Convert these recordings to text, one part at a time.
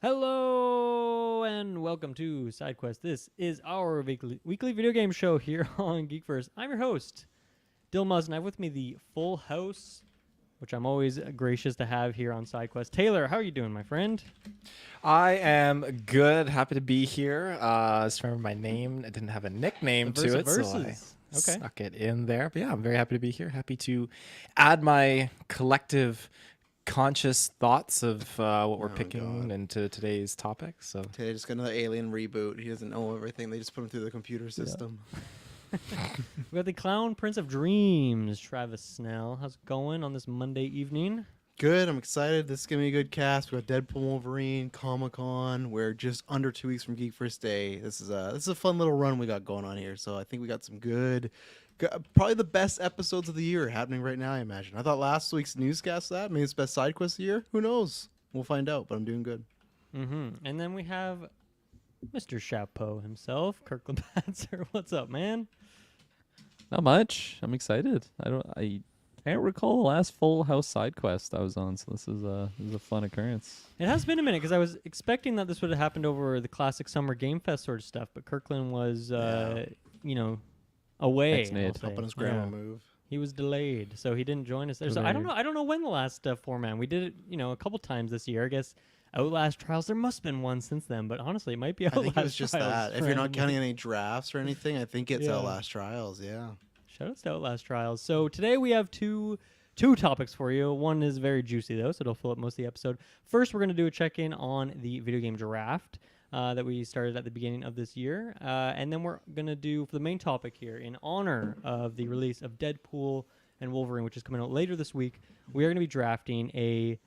Hello and welcome to Sidequest. This is our weekly video game show here on GeekVerse. I'm your host, Dilmuz, and I have with me the full house, which I'm always gracious to have here on Sidequest. Taylor, how are you doing, my friend? I am good. Happy to be here. Just remember my name. I didn't have a nickname to it, so I stuck it in there. But yeah, I'm very happy to be here. Happy to add my collective conscious thoughts of what we're picking into today's topic. So They just got another Alien reboot. He doesn't know everything. They just put him through the computer system. We got the Clown Prince of Dreams, Travis Snell. How's it going on this Monday evening? Good. I'm excited. This is going to be a good cast. We got Deadpool Wolverine, Comic-Con. We're just under 2 weeks from Geek First Day. This is a fun little run we got going on here. So I think we got some good, probably the best episodes of the year happening right now, I imagine. I thought last week's newscast maybe it's best side quest of the year. Who knows? We'll find out, but I'm doing good. And then we have Mr. Chapeau himself, Kirkland Batzer. What's up, man? Not much. I'm excited. I can't recall the last full house side quest I was on, so this is a fun occurrence. It has been a minute because I was expecting that this would have happened over the classic Summer Game Fest sort of stuff, but Kirkland was, away. Ex-made. Helping his grandma move. He was delayed, so he didn't join us there. So I don't know when the last format. We did it, a couple times this year. I guess Outlast Trials. There must have been one since then, but honestly, it might be Outlast I think it was just Trials that. If you're not counting any drafts or anything, I think it's Yeah. Outlast Trials. Yeah. Shout out to Outlast Trials. So today we have two topics for you. One is very juicy though, so it'll fill up most of the episode. First, we're going to do a check-in on the video game draft that we started at the beginning of this year, and then we're going to do, for the main topic here, in honor of the release of Deadpool and Wolverine, which is coming out later this week, we are going to be drafting a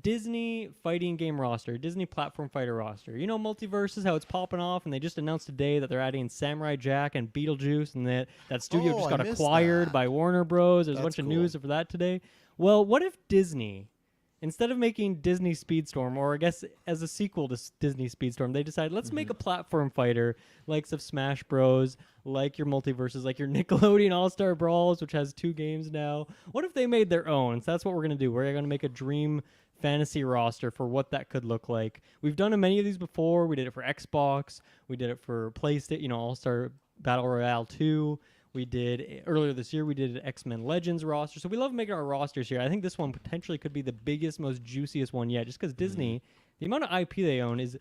Disney fighting game roster, Disney platform fighter roster. You know, MultiVersus, how it's popping off, and they just announced today that they're adding Samurai Jack and Beetlejuice, and that studio just got acquired by Warner Bros. There's a bunch of news for that today. Well, what if Disney, instead of making Disney Speedstorm, or I guess as a sequel to Disney Speedstorm, they decided, let's make a platform fighter, likes of Smash Bros., like your MultiVersus, like your Nickelodeon All-Star Brawls, which has 2 games now. What if they made their own? So that's what we're going to do. We're going to make a dream fantasy roster for what that could look like. We've done many of these before. We did it for Xbox. We did it for PlayStation, All-Star Battle Royale 2. We did, earlier this year, we did an X-Men Legends roster. So we love making our rosters here. I think this one potentially could be the biggest, most juiciest one yet, just because Disney, the amount of IP they own is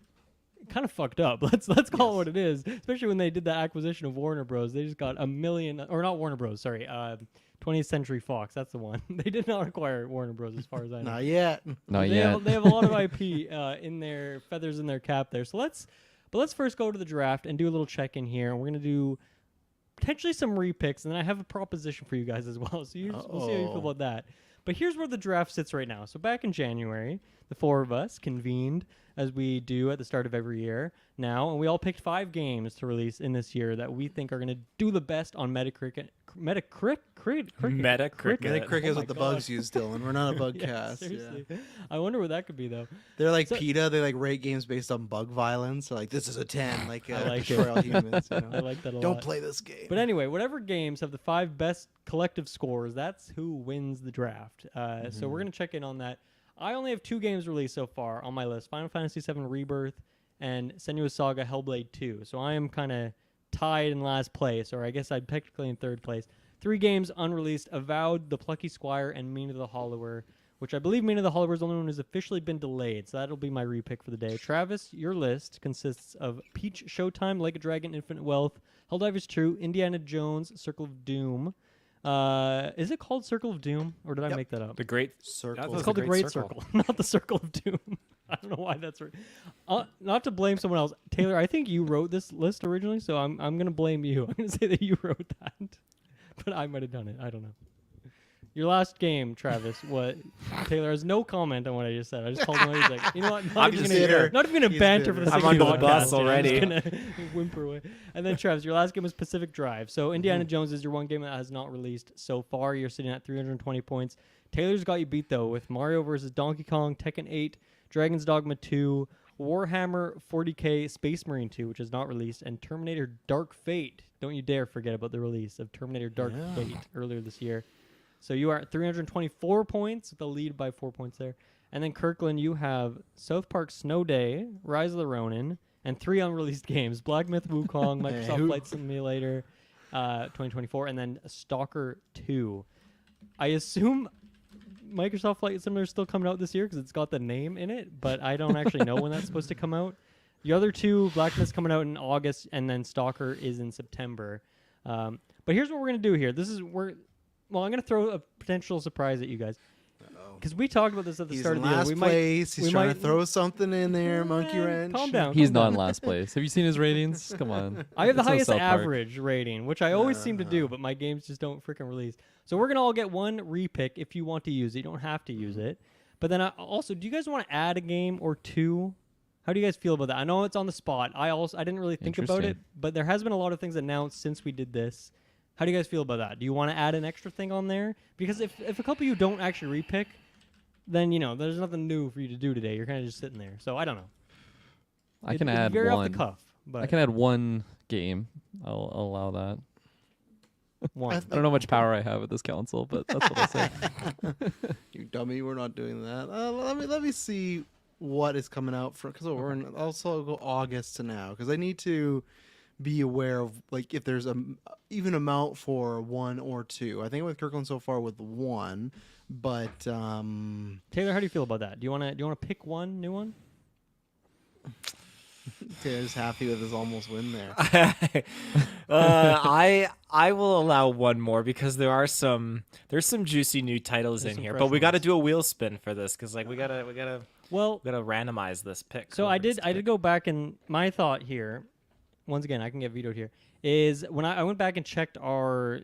kind of fucked up. Let's call it what it is, especially when they did the acquisition of Warner Bros. They just got $1 million, or not Warner Bros., sorry, 20th Century Fox. That's the one. They did not acquire Warner Bros. As far as I know. Not yet. Not yet. They have a lot of IP in their feathers in their cap there. So let's first go to the draft and do a little check-in here. And we're going to do potentially some repicks, and then I have a proposition for you guys as well. So we'll see how you feel about that. But here's where the draft sits right now. So back in January, the 4 of us convened, as we do at the start of every year now, and we all picked 5 games to release in this year that we think are going to do the best on Metacritic. Metacritic is what the bugs use, Dylan. We're not a bug cast. Seriously. Yeah. I wonder what that could be, though. They're like PETA. They like rate games based on bug violence. So like, this is a 10. Like, I like destroy all humans. You know? I like that a lot. Don't play this game. But anyway, whatever games have the 5 best collective scores, that's who wins the draft. So we're going to check in on that. I only have 2 games released so far on my list: Final Fantasy VII Rebirth and Senua's Saga Hellblade 2. So I am kind of tied in last place, or I guess I'm technically in 3rd place. 3 games unreleased: Avowed, The Plucky Squire, and Mina the Hollower, which I believe Mina the Hollower is the only one who's officially been delayed. So that'll be my repick for the day. Travis, your list consists of Peach Showtime, Like a Dragon, Infinite Wealth, Helldivers True, Indiana Jones, Circle of Doom. Is it called Circle of Doom, or did I make that up? The Great Circle. It's called the Great Circle, not the Circle of Doom. I don't know why that's right. Not to blame someone else. Taylor, I think you wrote this list originally, so I'm going to blame you. I'm going to say that you wrote that. But I might have done it. I don't know. Your last game, Travis, what? Taylor has no comment on what I just said. I just called him out. He's like, you know what? Not even going to banter for the sake I'm of under the bus already. I'm just going to whimper away. And then, Travis, your last game was Pacific Drive. So Indiana Jones is your one game that has not released so far. You're sitting at 320 points. Taylor's got you beat, though, with Mario vs. Donkey Kong, Tekken 8, Dragon's Dogma 2, Warhammer 40K Space Marine 2, which is not released, and Terminator Dark Fate. Don't you dare forget about the release of Terminator Dark Fate earlier this year. So you are at 324 points, with the lead by 4 points there. And then Kirkland, you have South Park Snow Day, Rise of the Ronin, and 3 unreleased games: Black Myth Wukong, Microsoft Flight Simulator 2024, and then Stalker 2. I assume Microsoft Flight Simulator is still coming out this year because it's got the name in it, but I don't actually know when that's supposed to come out. The other 2, Black Myth's coming out in August, and then Stalker is in September. But here's what we're going to do here. I'm going to throw a potential surprise at you guys. Because we talked about this at the start of the year. He's trying to throw something in there, Monkey Wrench. Calm down. He's not in last place. Have you seen his ratings? Come on. I have the It's no highest South Park. average rating, which I always seem to do, but my games just don't freaking release. So we're going to all get one repick if you want to use it. You don't have to use it. But then also, do you guys want to add a game or 2? How do you guys feel about that? I know it's on the spot. I didn't really think about it, but there has been a lot of things announced since we did this. How do you guys feel about that? Do you want to add an extra thing on there? Because if a couple of you don't actually repick, then there's nothing new for you to do today. You're kind of just sitting there. So I don't know. I can add very one. off the cuff. But I can add one game. I'll allow that. one. I don't know how much power I have at this council, but that's what I'll say. You dummy, we're not doing that. Let me see what is coming out for, because we're in also go August to now, because I need to be aware of like if there's a even amount for 1 or 2. I think with Kirkland so far with 1, but Taylor, how do you feel about that? Do you want to pick one new one? Taylor's happy with his almost win there. I will allow one more because there's some juicy new titles in here, but we got to do a wheel spin for this because like we gotta randomize this pick. So I did go back, and my thought here, once again, I can get vetoed here, is when I went back and checked our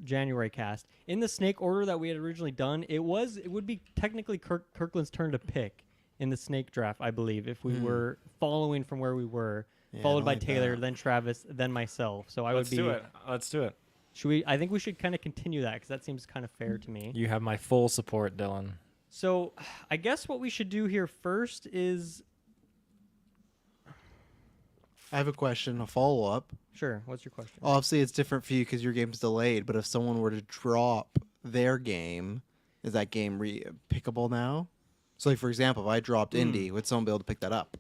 January cast in the snake order that we had originally done, it would be technically Kirkland's turn to pick in the snake draft, I believe, if we were following from where we were, followed by Taylor, then Travis, then myself. So Let's do it. Should we? I think we should kind of continue that because that seems kind of fair to me. You have my full support, Dylan. So I guess what we should do here first is. I have a question, a follow-up. Sure. What's your question? Obviously, it's different for you because your game's delayed, but if someone were to drop their game, is that game pickable now? So, like, for example, if I dropped Indie, would someone be able to pick that up?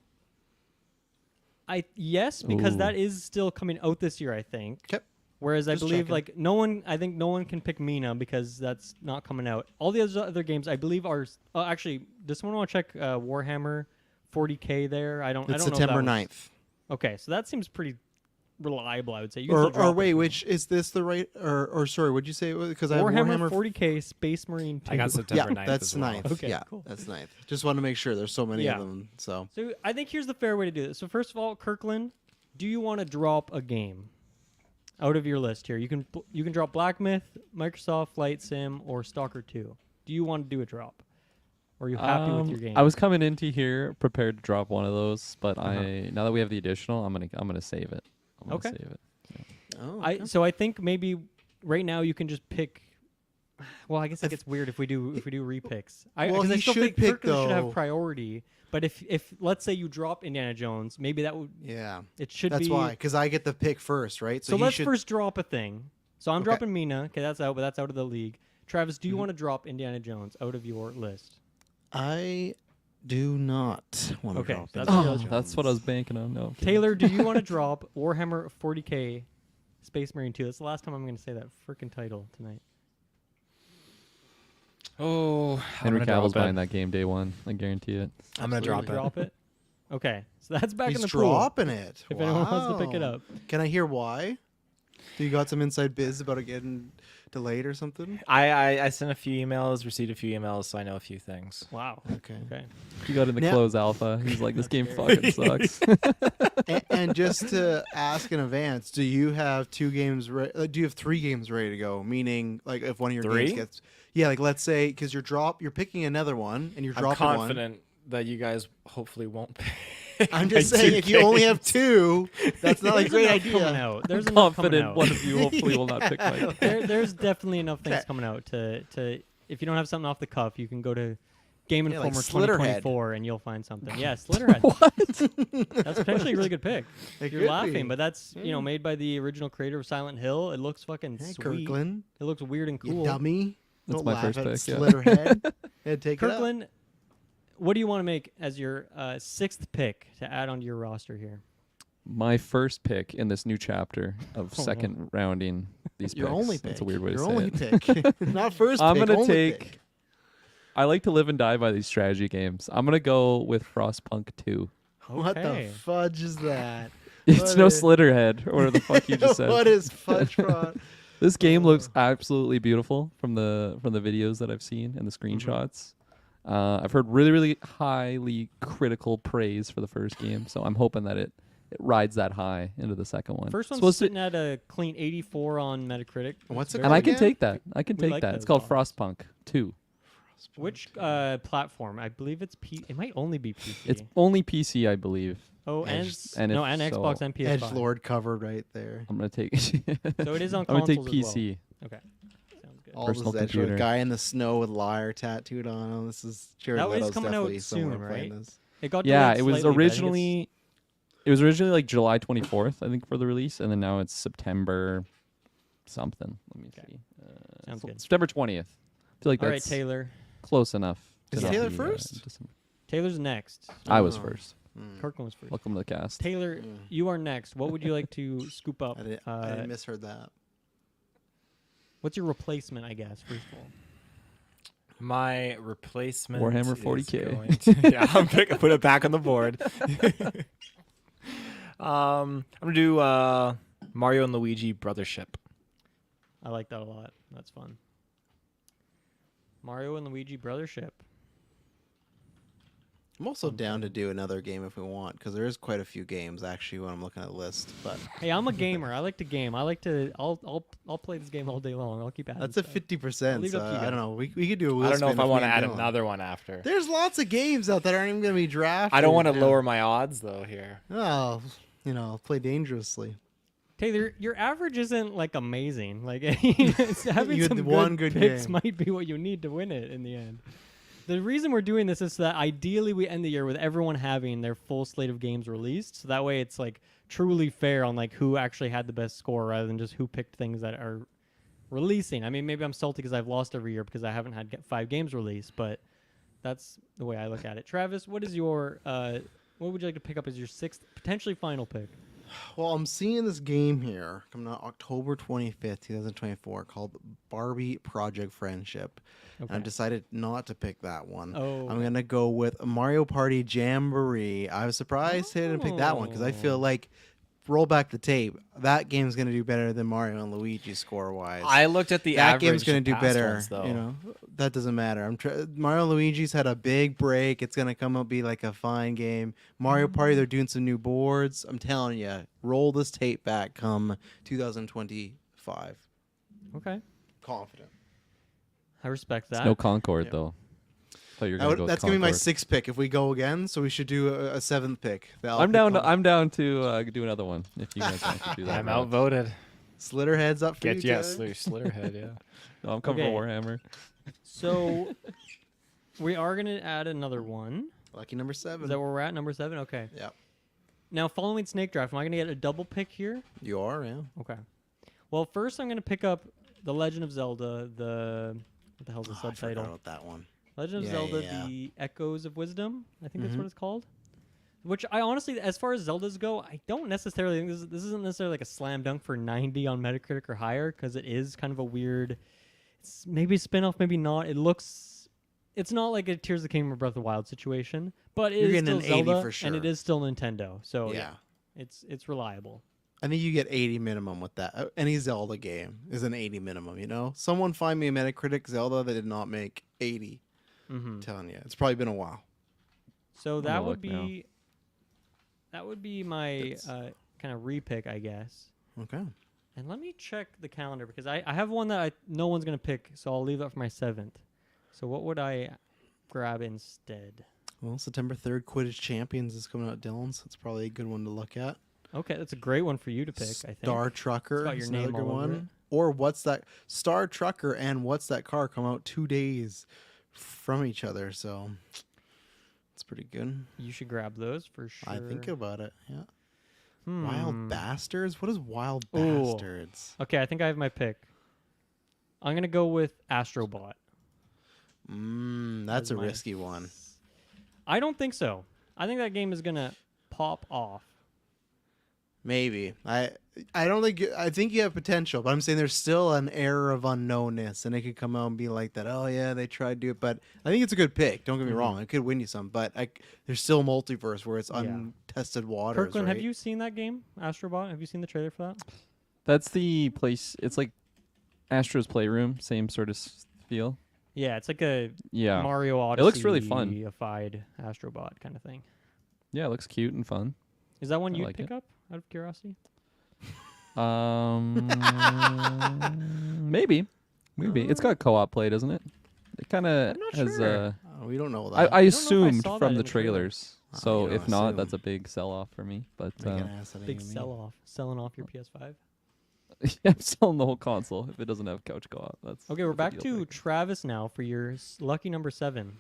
Yes, because Ooh. that is still coming out this year, I think. Okay. Whereas Just I believe checking. I think no one can pick Mina because that's not coming out. All the other games I believe are. Actually, does someone want to check Warhammer 40K there? I don't. It's I don't September know if that 9th. Okay, so that seems pretty reliable, I would say. You can still drop Or wait, it. which is this the right? Or sorry, what'd you say? Because I have Warhammer Warhammer 40K Space Marine 2. I got September 9th. Yeah, that's as well. 9th. Okay, yeah, cool. that's 9th. Just want to make sure. There's so many Yeah. of them. So So I think here's the fair way to do this. So first of all, Kirkland, do you want to drop a game out of your list here? You can drop Black Myth, Microsoft Flight Sim, or Stalker 2. Do you want to do a drop? Or are you happy with your game? I was coming into here prepared to drop one of those, but now that we have the additional, I'm gonna save it. Okay. Save it. So I think maybe right now you can just pick. Well, I guess it gets weird if we do repicks. Well, 'cause I he still should think pick, Kirkland should have though. priority. But if let's say you drop Indiana Jones, maybe that would yeah, it should that's be. why. Because I get the pick first, right? So he let's should, first drop a thing. So I'm Okay. dropping Mina. Okay, that's out, but that's out of the league. Travis, do you want to drop Indiana Jones out of your list? I do not want to Okay, drop that's it. what I was- That's what I was banking on. No. Taylor, do you want to drop Warhammer 40K Space Marine 2? That's the last time I'm going to say that freaking title tonight. Oh, Henry Cavill's buying that game day one. I guarantee it. I'm gonna drop it. Drop it. Okay, so that's back He's in the pool. dropping it. If anyone wants to pick it Wow. up. Can I hear why? Do you got some inside biz about it getting delayed or something? I sent a few emails, received a few emails, so I know a few things. Wow. Okay. Okay. He got in the Now- close alpha. He's like, this game fucking sucks. And just to ask in advance, do you have 2 games? Do you have 3 games ready to go? Meaning, like, if one of your 3? games gets, yeah, like let's say because you're picking another one and you're I'm dropping confident that you guys hopefully won't pick. I'm just my saying, 2 if you only have games. 2, that's not a There's great enough coming idea. out. There's enough coming Confident out. one of you hopefully will not pick Mike. There's definitely enough things Okay. coming out to if you don't have something off the cuff, you can go to Game Yeah, like Informer Slitterhead. 2024 and you'll find something. Yeah, Slitterhead. What? That's potentially a really good pick. It You're could laughing, be. but that's made by the original creator of Silent Hill. It looks fucking Hey, sweet. Kirkland, It looks weird and you cool. dummy. That's Don't my laugh first at pick, yeah. Slitterhead. Yeah, take Kirkland, what do you want to make as your sixth pick to add onto your roster here? My first pick in this new chapter of second rounding these Your picks. only pick. That's a weird way to Your say only it. pick. Not first I'm pick. gonna only take. pick. I like to live and die by these strategy games. I'm gonna go with Frostpunk 2. What the Okay. fudge is that? It's What no is- Slitterhead or whatever the fuck you just said. What is fudge fraud? This game looks absolutely beautiful from the videos that I've seen and the screenshots. I've heard really highly critical praise for the first game, so I'm hoping that it rides that high into the second one. First one's Supposed to- sitting at a clean 84 on Metacritic. What's That's it very and I called can again? take that. I can We take like that. those It's called dogs. Frostpunk 2. Which platform? I believe it's It might only be PC. It's only PC, I believe. oh, and Edge- and no, if and so- Xbox and PS5. Edgelord covered right there. I'm gonna take. So it is on I'm gonna take consoles as well. PC. Okay, sounds good. All Personal this Edgelord computer. guy in the snow with liar tattooed on him. This is Jared That was Leto's coming out definitely soon, somewhere playing right? this. It got Yeah, delayed it was slightly, but I think originally. It was originally like July 24th, I think, for the release, and then now it's September something. Let me Okay. see. Sounds good. September 20th. I feel like All right, that's Taylor. close enough. to Is not Taylor be, first? December. Taylor's next. I was Oh. first. Kirkland was first. Welcome to the cast. Taylor, you are next. What would you like to scoop up? I misheard that. What's your replacement, I guess, first of all? My replacement Warhammer is 40K. going to- yeah, put it back on the board. I'm gonna do Mario and Luigi Brothership. I like that a lot. That's fun. Mario and Luigi Brothership. I'm also down to do another game if we want, because there is quite a few games actually when I'm looking at the list. But Hey, I'm a gamer. I like to game. I like to. I'll play this game all day long. I'll keep adding. that's a stuff. 50%. leave it So up to you I guys. don't know. We could do a wheel I don't know spin if I want to add another one after. There's lots of games out that aren't even going to be drafted. I don't want to Yeah. lower my odds though here. Oh, play dangerously. Taylor, your average isn't like amazing. Like having You had some the one good picks game. might be what you need to win it in the end. The reason we're doing this is so that ideally we end the year with everyone having their full slate of games released. So that way it's like truly fair on like who actually had the best score rather than just who picked things that are releasing. I mean, maybe I'm salty because I've lost every year because I haven't had 5 games released, but that's the way I look at it. Travis, what is your what would you like to pick up as your 6th potentially final pick? Well, I'm seeing this game here coming out October 25th, 2024, called Barbie Project Friendship. And Okay. I've decided not to pick that one. Oh. I'm going to go with Mario Party Jamboree. I was surprised they didn't pick that one because I feel Oh. like, roll back the tape, that game's going to do better than Mario and Luigi score-wise. I looked at the that average game's going to do past better. ones, though. You know, that doesn't matter. Mario and Luigi's had a big break. It's going to come out be like a fine game. Mario Party, they're doing some new boards. I'm telling you, roll this tape back come 2025. Okay. Confident. I respect that. No Concord Yeah. though. Thought you were gonna go with That's going to be my Concord. 6th pick if we go again. So we should do a 7th pick. I'm down. I'm down to do another one if you guys want to do that. I'm route. outvoted. Slitterheads up for Get you, yes, Tyler? Slitterhead. Yeah. No, I'm coming Okay. for Warhammer. So we are going to add another one. Lucky number 7. Is that where we're at? Number 7? Okay. Yeah. Now, following Snake Draft, am I going to get a double pick here? You are, yeah. Okay. Well, first I'm going to pick up The Legend of Zelda, what the hell's the Oh, I forgot subtitle? about that one. Legend of Yeah, Zelda, yeah, yeah. The Echoes of Wisdom. I think that's Mhm. what it's called. Which I honestly, as far as Zeldas go, I don't necessarily think this isn't necessarily like a slam dunk for 90 on Metacritic or higher because it is kind of a weird. It's maybe a spin-off, maybe not. It's not like a Tears of the Kingdom or Breath of the Wild situation, but it You're is getting still an 80 Zelda for sure. and it is still Nintendo. So Yeah. it's reliable. I think you get 80 minimum with that. Any Zelda game is an 80 minimum, you know? Someone find me a Metacritic Zelda that did not make 80. Mm-hmm. I'm telling you. It's probably been a while. So I'm that gonna would look now. be my That's- kind of repick, I guess. Okay. And let me check the calendar because I have one that no one's gonna pick, so I'll leave that for my 7th. So what would I grab instead? Well, September 3rd, Quidditch Champions is coming out, Dylan, so it's probably a good one to look at. Okay, that's a great one for you to pick. I think. Star Trucker It's got your is another name good all over it. one. Or What's That? Star Trucker and What's That Car come out 2 days from each other, so it's pretty good. You should grab those for sure. I think about it, yeah. Hmm. Wild Bastards? What is Wild Ooh. Bastards? Okay, I think I have my pick. I'm gonna go with Astrobot. That's as a my risky one. I don't think so. I think that game is gonna pop off. Maybe. I don't think I think you have potential, but I'm saying there's still an air of unknownness, and it could come out and be like that. Oh yeah, they tried to do it, but I think it's a good pick. Don't get me wrong; it could win you some, but there's still multiverse where it's untested waters. Kirkland, right? have you seen that game, Astrobot? Have you seen the trailer for that? That's the place. It's like Astro's Playroom, same sort of feel. Yeah, it's like a Yeah. Mario Odyssey. It looks really fun. Ified Astrobot kind of thing. Yeah, it looks cute and fun. Is that one I you'd like pick it. up out of curiosity? Maybe. It's got co-op play, doesn't it? It kind of I'm not has. sure. We don't know I that. don't know if I assumed saw that from in the the trailer. trailers. Oh, So you if don't not, assume. that's a big sell-off for me. But Make an ass out of Big you, me. sell-off. Selling off your PS5. I'm selling the whole console if it doesn't have couch co-op. That's Okay, we're that's back a deal to breaker. Travis now for your lucky number 7.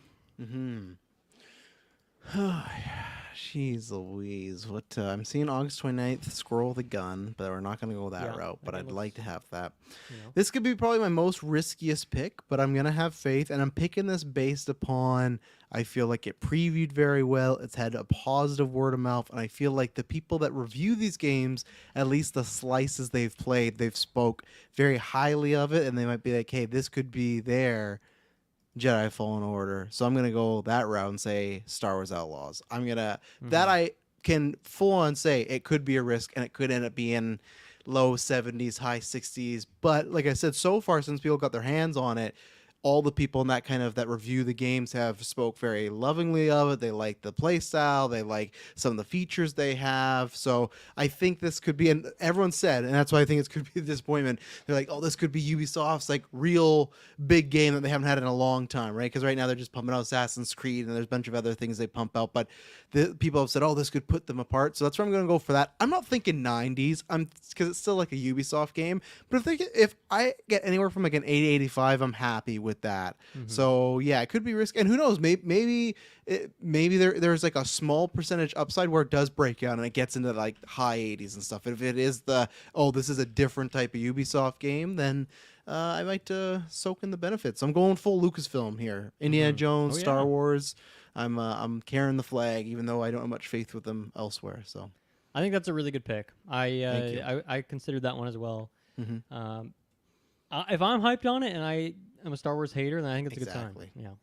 Jeez Louise. What I'm seeing August 29th, Scroll the Gun, but we're not going to go that Yeah, route, but that I'd looks- like to have that. You know? This could be probably my most riskiest pick, but I'm going to have faith, and I'm picking this based upon I feel like it previewed very well. It's had a positive word of mouth, and I feel like the people that review these games, at least the slices they've played, they've spoke very highly of it, and they might be like, hey, this could be their Jedi Fallen Order. So I'm going to go that route and say Star Wars Outlaws. I'm going to that I can full on say it could be a risk, and it could end up being low 70s, high 60s. But like I said, so far since people got their hands on it, all the people in that kind of that review the games have spoke very lovingly of it. They like the play style. They like some of the features they have. So I think this could be, and everyone said, and that's why I think it could be a disappointment. They're like, oh, this could be Ubisoft's like real big game that they haven't had in a long time, right? Because right now they're just pumping out Assassin's Creed, and there's a bunch of other things they pump out. But the people have said, oh, this could put them apart. So that's where I'm going to go for that. I'm not thinking 90s. Because it's still like a Ubisoft game. But if I get anywhere from like an 80, 85, I'm happy with that. So yeah, it could be risky, and who knows? Maybe there's like a small percentage upside where it does break out and it gets into like high 80s and stuff. If it is this is a different type of Ubisoft game, then I might soak in the benefits. I'm going full Lucasfilm here. Indiana Jones, Oh, yeah. Star Wars. I'm carrying the flag, even though I don't have much faith with them elsewhere. So I think that's a really good pick. Thank you. I considered that one as well. Mhm. If I'm hyped on it and I am a Star Wars hater, then I think it's a good Exactly. time.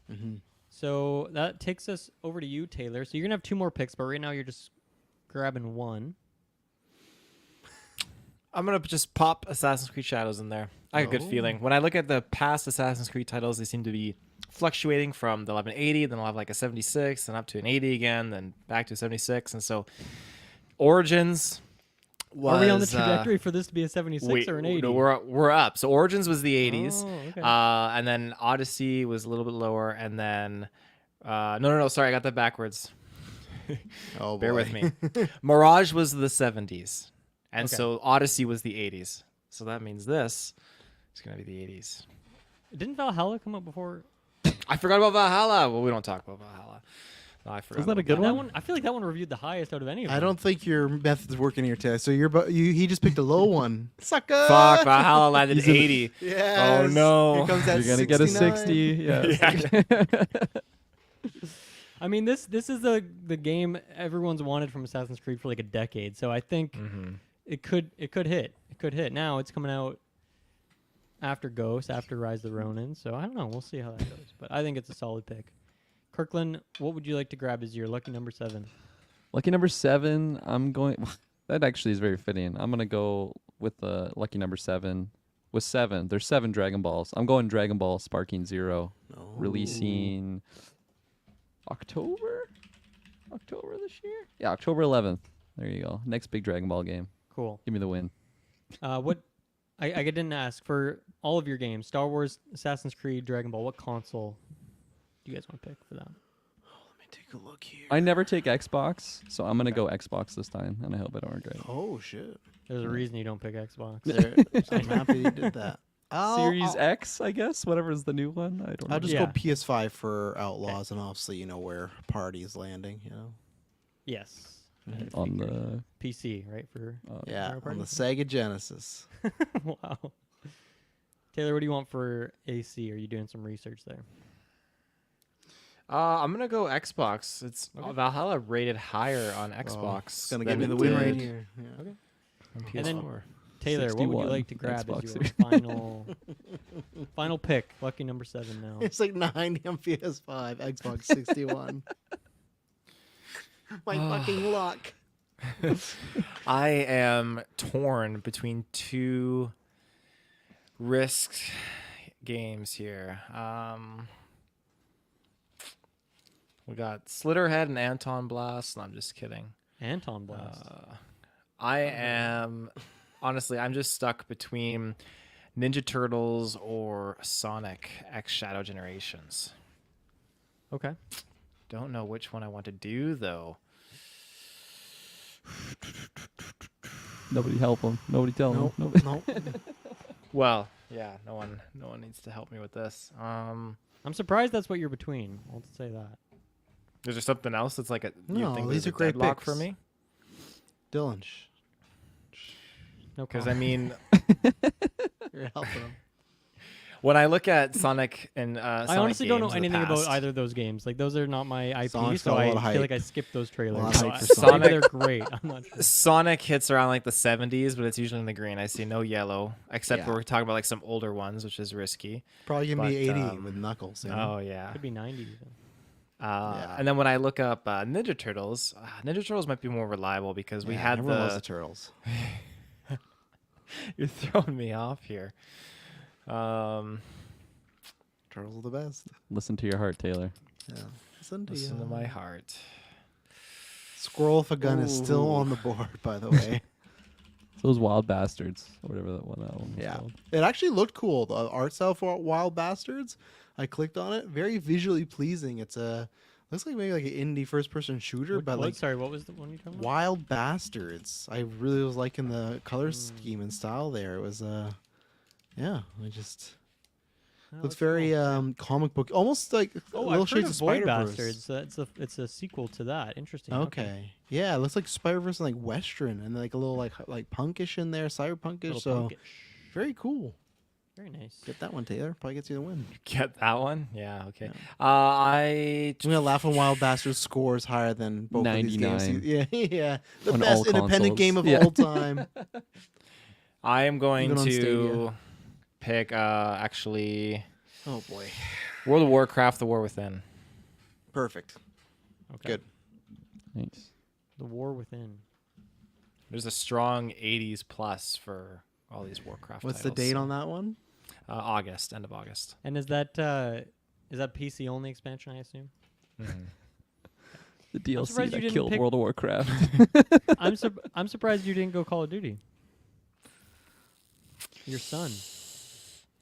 Yeah. Mm-hmm. So that takes us over to you, Taylor. So you're gonna have 2 more picks, but right now you're just grabbing one. I'm going to just pop Assassin's Creed Shadows in there. I have a good feeling. When I look at the past Assassin's Creed titles, they seem to be fluctuating from the 1180, then I'll have like a 76, then up to an 80 again, then back to 76. And so Origins was... Are we on the trajectory for this to be a 76 or an 80? No, we're up. So Origins was the 80s. Oh, okay. And then Odyssey was a little bit lower. And then... No, sorry, I got that backwards. Oh, Bear boy. with me. Mirage was the 70s. And Okay. so Odyssey was the 80s. So that means this is going to be the 80s. Didn't Valhalla come up before? I forgot about Valhalla. Well, we don't talk about Valhalla. No, I forgot. Isn't that a about good That one? one, I feel like that one reviewed the highest out of any of them. I don't think your method's working here, Ted. So he just picked a low one. Sucker. Fuck, Valhalla landed 80. Yes. Oh, no. Here comes that You're gonna get a 69. 60. Yeah. I mean, this is the game everyone's wanted from Assassin's Creed for like a decade. So I think it could hit. It could hit. Now it's coming out after Ghost, after Rise of the Ronin. So I don't know. We'll see how that goes. But I think it's a solid pick. Kirkland, what would you like to grab as your lucky number 7? Lucky number 7. I'm going. That actually is very fitting. I'm gonna go with the lucky number 7. With 7, there's 7 Dragon Balls. I'm going Dragon Ball Sparking Zero, releasing October this year. Yeah, October 11th. There you go. Next big Dragon Ball game. Cool. Give me the win. What? I didn't ask for all of your games: Star Wars, Assassin's Creed, Dragon Ball. What console do you guys want to pick for that? Let me take a look here. I never take Xbox, so I'm gonna go Xbox this time, and I hope I don't regret it. Oh shit. There's a reason you don't pick Xbox. I'm happy you did that. Series X, I guess, whatever is the new one. I don't know. I'll just Yeah. go PS5 for Outlaws, and obviously you know where Party is landing. You know. Yes. on the PC, right? For Yeah, Mario on Party? the Sega Genesis. Wow. Taylor, what do you want for AC? Are you doing some research there? I'm gonna go Xbox. It's Valhalla rated higher on Xbox. It's gonna than give me it the win did right here. Yeah. on And then PS4. Taylor, what would you 61 like to grab as Xbox your Series. final pick? Lucky number 7 now. It's like 90 on PS5, Xbox 61. My fucking luck. I am torn between two risk games here. We got Slitterhead and Anton Blast. No, I'm just kidding. Anton Blast. I am honestly, I'm just stuck between Ninja Turtles or Sonic X Shadow Generations. Okay. Don't know which one I want to do though. Nobody help him. Nobody tell him. Nope. Nobody. Nope. Well, yeah, no one needs to help me with this. I'm surprised that's what you're between. I'll just say that. Is there something else that's like a No, you think these there's are a great deadlock picks. for me? Dylan, No Because comment. I mean, you're helping him. when I look at Sonic and I honestly don't know games of the anything about past, either of those games. Like those are not my IP, Sonic's so got a I lot of feel hype. like I skipped those trailers. lot of hype for So Sonic. maybe they're great. I'm not sure. Sonic hits around like the 70s, but it's usually in the green. I see no yellow, except Yeah. we're talking about like some older ones, which is risky. Probably gonna be But, 80 with Knuckles. You know? Oh yeah. Could be 90 even. Yeah. And then when I look up Ninja Turtles, Ninja Turtles might be more reliable because we Yeah, had everyone loves the the. turtles. You're throwing me off here. Turtles are the best. Listen to your heart, Taylor. Yeah. Listen to Listen you. to my heart. Squirrel if a gun is still Ooh. on the board, by the way. Those Wild Bastards, or whatever that one was Yeah. called. It actually looked cool. The art style for Wild Bastards. I clicked on it. Very visually pleasing. It's looks like maybe like an indie first person shooter, but like Sorry, what was the one you talking about? Wild Bastards. I really was liking the color scheme and style there. It was yeah, I just Oh, looks that's very cool. comic book, almost like Oh, little I've heard shades of of Void Spider-Verse. Bastards. It's a sequel to that. Interesting. Okay. Yeah, it looks like Spider-Verse and like Western and like a little like punkish in there, cyberpunkish. Little So punkish. very cool. Very nice. Get that one, Taylor. Probably gets you the win. Get that one? Yeah. Okay. Yeah. I I'm gonna laugh when Wild Bastards scores higher than both of these games. 99. Yeah, yeah. The On best all independent consoles. game of Yeah. all time. I am going Even on to Stadia. pick actually Oh boy. World of Warcraft: The War Within. Perfect. Okay. Good. Nice. The War Within. There's a strong 80s plus for all these Warcraft. What's the titles, date so- on that one? August, end of August. And is that PC only expansion? I assume. The DLC surprised you that didn't killed pick- World of Warcraft. I'm surprised you didn't go Call of Duty. Your son.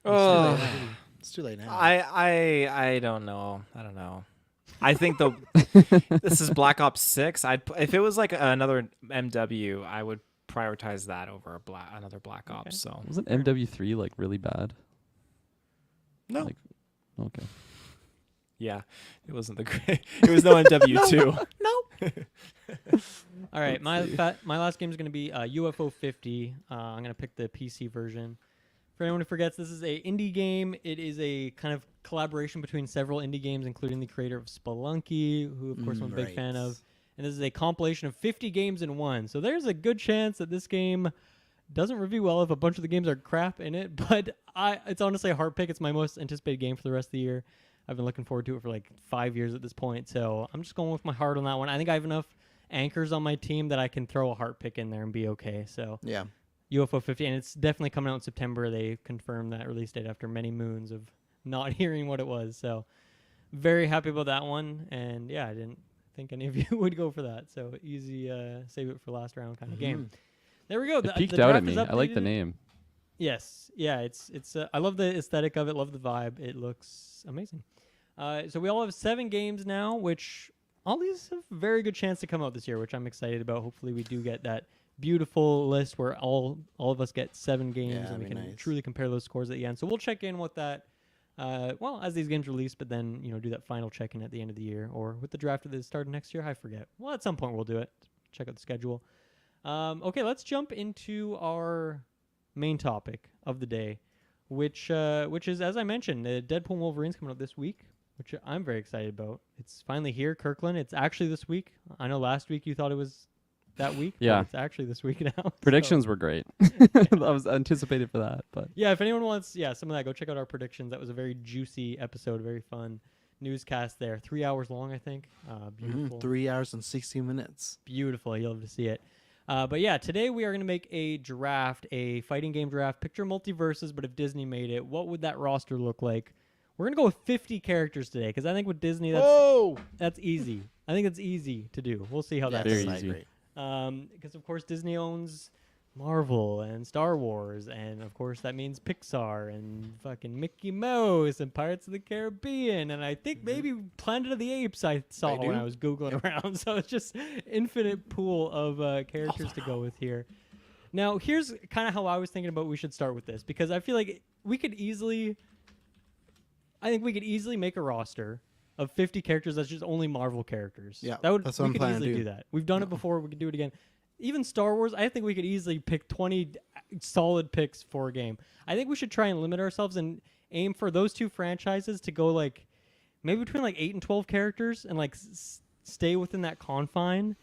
Oh, It's too late now. I don't know. I don't know. I think this is Black Ops 6. If it was like another MW, I would prioritize that over another Black Ops. Okay. So Wasn't MW3 like really bad? no, Like, okay. yeah, it wasn't the great. It was no MW2. All right, my last game is going to be UFO 50. I'm going to pick the PC version. For anyone who forgets, this is a indie game. It is a kind of collaboration between several indie games, including the creator of Spelunky, who of course I'm a big fan Right. of. And this is a compilation of 50 games in one. So there's a good chance that this game doesn't review well if a bunch of the games are crap in it. But it's honestly a heart pick. It's my most anticipated game for the rest of the year. I've been looking forward to it for like 5 years at this point. So I'm just going with my heart on that one. I think I have enough anchors on my team that I can throw a heart pick in there and be okay. So Yeah. UFO 50, and it's definitely coming out in September. They confirmed that release date after many moons of not hearing what it was. So very happy about that one. And yeah, I didn't think any of you would go for that. So easy, save it for last round kind of game. There we go. It peeked out at me. I like the name. Yes. Yeah, it's I love the aesthetic of it, love the vibe. It looks amazing. So we all have 7 games now, which all these have a very good chance to come out this year, which I'm excited about. Hopefully we do get that beautiful list where all of us get 7 games Yeah, and we that'd can be nice. truly compare those scores at the end. So we'll check in with that as these games release, but then do that final check-in at the end of the year or with the draft at the start of next year. I forget. Well, at some point we'll do it. Check out the schedule. Okay, let's jump into our main topic of the day, which is, as I mentioned, Deadpool Wolverine's coming out this week. which I'm very excited about. It's finally here, Kirkland. It's actually this week. I know last week you thought it was that week. Yeah. But it's actually this week now. Predictions were great. I was anticipated for that, but Yeah, if anyone wants, some of that, go check out our predictions. That was a very juicy episode, very fun newscast there. 3 hours long, I think. Beautiful. 3 hours and 60 minutes. Beautiful. You'll have to see it. But yeah, today we are going to make a draft, a fighting game draft. Picture MultiVersus, but if Disney made it, what would that roster look like? We're going to go with 50 characters today, because I think with Disney, that's easy. I think it's easy to do. We'll see how that's very easy. because, of course, Disney owns Marvel and Star Wars, and, of course, that means Pixar and fucking Mickey Mouse and Pirates of the Caribbean, and I think maybe Planet of the Apes I saw when I was Googling around. So it's just infinite pool of characters to go with here. Now, here's kind of how I was thinking about we should start with this, because I feel like we could easily make a roster of 50 characters that's just only Marvel characters. Yeah, that's what I'm we could planning to easily do. do that. We've done it before. We could do it again. Even Star Wars, I think we could easily pick 20 solid picks for a game. I think we should try and limit ourselves and aim for those two franchises to go like maybe between like 8 and 12 characters and like stay within that confine.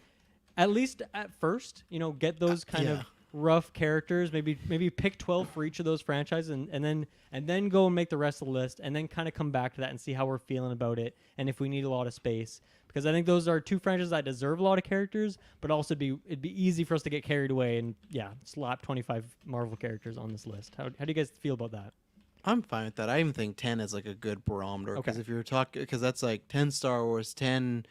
At least at first, get those kind of rough characters. Maybe pick 12 for each of those franchises, and then go and make the rest of the list, and then kind of come back to that and see how we're feeling about it, and if we need a lot of space. Because I think those are two franchises that deserve a lot of characters, but also it'd be easy for us to get carried away and slap 25 Marvel characters on this list. How do you guys feel about that? I'm fine with that. I even think 10 is like a good barometer, because Okay. if you're talking, because that's like 10 Star Wars, 10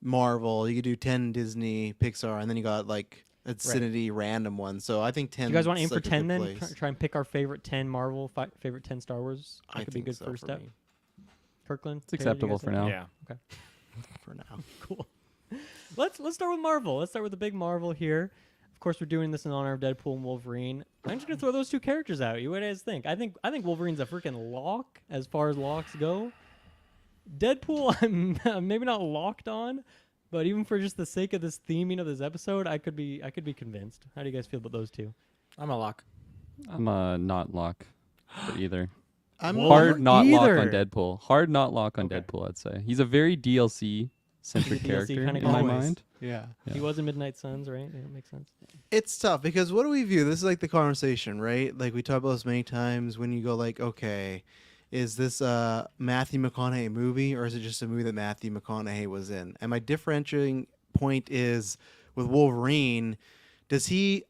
Marvel, you could do 10 Disney, Pixar, and then you got like Infinity random ones. So I think 10. Do you guys want to aim is for such a 10 good then? place. Try and pick our favorite 10 Marvel, favorite 10 Star Wars. That I could be a think good so first for step. me, Kirkland, it's Taylor, do you acceptable guys for think? now. Yeah. for now. Cool. Let's start with Marvel. Let's start with the big Marvel here. Of course, we're doing this in honor of Deadpool and Wolverine. I'm just gonna throw those two characters out. You what do you guys think? I think Wolverine's a freaking lock as far as locks go. Deadpool, I'm maybe not locked on, but even for just the sake of this theming of this episode, I could be convinced. How do you guys feel about those two? I'm a lock. I'm not lock for either. I'm Hard not lock on either. Deadpool. Hard not lock on Okay. Deadpool, I'd say. He's a very DLC centric He's a DLC character kinda in guy. my Always. mind. Yeah. Yeah. He was in Midnight Suns, right? Yeah, that makes sense. It's tough, because what do we view? This is like the conversation, right? Like we talk about this many times when you go like, okay, is this a Matthew McConaughey movie, or is it just a movie that Matthew McConaughey was in? And my differentiating point is with Wolverine,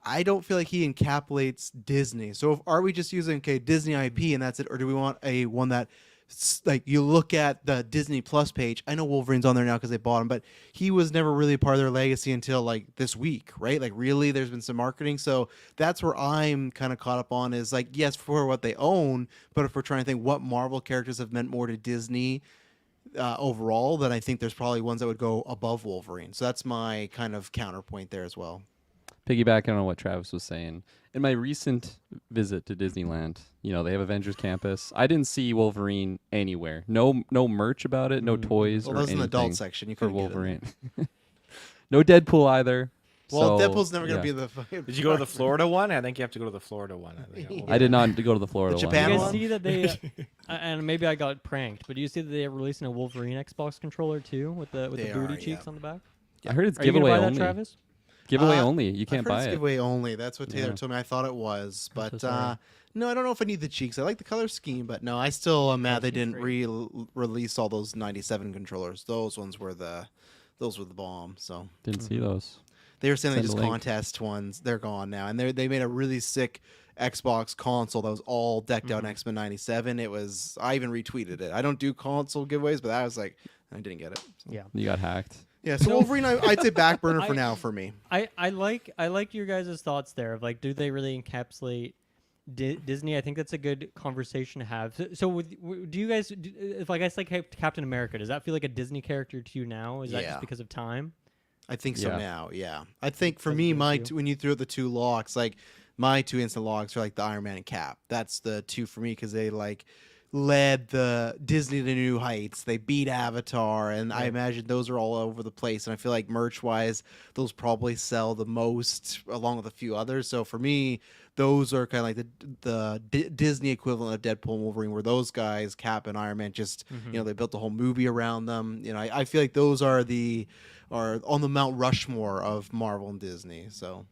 I don't feel like he encapsulates Disney. So are we just using Disney IP and that's it, or do we want a one that like you look at the Disney Plus page? I know Wolverine's on there now because they bought him, but he was never really a part of their legacy until like this week, right? Like really, there's been some marketing. So that's where I'm kind of caught up on is like, yes, for what they own, but if we're trying to think what Marvel characters have meant more to Disney overall, then I think there's probably ones that would go above Wolverine. So that's my kind of counterpoint there as well. Piggybacking on what Travis was saying, in my recent visit to Disneyland, they have Avengers Campus. I didn't see Wolverine anywhere. No merch about it. No toys Well, or that was in the anything adult section. You for couldn't get it. Wolverine. No Deadpool either. Well, so, Deadpool's never going to yeah. be the fucking. Did you go to the Florida one? I think you have to go to the Florida one. I did not go to the Florida The one. Japan You guys one? see that they and maybe I got pranked, but do you see that they are releasing a Wolverine Xbox controller too with the They booty are, cheeks yeah. on the back? I heard it's Are you gonna giveaway buy that, only. Travis? Giveaway only. You can't I've heard buy it's it. giveaway only. That's what Taylor Yeah. told me. I thought it was, so but sorry. no, I don't know if I need the cheeks. I like the color scheme, but no, I still am mad they scheme's didn't great. release all those 97 controllers. Those ones were the bomb. So Didn't see those. they were saying they Send just a link. contest ones. They're gone now, and they made a really sick Xbox console that was all decked out in X-Men 97. It was. I even retweeted it. I don't do console giveaways, but I was like, I didn't get it. So. Yeah. You got hacked. Yeah. So Wolverine, I'd say back burner for I- now for me. I like your guys' thoughts there of like, do they really encapsulate Disney? I think that's a good conversation to have. So do you guys, if like I say Captain America, does that feel like a Disney character to you now? Is that Yeah. just because of time? I think so Yeah. now. Yeah, I think for Doesn't me, feel my too. when you threw out the two locks, like my two instant locks are like the Iron Man and Cap. That's the two for me because they like led the Disney to new heights. They beat Avatar, and I imagine those are all over the place. And I feel like merch-wise, those probably sell the most, along with a few others. So for me, those are kind of like the Disney equivalent of Deadpool and Wolverine, where those guys, Cap and Iron Man, just they built a whole movie around them. I feel like those are on the Mount Rushmore of Marvel and Disney. So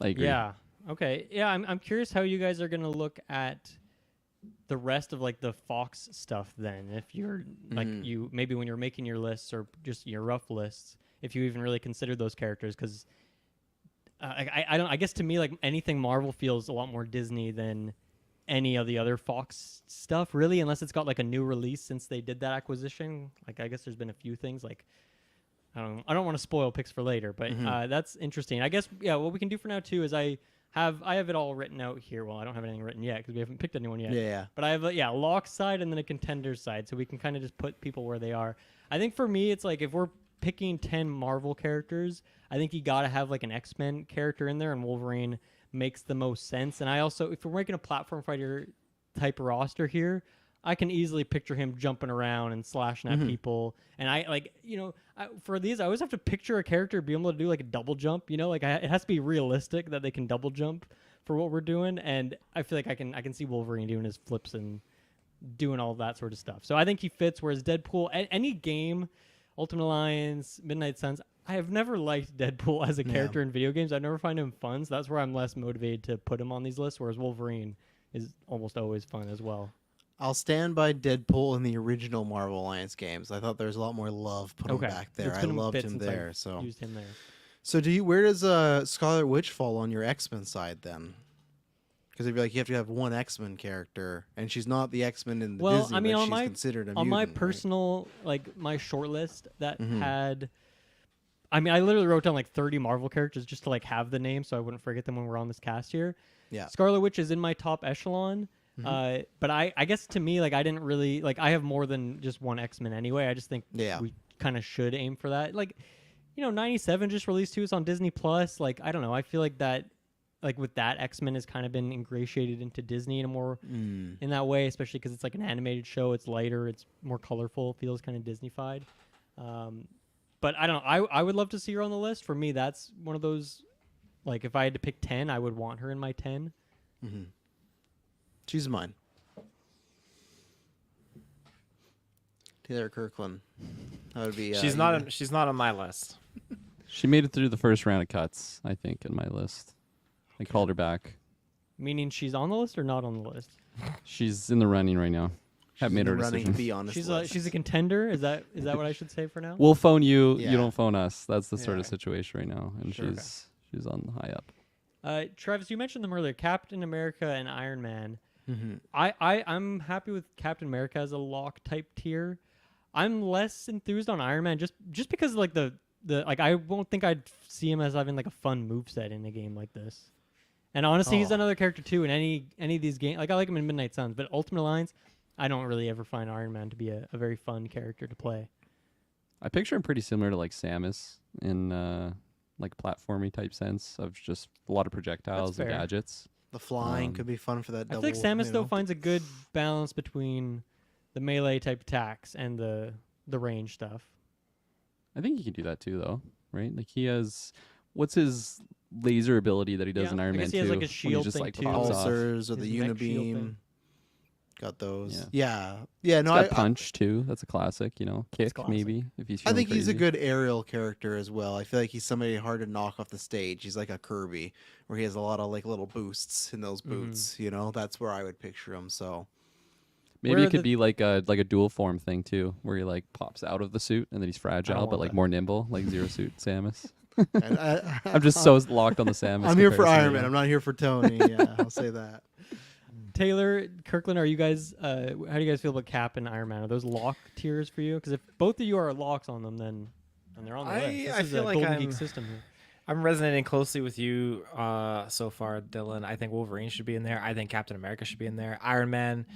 I agree. Yeah. Okay. Yeah, I'm curious how you guys are gonna look at the rest of like the Fox stuff then. If you're like you maybe when you're making your lists or just your rough lists, if you even really consider those characters, because I guess to me like anything Marvel feels a lot more Disney than any of the other Fox stuff really, unless it's got like a new release since they did that acquisition. Like I guess there's been a few things like I don't want to spoil picks for later, but that's interesting. I guess what we can do for now too is I have it all written out here. Well, I don't have anything written yet because we haven't picked anyone yet. Yeah. But I have a lock side and then a contender side, so we can kind of just put people where they are. I think for me, it's like if we're picking 10 Marvel characters, I think you got to have like an X-Men character in there, and Wolverine makes the most sense. And I also, if we're making a platform fighter type roster here, I can easily picture him jumping around and slashing at people. And I like, for these, I always have to picture a character being able to do like a double jump. Like it has to be realistic that they can double jump for what we're doing. And I feel like I can see Wolverine doing his flips and doing all that sort of stuff. So I think he fits. Whereas Deadpool, any game, Ultimate Alliance, Midnight Suns, I have never liked Deadpool as a character in video games. I never find him fun. So that's where I'm less motivated to put him on these lists. Whereas Wolverine is almost always fun as well. I'll stand by Deadpool in the original Marvel Alliance games. I thought there was a lot more love put him back there. I loved him there. So used him there. So where does Scarlet Witch fall on your X-Men side then? Because if you're like you have to have one X-Men character, and she's not the X-Men in the Disney, but she's considered a mutant, my personal like my short list that had. I mean, I literally wrote down like 30 Marvel characters just to like have the name, so I wouldn't forget them when we're on this cast here. Yeah, Scarlet Witch is in my top echelon. But I guess to me, like I didn't really like I have more than just one X-Men anyway. I just think we kind of should aim for that. Like, 97 just released too. It's on Disney Plus. Like, I don't know. I feel like that, like with that X-Men has kind of been ingratiated into Disney in a more in that way, especially because it's like an animated show. It's lighter. It's more colorful. Feels kind of Disney-fied. But I don't know. I would love to see her on the list. For me, that's one of those. Like, if I had to pick 10, I would want her in my 10. She's mine. Taylor Kirkland. That would be. She's not on my list. She made it through the first round of cuts, I think, in my list. I called her back. Meaning she's on the list or not on the list? She's in the running right now. Haven't made her decision. To be honest, she's a contender. Is that what I should say for now? We'll phone you. You don't phone us. That's the sort of situation right now, and she's on the high up. Travis, you mentioned them earlier. Captain America and Iron Man. I'm happy with Captain America as a lock type tier. I'm less enthused on Iron Man just because like the like I won't think I'd see him as having like a fun moveset in a game like this. And honestly, he's another character too in any of these games. Like I like him in Midnight Suns, but Ultimate Alliance, I don't really ever find Iron Man to be a very fun character to play. I picture him pretty similar to like Samus in like platformy type sense of just a lot of projectiles and gadgets. The flying could be fun for that. I feel like Samus though finds a good balance between the melee type attacks and the range stuff. I think he can do that too, though, right? Like he has, what's his laser ability that he does in Iron Man 2? He has like a shield just, thing like, too. Pulsars or His the mech shield unibeam. thing. Got those. Yeah. No, He's got punch too. That's a classic. Kick classic. maybe if he's. I think he's a crazy. good aerial character as well. I feel like he's somebody hard to knock off the stage. He's like a Kirby, where he has a lot of like little boosts in those boots. That's where I would picture him. So maybe it could be like a dual form thing too, where he like pops out of the suit and then he's fragile but like more nimble, like Zero Suit Samus. and I'm just so locked on the Samus. I'm here for comparison Iron right Man. now. I'm not here for Tony. Yeah, I'll say that. Taylor, Kirkland, are you guys? How do you guys feel about Cap and Iron Man? Are those lock tiers for you? Because if both of you are locks on them, then they're on the list. This I is feel a like Golden I'm Geek system here. I'm resonating closely with you so far, Dylan. I think Wolverine should be in there. I think Captain America should be in there. Iron Man,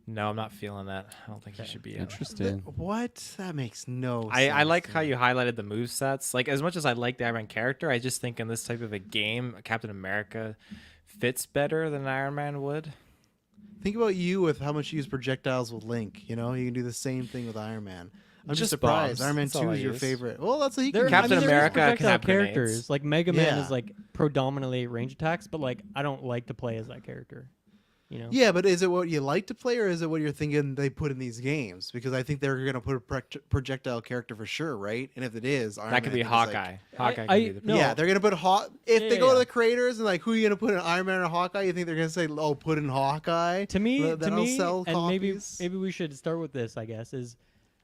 no, I'm not feeling that. I don't think he should be in. Interesting. What? That makes no sense. I like how you highlighted the movesets. Like, as much as I like the Iron Man character, I just think in this type of a game, Captain America fits better than Iron Man would. Think about you with how much you use projectiles with Link. You know, you can do the same thing with Iron Man. I'm just surprised. bombs. Iron Man That's all 2 I is your use. favorite. Well, that's what he There, can Captain I mean, there is America can projectile have grenades. characters. Like Mega Man Yeah. is like predominantly range attacks, but like I don't like to play as that character. You know? Yeah, but is it what you like to play, or is it what you're thinking they put in these games? Because I think they're going to put a projectile character for sure, right? And if it is, Iron That could Man, be I think is, Hawkeye. I- Hawkeye I- can be the no. Yeah, they're going to put if Yeah, they go yeah. to the creators and like, who are you going to put in Iron Man or Hawkeye? You think they're going to say, oh, put in Hawkeye? To me, That'll sell and copies? maybe we should start with this. I guess is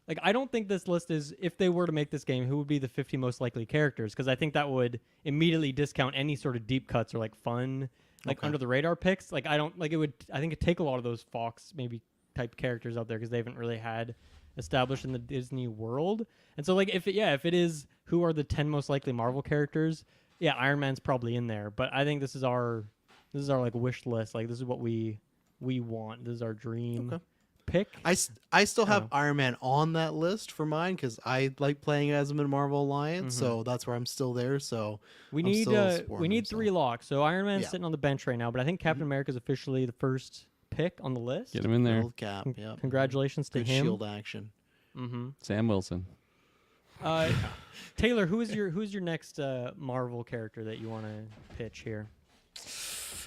like I don't think this list is if they were to make this game, who would be the 50 most likely characters? Because I think that would immediately discount any sort of deep cuts or like fun, like Okay. under the radar picks. Like I don't like it would. I think it'd take a lot of those Fox maybe type characters out there because they haven't really had established in the Disney world. And so like if it is who are the 10 most likely Marvel characters, yeah, Iron Man's probably in there. But I think this is our like wish list. Like this is what we want. This is our dream Okay. pick. I still have Oh. Iron Man on that list for mine because I like playing as him in Marvel Alliance, so that's where I'm still there. So We I'm need still supporting we need him, so. 3 locks. So Iron Man's Yeah. sitting on the bench right now, but I think Captain America is officially the first pick on the list. Get him in there. Gold Cap, yeah. Congratulations to Good him. shield action. Mm-hmm. Sam Wilson. Taylor, who's your next Marvel character that you want to pitch here?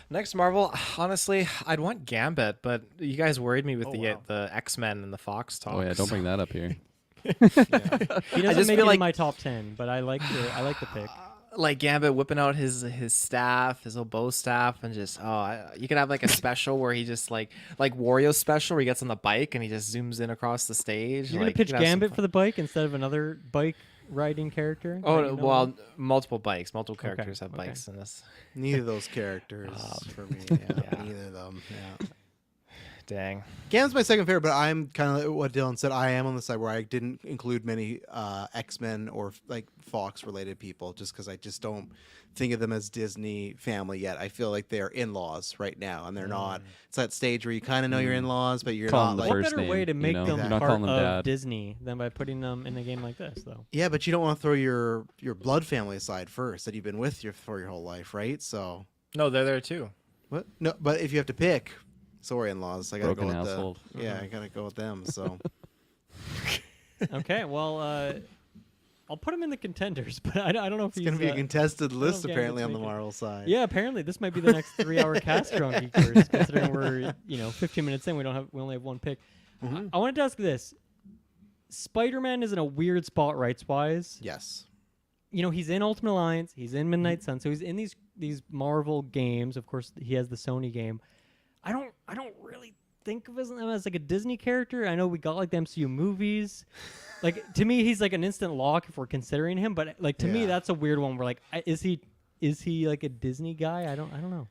Next Marvel, honestly, I'd want Gambit, but you guys worried me with Oh, the wow. the X-Men and the Fox talks. Oh yeah, don't bring that up here. He doesn't just make feel it like- in my top 10, but I like the pick. Like Gambit whipping out his staff, his little bow staff, and just you could have like a special where he just like Wario's special where he gets on the bike and he just zooms in across the stage. You're gonna pitch Gambit for the bike instead of another bike riding character? that Oh you know well, of? multiple characters have okay. bikes in this. Neither of those characters for me. Yeah, neither of them. Yeah. Dang. Gam's my second favorite, but I'm kind of what Dylan said. I am on the side where I didn't include many X-Men or like Fox-related people, just because I just don't think of them as Disney family yet. I feel like they're in-laws right now, and they're not. It's that stage where you kind of know your in-laws, but you're Call not them the like. What first better name, way to you make know? them You're not part calling them of dad. Disney than by putting them in a game like this, though? Yeah, but you don't want to throw your blood family aside first that you've been with for your whole life, right? So No, they're there too. what? No, but if you have to pick, sorry, in-laws, I gotta Broken go with household. Yeah, I gotta go with them. So Okay, well, I'll put him in the contenders, but I don't know if it's he's gonna be a contested know list if apparently on Gambit's the making it. Marvel side. Yeah, apparently this might be the next 3-hour cast here on Geekers, considering we're 15 minutes in. We only have one pick. I wanted to ask this: Spider-Man is in a weird spot rights-wise. Yes. He's in Ultimate Alliance, he's in Midnight Sun, so he's in these Marvel games. Of course, he has the Sony game. I don't really think of him as like a Disney character. I know we got like the MCU movies. Like to me, he's like an instant lock if we're considering him. But like to me, Yeah. that's a weird one. Where like, is he like a Disney guy? I don't know.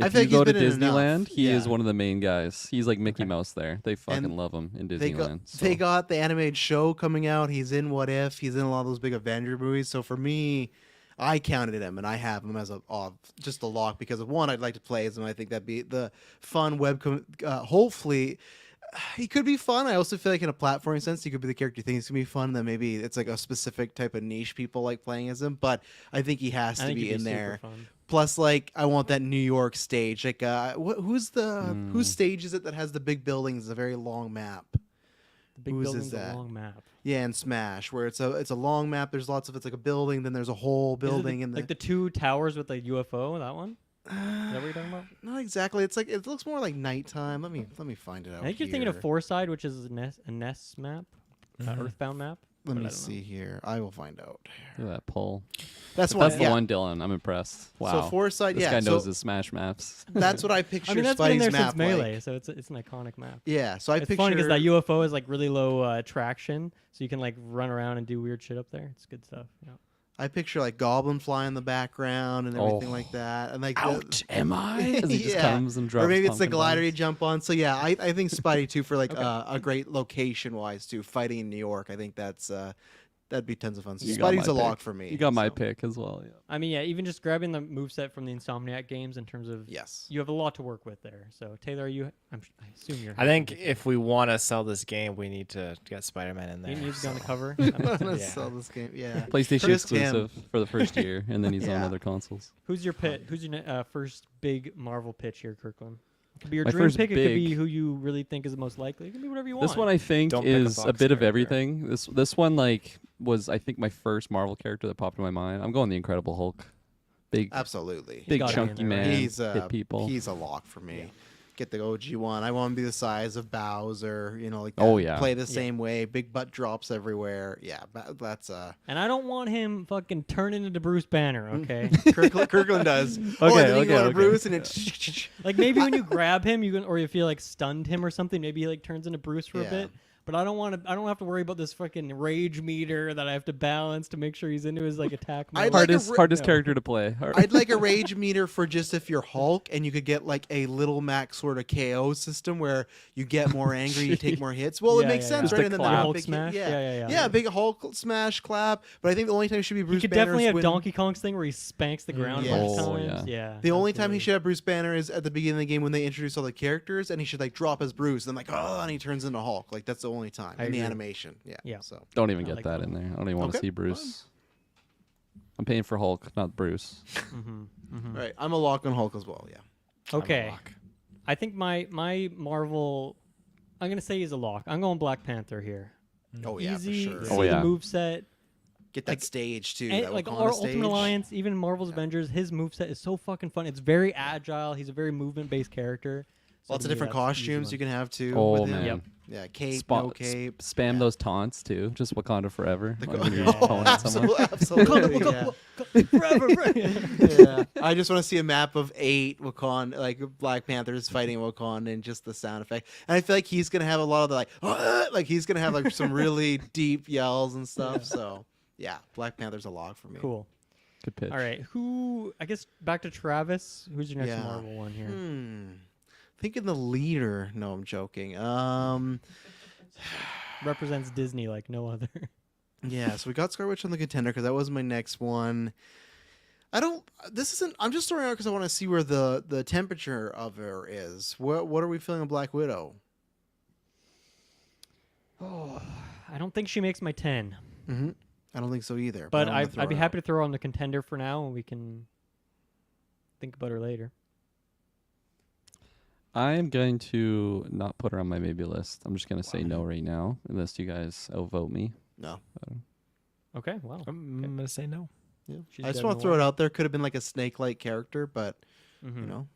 I If feel you like go he's to been in enough. Disneyland, he is Yeah. one of the main guys. He's like Mickey Mouse there. They fucking And love him in They Disneyland. they got the animated show coming out. He's in What If. He's in a lot of those big Avenger movies. So for me, I counted him, and I have him as just a lock because of one, I'd like to play as him. I think that'd be the fun hopefully, he could be fun. I also feel like in a platforming sense, he could be the character you think is gonna be fun. Then maybe it's like a specific type of niche people like playing as him. But I think he has I to think be he'd in super there. fun. Plus, like, I want that New York stage. Like, whose stage is it that has the big buildings, a very long map? The big Whose is building's a that? long map. Yeah, in Smash, where it's a long map. There's lots of it's like a building. Then there's a whole Is it building in like the 2 towers with the UFO. That one. Is that what you're talking about? Not exactly. It's like it looks more like nighttime. Let me find it out. I think you're thinking of here. Foreside, which is a NES map, Earthbound map. Let but I me don't know. see here. I will find out. Look at that pull. That's If one. that's the yeah. one, Dylan. I'm impressed. Wow. So Foresight, this yeah. guy knows so his Smash maps. that's what I picture. I mean, that's been in Spidey's there map since Melee, like. so it's an iconic map. Yeah, so I It's picture. funny because that UFO is like really low traction, so you can like run around and do weird shit up there. It's good stuff. Yeah. I picture like Goblin fly in the background and everything Oh. like that, and like the- Out am I? As he just Yeah. comes and drops. or maybe it's the pumpkin glider you bombs. jump on. So yeah, I think Spidey too for like a great location wise too. Fighting in New York, I think that'd be tons of fun. So You got Spidey's my a lock pick. for me. You got my so. pick as well. Yeah. I mean, yeah, even just grabbing the moveset from the Insomniac games in terms of Yes. you have a lot to work with there. So Taylor, I assume you're. I think if we want to sell this game, we need to get Spider-Man in there. he needs to be on the so. cover. Let's Yeah. sell this game. Yeah. PlayStation Just him. exclusive for the first year, and then he's on Yeah. other consoles. Who's your first big Marvel pitch here, Kirkland? could be your My dream first pick. It could be big- who you really think is the most likely. It can be whatever you want. This one I think Don't pick a is a Fox bit of character. everything. This one like was I think my first Marvel character that popped in my mind. I'm going the Incredible Hulk. Big Absolutely. big gotta be in chunky there, right? man. He's hit people. He's a lock for me. Get the OG one. I want to be the size of Bowser. You know, like that. Oh, yeah. Play the same way. Big butt drops everywhere. Yeah, that's And I don't want him fucking turning into Bruce Banner. Okay. Kirkland does. Okay, I think you okay, go to okay. Bruce and it's Like maybe when you grab him, or you feel like stunned him or something, maybe he like turns into Bruce for a Yeah. bit. But I don't want to. I don't have to worry about this fucking rage meter that I have to balance to make sure he's into his like attack mode. I'd like a Hardest no. character to play. I'd like a rage meter for just if you're Hulk and you could get like a little max sort of KO system where you get more angry, you take more hits. Well, it Yeah, makes yeah, sense, yeah. right? Just And a then clap. Hulk big smash? Yeah. Yeah. Big Hulk smash clap. But I think the only time it should be He Bruce could Banner definitely is have when Donkey Kong's thing where he spanks the ground a bunch Yes. of Oh, times. Yeah. the only time he absolutely. should have Bruce Banner is at the beginning of the game when they introduce all the characters and he should like drop as Bruce and like and he turns into Hulk. Like that's the only time I in the agree. animation. Yeah. So Don't even I get like that that. in there. I don't even want to Okay, see Bruce. I'm paying for Hulk, not Bruce. all right, I'm a lock on Hulk as well. Yeah. Okay. I think my Marvel. I'm gonna say he's a lock. I'm going Black Panther here. Oh yeah, Easy. for sure. See Oh, yeah. the moveset. Get that like- stage too. And, that like Wakanda our stage. Ultimate Alliance, even Marvel's Avengers, his moveset is so fucking fun. It's very agile. He's a very movement-based character. So Lots to of me, different that's the easy costumes one. you can have too. Oh with him. man. Yep. Yeah, cape, Spot- no cape. Spam those taunts too. Just Wakanda forever. The like co- when you're Yeah. towing at someone. Absolutely. yeah. Forever, Yeah. I just want to see a map of 8 Wakanda, like Black Panthers fighting Wakanda, and just the sound effect. And I feel like he's gonna have a lot of the like he's gonna have like some really deep yells and stuff. So yeah, Black Panther's a log for me. Cool. Good pitch. All right. Who? I guess back to Travis. Who's your next Yeah. Marvel one here? Thinking the leader. No, I'm joking. Represents Disney like no other. Yeah, so we got Scarlet Witch on the contender because that was my next one. I don't. This isn't. I'm just throwing out because I want to see where the temperature of her is. What are we feeling on Black Widow? I don't think she makes my 10, Mm-hmm. I don't think so either. but I wanna throw I'd be her happy out. to throw her on the contender for now, and we can think about her later. I am going to not put her on my maybe list. I'm just going to say no right now, unless you guys outvote me. No. Okay. Wow. I'm gonna say no. Yeah. She's I just dead want in to the throw it water. out there. Could have been like a snake-like character, but Mhm. you know.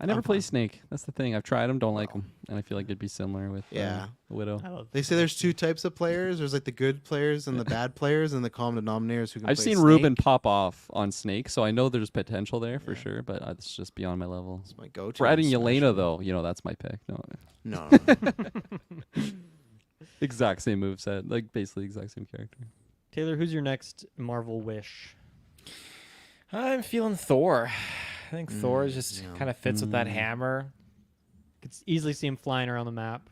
I never I'm play fine. Snake. That's the thing. I've tried them, don't like Well. them, and I feel like it'd be similar with Yeah. the Widow. I love They say there's 2 types of players. There's like the good players and the bad players, and the common denominators who can I've play seen Snake. Ruben pop off on Snake, so I know there's potential there for sure, but it's just beyond my level. It's my go-to. For adding in Smash. Yelena, though, that's my pick. No, No. exact same moveset, like basically exact same character. Taylor, who's your next Marvel wish? I'm feeling Thor. I think Thor just yeah. kind of fits with that hammer. Could easily see him flying around the map.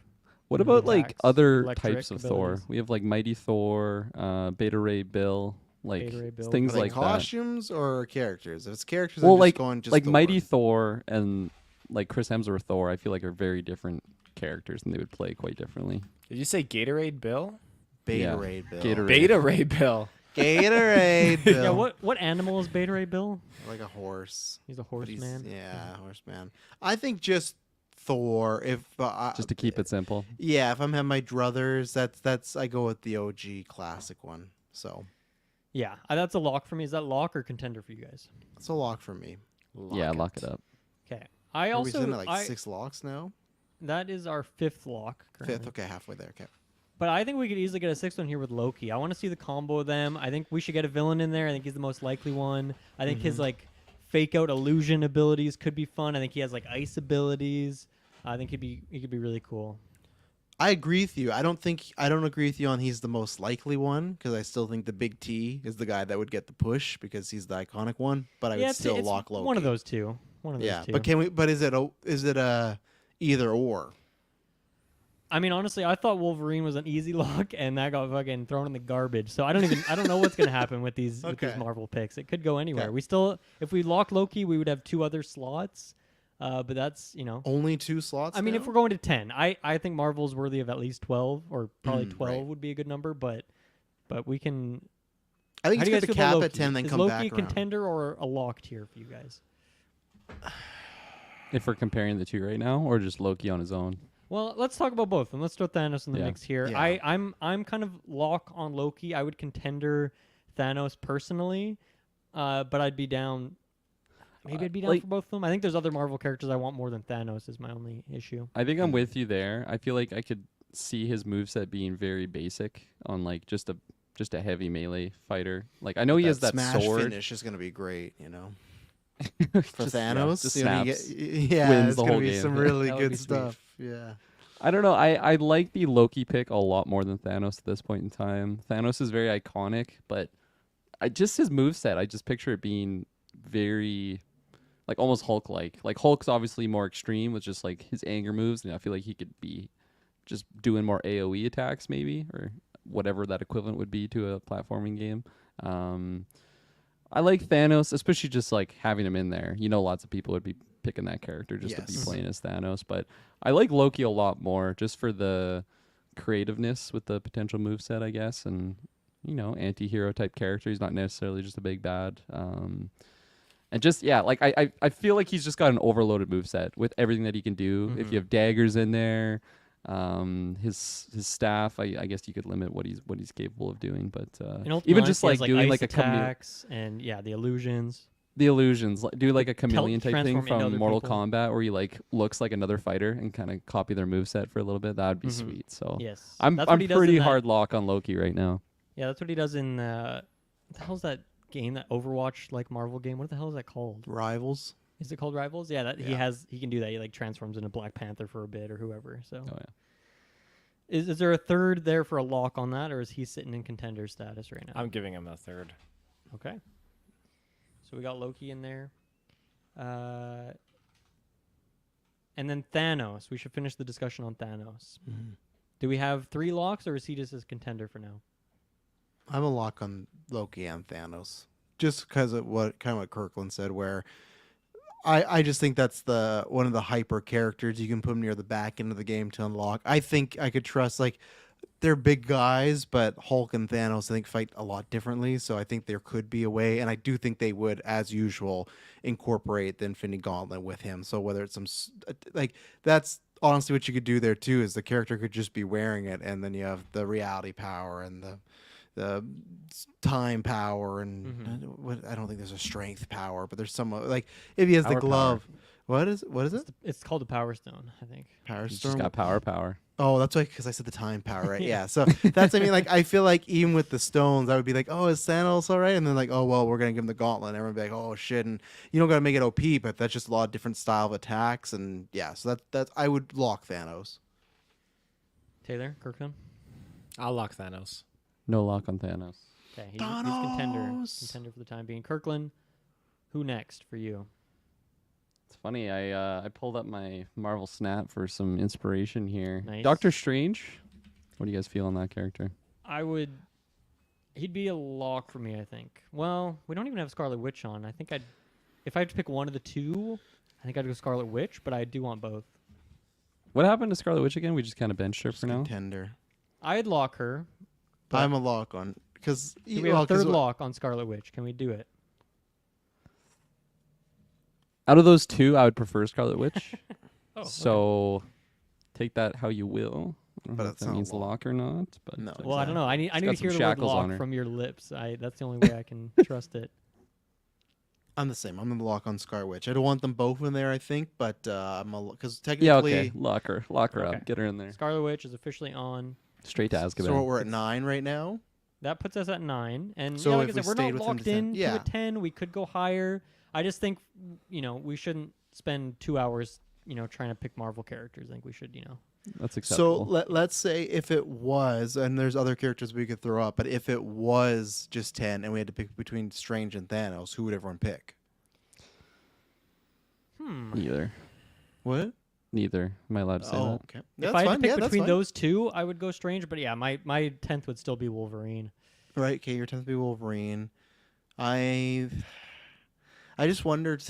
What about like attacks, other electric types of abilities. Thor? We have like Mighty Thor, Beta Ray Bill, like Beta Ray Bill. things Are they like that. costumes or characters? If it's characters, Well, I'm like just going just like Thor. Mighty Thor and like Chris Hemsworth Thor, I feel like are very different characters, and they would play quite differently. Did you say Gatorade Bill? Beta Yeah. Ray Bill. Gatorade. Beta Ray Bill. Gatorade Bill. Yeah. What animal is Beta Ray Bill? Like a horse. He's a But he's- horseman. Yeah, horseman. I think just Thor. If Just to keep it simple. yeah, if I'm having my druthers, that's I go with the OG classic one. So Yeah. That's a lock for me. Is that lock or contender for you guys? it's a lock for me. Yeah, lock it up. Okay. I Are we also sitting at like I, 6 locks now? that is our 5th lock. Currently. 5th. Okay, halfway there. Okay. But I think we could easily get a 6th one here with Loki. I want to see the combo of them. I think we should get a villain in there. I think he's the most likely one. I think his like fake out illusion abilities could be fun. I think he has like ice abilities. I think he could be really cool. I agree with you. I don't agree with you on he's the most likely one because I still think the Big T is the guy that would get the push because he's the iconic one. But I would still it's lock Loki. one of those two. One of those Yeah, two. but can we? But is it a either or? I mean, honestly, I thought Wolverine was an easy lock, and that got fucking thrown in the garbage. So I don't know what's gonna happen with these Okay. Marvel picks. It could go anywhere. Okay. We still, if we lock Loki, we would have 2 other slots. But that's Only 2 slots. I mean, now? if we're going to 10, I think Marvel's worthy of at least 12, or probably 12 right. would be a good number. But we can. I think How it's do you good guys to feel about cap Loki? at 10, then Is come Loki back a around. contender or a lock tier for you guys? If we're comparing the two right now, or just Loki on his own. Well, let's talk about both, and let's throw Thanos in the Yeah. mix here. Yeah. I'm kind of lock on Loki. I would contender Thanos personally, but I'd be down. Maybe I'd be down like- for both of them. I think there's other Marvel characters I want more than Thanos. Is my only issue. I think I'm with you there. I feel like I could see his moveset being very basic on like just a heavy melee fighter. Like I know he has that smash sword. finish is gonna be great, you know. For Just- yeah, Thanos, just you know, snaps. yeah, wins it's the gonna whole be game. some Yeah. really That would good be sweet. stuff. Yeah. I don't know. I like the Loki pick a lot more than Thanos at this point in time. Thanos is very iconic, but just his moveset, I just picture it being very like almost Hulk-like. Like Hulk's obviously more extreme with just like his anger moves, and I feel like he could be just doing more AoE attacks maybe, or whatever that equivalent would be to a platforming game. I like Thanos, especially just like having him in there. You know, lots of people would be picking that character just to be Yes. playing as Thanos, but I like Loki a lot more just for the creativeness with the potential moveset, I guess, and you know, anti-hero type character. He's not necessarily just a big bad. And just like I feel like he's just got an overloaded moveset with everything that he can do. If you have daggers in there, his staff, I guess you could limit what he's capable of doing, but And ultimately, even just he has, like doing ice like a attacks and the illusions. the illusions, like do like a chameleon type thing transform into from other Mortal people. Kombat, where he like looks like another fighter and kind of copy their moveset for a little bit. That would be sweet. So Yes, I'm That's what he does in pretty that- hard lock on Loki right now. Yeah, that's what he does in what the hell's that game, that Overwatch like Marvel game? What the hell is that called? Rivals. Is it called Rivals? Yeah, that Yeah. he can do that. He like transforms into Black Panther for a bit or whoever. So Oh yeah. is there a third there for a lock on that, or is he sitting in contender status right now? I'm giving him a third. Okay. So we got Loki in there. And then Thanos. We should finish the discussion on Thanos. Do we have 3 locks, or is he just as contender for now? I'm a lock on Loki and Thanos, just because of what Kirkland said, where I just think that's one of the hyper characters you can put him near the back end of the game to unlock. I think I could trust, like, they're big guys, but Hulk and Thanos I think fight a lot differently, so I think there could be a way, and I do think they would, as usual, incorporate the Infinity Gauntlet with him. So whether it's that's honestly what you could do there too, is the character could just be wearing it, and then you have the reality power and the time power and I don't think there's a strength power, but there's some like if he has the Power glove. What is it? It's called the Power Stone, I think. Power He's Stone. just got power. Oh, that's why, because I said the time power, right? Yeah. So that's, I mean, like, I feel like even with the stones, I would be like, oh, is Thanos all right? And then like, oh, well, we're going to give him the gauntlet. And everyone would be like, oh, shit. And you don't got to make it OP, but that's just a lot of different style of attacks. And yeah, so that's I would lock Thanos. Taylor, Kirkland? I'll lock Thanos. No lock on Thanos. Okay, he's contender. Thanos! Contender for the time being. Kirkland, who next for you? It's funny. I pulled up my Marvel Snap for some inspiration here. Nice. Doctor Strange. What do you guys feel on that character? He'd be a lock for me, I think. Well, we don't even have Scarlet Witch on. I think if I had to pick one of the two, I think I'd go Scarlet Witch, but I do want both. What happened to Scarlet Witch again? We just kind of benched her for now. Contender. I'd lock her. But I'm a lock on, because do we have a third lock on Scarlet Witch? Can we do it? Out of those two, I would prefer Scarlet Witch. Oh, okay. So take that how you will. I don't But know if it's that not means lock. lock or not. But No. Well, I don't know. I need got to some hear the word shackles on lock her. from your lips. That's the only way I can trust it. I'm the same. I'm gonna lock on Scarlet Witch. I don't want them both in there, I think, but because technically, yeah, okay. Lock her Okay. up. Get her in there. Scarlet Witch is officially on. Straight to Azkaban. so we're at 9 right now. That puts us at 9. And So yeah, like I if we said, we're stayed not within locked the 10 in yeah. to a 10. We could go higher. I just think, we shouldn't spend 2 hours, trying to pick Marvel characters. I think we should, That's So acceptable. let's say if it was, and there's other characters we could throw up, but if it was just 10 and we had to pick between Strange and Thanos, who would everyone pick? Neither. What? Neither. Am I allowed to say that? Okay. If That's I had fine. to pick Yeah, that's between fine. those two, I would go Strange. But yeah, my 10th would still be Wolverine. Right, okay, your 10th would be Wolverine. I just wondered,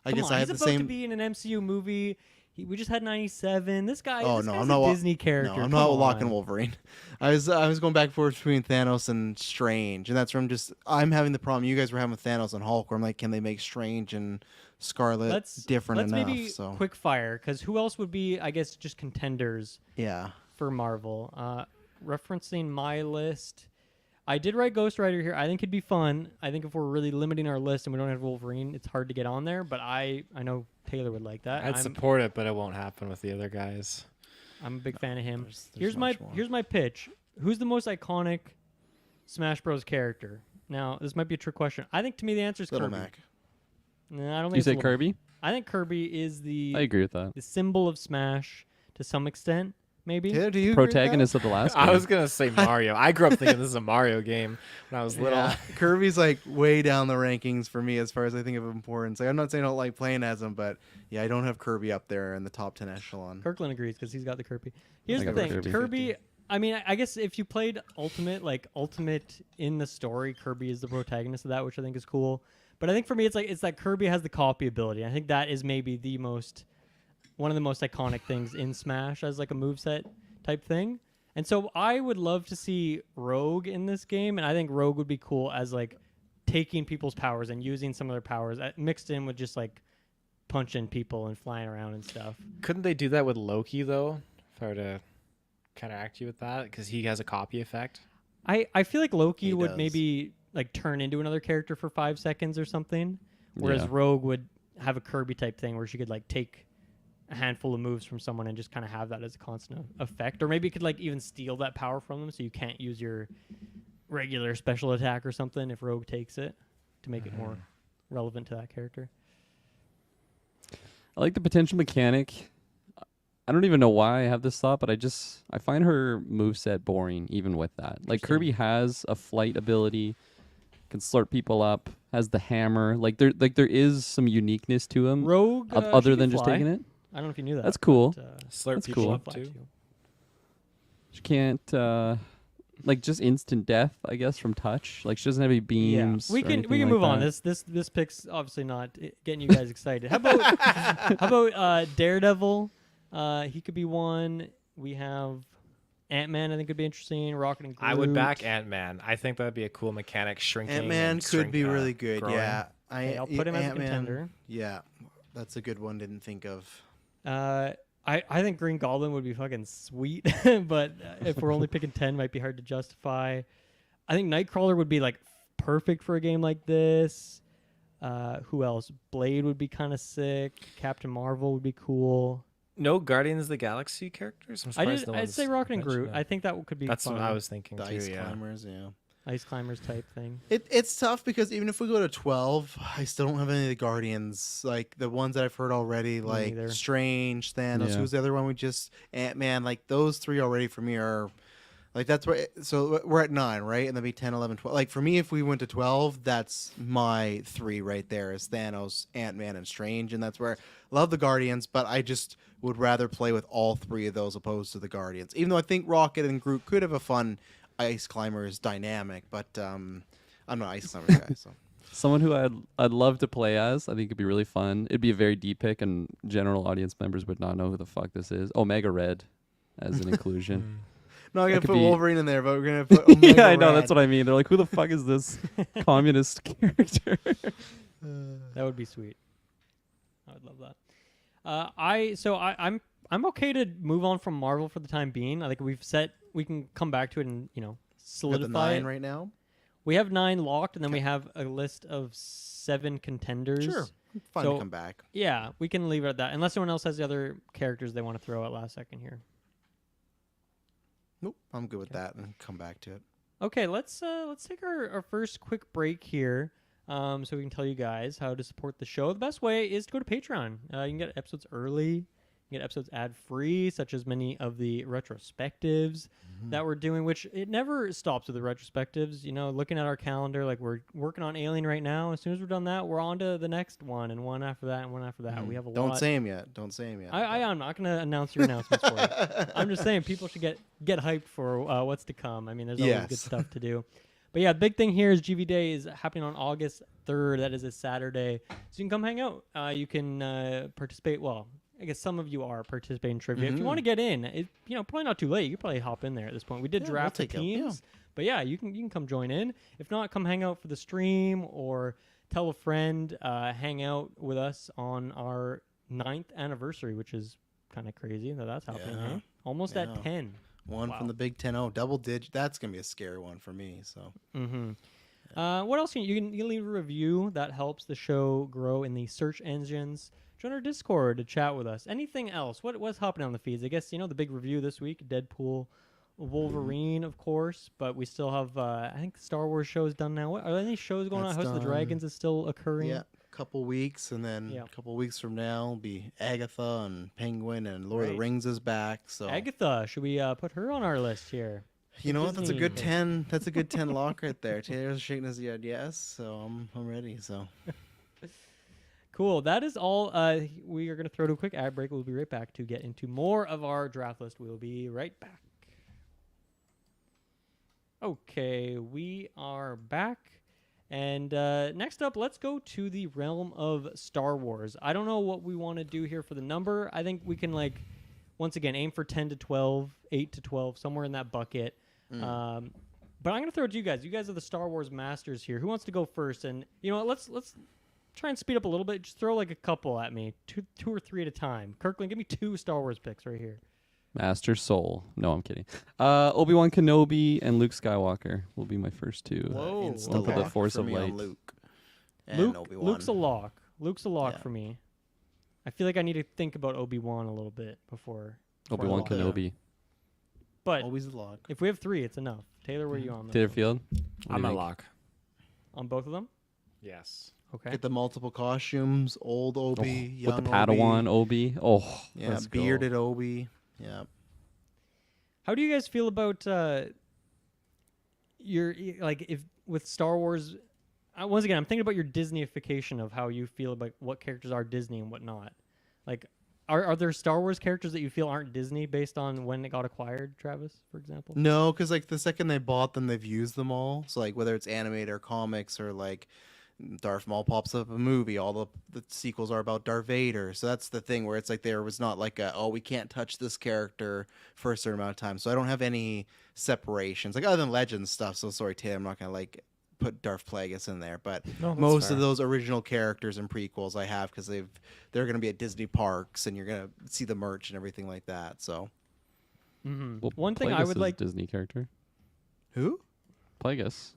I Come guess on, I he's have the supposed to same... be in an MCU movie. we just had 97. This guy, Oh this no, guy's I'm not a Disney character. No, I'm Come not on. locking Wolverine. I was going back and forth between Thanos and Strange, and that's where I'm having the problem you guys were having with Thanos and Hulk, where I'm like, can they make Strange and Scarlet different let's enough? maybe So quick fire, because who else would be, I guess, just contenders yeah, for Marvel? Referencing my list, I did write Ghost Rider here. I think it'd be fun. I think if we're really limiting our list and we don't have Wolverine, it's hard to get on there. But I know Taylor would like that. I'd support it, but it won't happen with the other guys. I'm a big fan of him. There's much more. Here's my pitch. Who's the most iconic Smash Bros. Character? Now, this might be a trick question. I think to me the answer is Little Kirby. Mac. No, I don't think You it's say Little Kirby? Mac. I think Kirby is I agree with that. the symbol of Smash to some extent, maybe. Taylor, do you agree with that? Protagonist of the last game. I was gonna say Mario. I grew up thinking this is a Mario game when I was little. Yeah. Kirby's like way down the rankings for me as far as I think of importance. Like I'm not saying I don't like playing as him, but yeah, I don't have Kirby up there in the top 10 echelon. Kirkland agrees because he's got the Kirby. Here's I the got the thing. Kirby. Kirby, I mean, I guess if you played Ultimate in the story, Kirby is the protagonist of that, which I think is cool. But I think for me, it's that Kirby has the copy ability. I think that is maybe one of the most iconic things in Smash as like a moveset type thing. And so I would love to see Rogue in this game, and I think Rogue would be cool as like taking people's powers and using some of their powers mixed in with just like punching people and flying around and stuff. Couldn't they do that with Loki though? If I were to counteract you with that, because he has a copy effect. I feel like Loki He would does. maybe like turn into another character for 5 seconds or something, whereas Yeah. Rogue would have a Kirby type thing where she could like take a handful of moves from someone and just kind of have that as a constant effect, or maybe it could like even steal that power from them, so you can't use your regular special attack or something if Rogue takes it to make it more relevant to that character. I like the potential mechanic. I don't even know why I have this thought, but I find her moveset boring even with that. Like Interesting. Kirby has a flight ability, can slurp people up, has the hammer. Like there is some uniqueness to him Rogue, other she than can just fly. taking it. I don't know if you knew that. That's cool. but, Slurp That's people cool. up fly too. She can't like just instant death, I guess, from touch. Like she doesn't have any beams. We or can anything move like on. that. This pick's obviously not getting you guys excited. How about Daredevil? He could be one. We have Ant-Man. I think could be interesting. Rocket and Groot. I would back Ant-Man. I think that'd be a cool mechanic. Shrinking. Ant-Man and could be really good. growing. Yeah, Okay, I'll put him as a Ant-Man, contender. Yeah, that's a good one. Didn't think of. I think Green Goblin would be fucking sweet, but if we're only picking 10, might be hard to justify. I think Nightcrawler would be like perfect for a game like this. Who else? Blade would be kind of sick. Captain Marvel would be cool. No Guardians of the Galaxy characters. I'm surprised no I'd one's say Rocket and mentioned Groot. that. I think that could be That's fun. what I was thinking The too. Ice Yeah. Climbers, yeah. Ice Climbers type thing. It's tough because even if we go to 12, I still don't have any of the Guardians. Like the ones that I've heard already, like neither. Strange, Thanos. Yeah. Who's the other one we just Ant-Man? Like those three already for me are like that's where. So we're at 9, right? And then be 10, 11, 12. Like for me, if we went to 12, that's my 3 right there is Thanos, Ant-Man, and Strange, and that's where I love the Guardians, but I just would rather play with all 3 of those opposed to the Guardians. Even though I think Rocket and Groot could have a fun Ice Climbers dynamic, but I'm not Ice Climbers guy. So Someone who I'd love to play as. I think it'd be really fun. It'd be a very deep pick, and general audience members would not know who the fuck this is. Omega Red as an inclusion. no, I'm gonna could put be- Wolverine in there, but we're gonna put Omega Yeah, I know. Red. That's what I mean. They're like, who the fuck is this communist character? That would be sweet. I would love that. I'm okay to move on from Marvel for the time being. I think we can come back to it and We're at the solidify 9 it. right now. We have 9 locked, and then we have a list of 7 contenders. Sure, fun So- to come back. Yeah, we can leave it at that, unless someone else has the other characters they want to throw at last second here. Nope, I'm good with that, and come back to it. Okay, let's take our first quick break here, so we can tell you guys how to support the show. The best way is to go to Patreon. You can get episodes early. You get episodes ad-free, such as many of the retrospectives that we're doing, which it never stops with the retrospectives. You know, looking at our calendar, like we're working on Alien right now. As soon as we're done that, we're on to the next one, and one after that, and one after that. We have a Don't lot. say him yet. Don't say him yet. I'm not going to announce your announcements for you. I'm just saying people should get hyped for what's to come. I mean, there's always good Yes. stuff to do. But yeah, big thing here is GV Day is happening on August 3rd. That is a Saturday. So you can come hang out. You can participate. Well, I guess some of you are participating in trivia. If you want to get in, probably not too late. You could probably hop in there at this point. We did draft the teams, but yeah, you can come join in. If not, come hang out for the stream or tell a friend. Hang out with us on our 9th anniversary, which is kind of crazy that's happening. Yeah. Almost at 10. One from the Big 10-0, double digit. That's gonna be a scary one for me. So. What else you can leave a review. That helps the show grow in the search engines. Join our Discord to chat with us. Anything else? What's happening on the feeds? I guess the big review this week, Deadpool Wolverine, of course, but we still have I think Star Wars shows done now. Are there any shows going on? House of the Dragons is still occurring. Yeah, a couple weeks, and then a couple weeks from now will be Agatha and Penguin, and Lord of the Rings is back. So Agatha, should we put her on our list here? You know what? That's a good 10. That's a good 10 lock right there. Taylor's shaking his head yes, so I'm ready. So cool. That is all. We are going to throw to a quick ad break. We'll be right back to get into more of our draft list. We'll be right back. Okay, we are back. And next up, let's go to the realm of Star Wars. I don't know what we want to do here for the number. I think we can, once again, aim for 10 to 12, 8 to 12, somewhere in that bucket. But I'm going to throw it to you guys. You guys are the Star Wars masters here. Who wants to go first? And you know what? Let's try and speed up a little bit. Just throw a couple at me, two or three at a time. Kirkland, give me 2 Star Wars picks right here. Master Soul. No, I'm kidding. Obi-Wan Kenobi and Luke Skywalker will be my first 2. Whoa. One for the Force of Light. Luke and Obi-Wan. Luke's a lock. Luke's a lock for me. I feel like I need to think about Obi-Wan a little bit before Obi-Wan Kenobi. But always a lock. If we have 3, it's enough. Taylor, where are you on this? Taylorfield? I'm a lock. On both of them? Yes. Okay. Get the multiple costumes, old Obi, young with the Padawan Obi. Oh, yeah, bearded Obi. Yeah. How do you guys feel about your if with Star Wars? Once again, I'm thinking about your Disneyification of how you feel about what characters are Disney and what not. Are there Star Wars characters that you feel aren't Disney based on when it got acquired, Travis, for example? No, because the second they bought them, they've used them all. So whether it's animated or comics or Darth Maul pops up in a movie, all the sequels are about Darth Vader. So that's the thing where it's there was not we can't touch this character for a certain amount of time. So I don't have any separations other than Legends stuff. So sorry, Taylor, I'm not gonna put Darth Plagueis in there, but most of those original characters and prequels I have because they're going to be at Disney parks and you're going to see the merch and everything like that. So, well, one thing Plagueis I would is a Disney character. Who? Plagueis.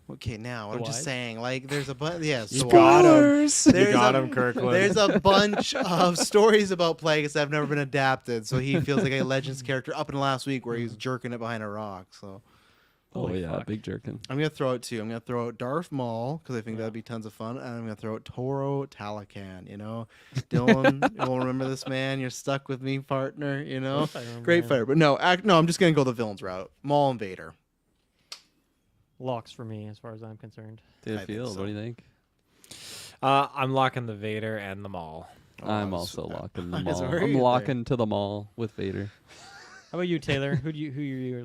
Okay, now I'm just saying, there's a bunch. Yes, you got him. You got him, Kirkland. There's a bunch of stories about Plagueis that have never been adapted, so he feels like a Legends character. Up in last week where he was jerking it behind a rock. So. Holy fuck. Big jerkin. I'm going to throw it too. I'm going to throw out Darth Maul because I think that'd be tons of fun. And I'm going to throw out Toro Talakan, Dylan, you won't remember this man. You're stuck with me, partner, Great fighter. But no, I'm just going to go the villains route. Maul and Vader. Locks for me as far as I'm concerned. What do you think? I'm locking the Vader and the Maul. I'm also locking the Maul. I'm locking to the Maul with Vader. How about you, Taylor? Who are your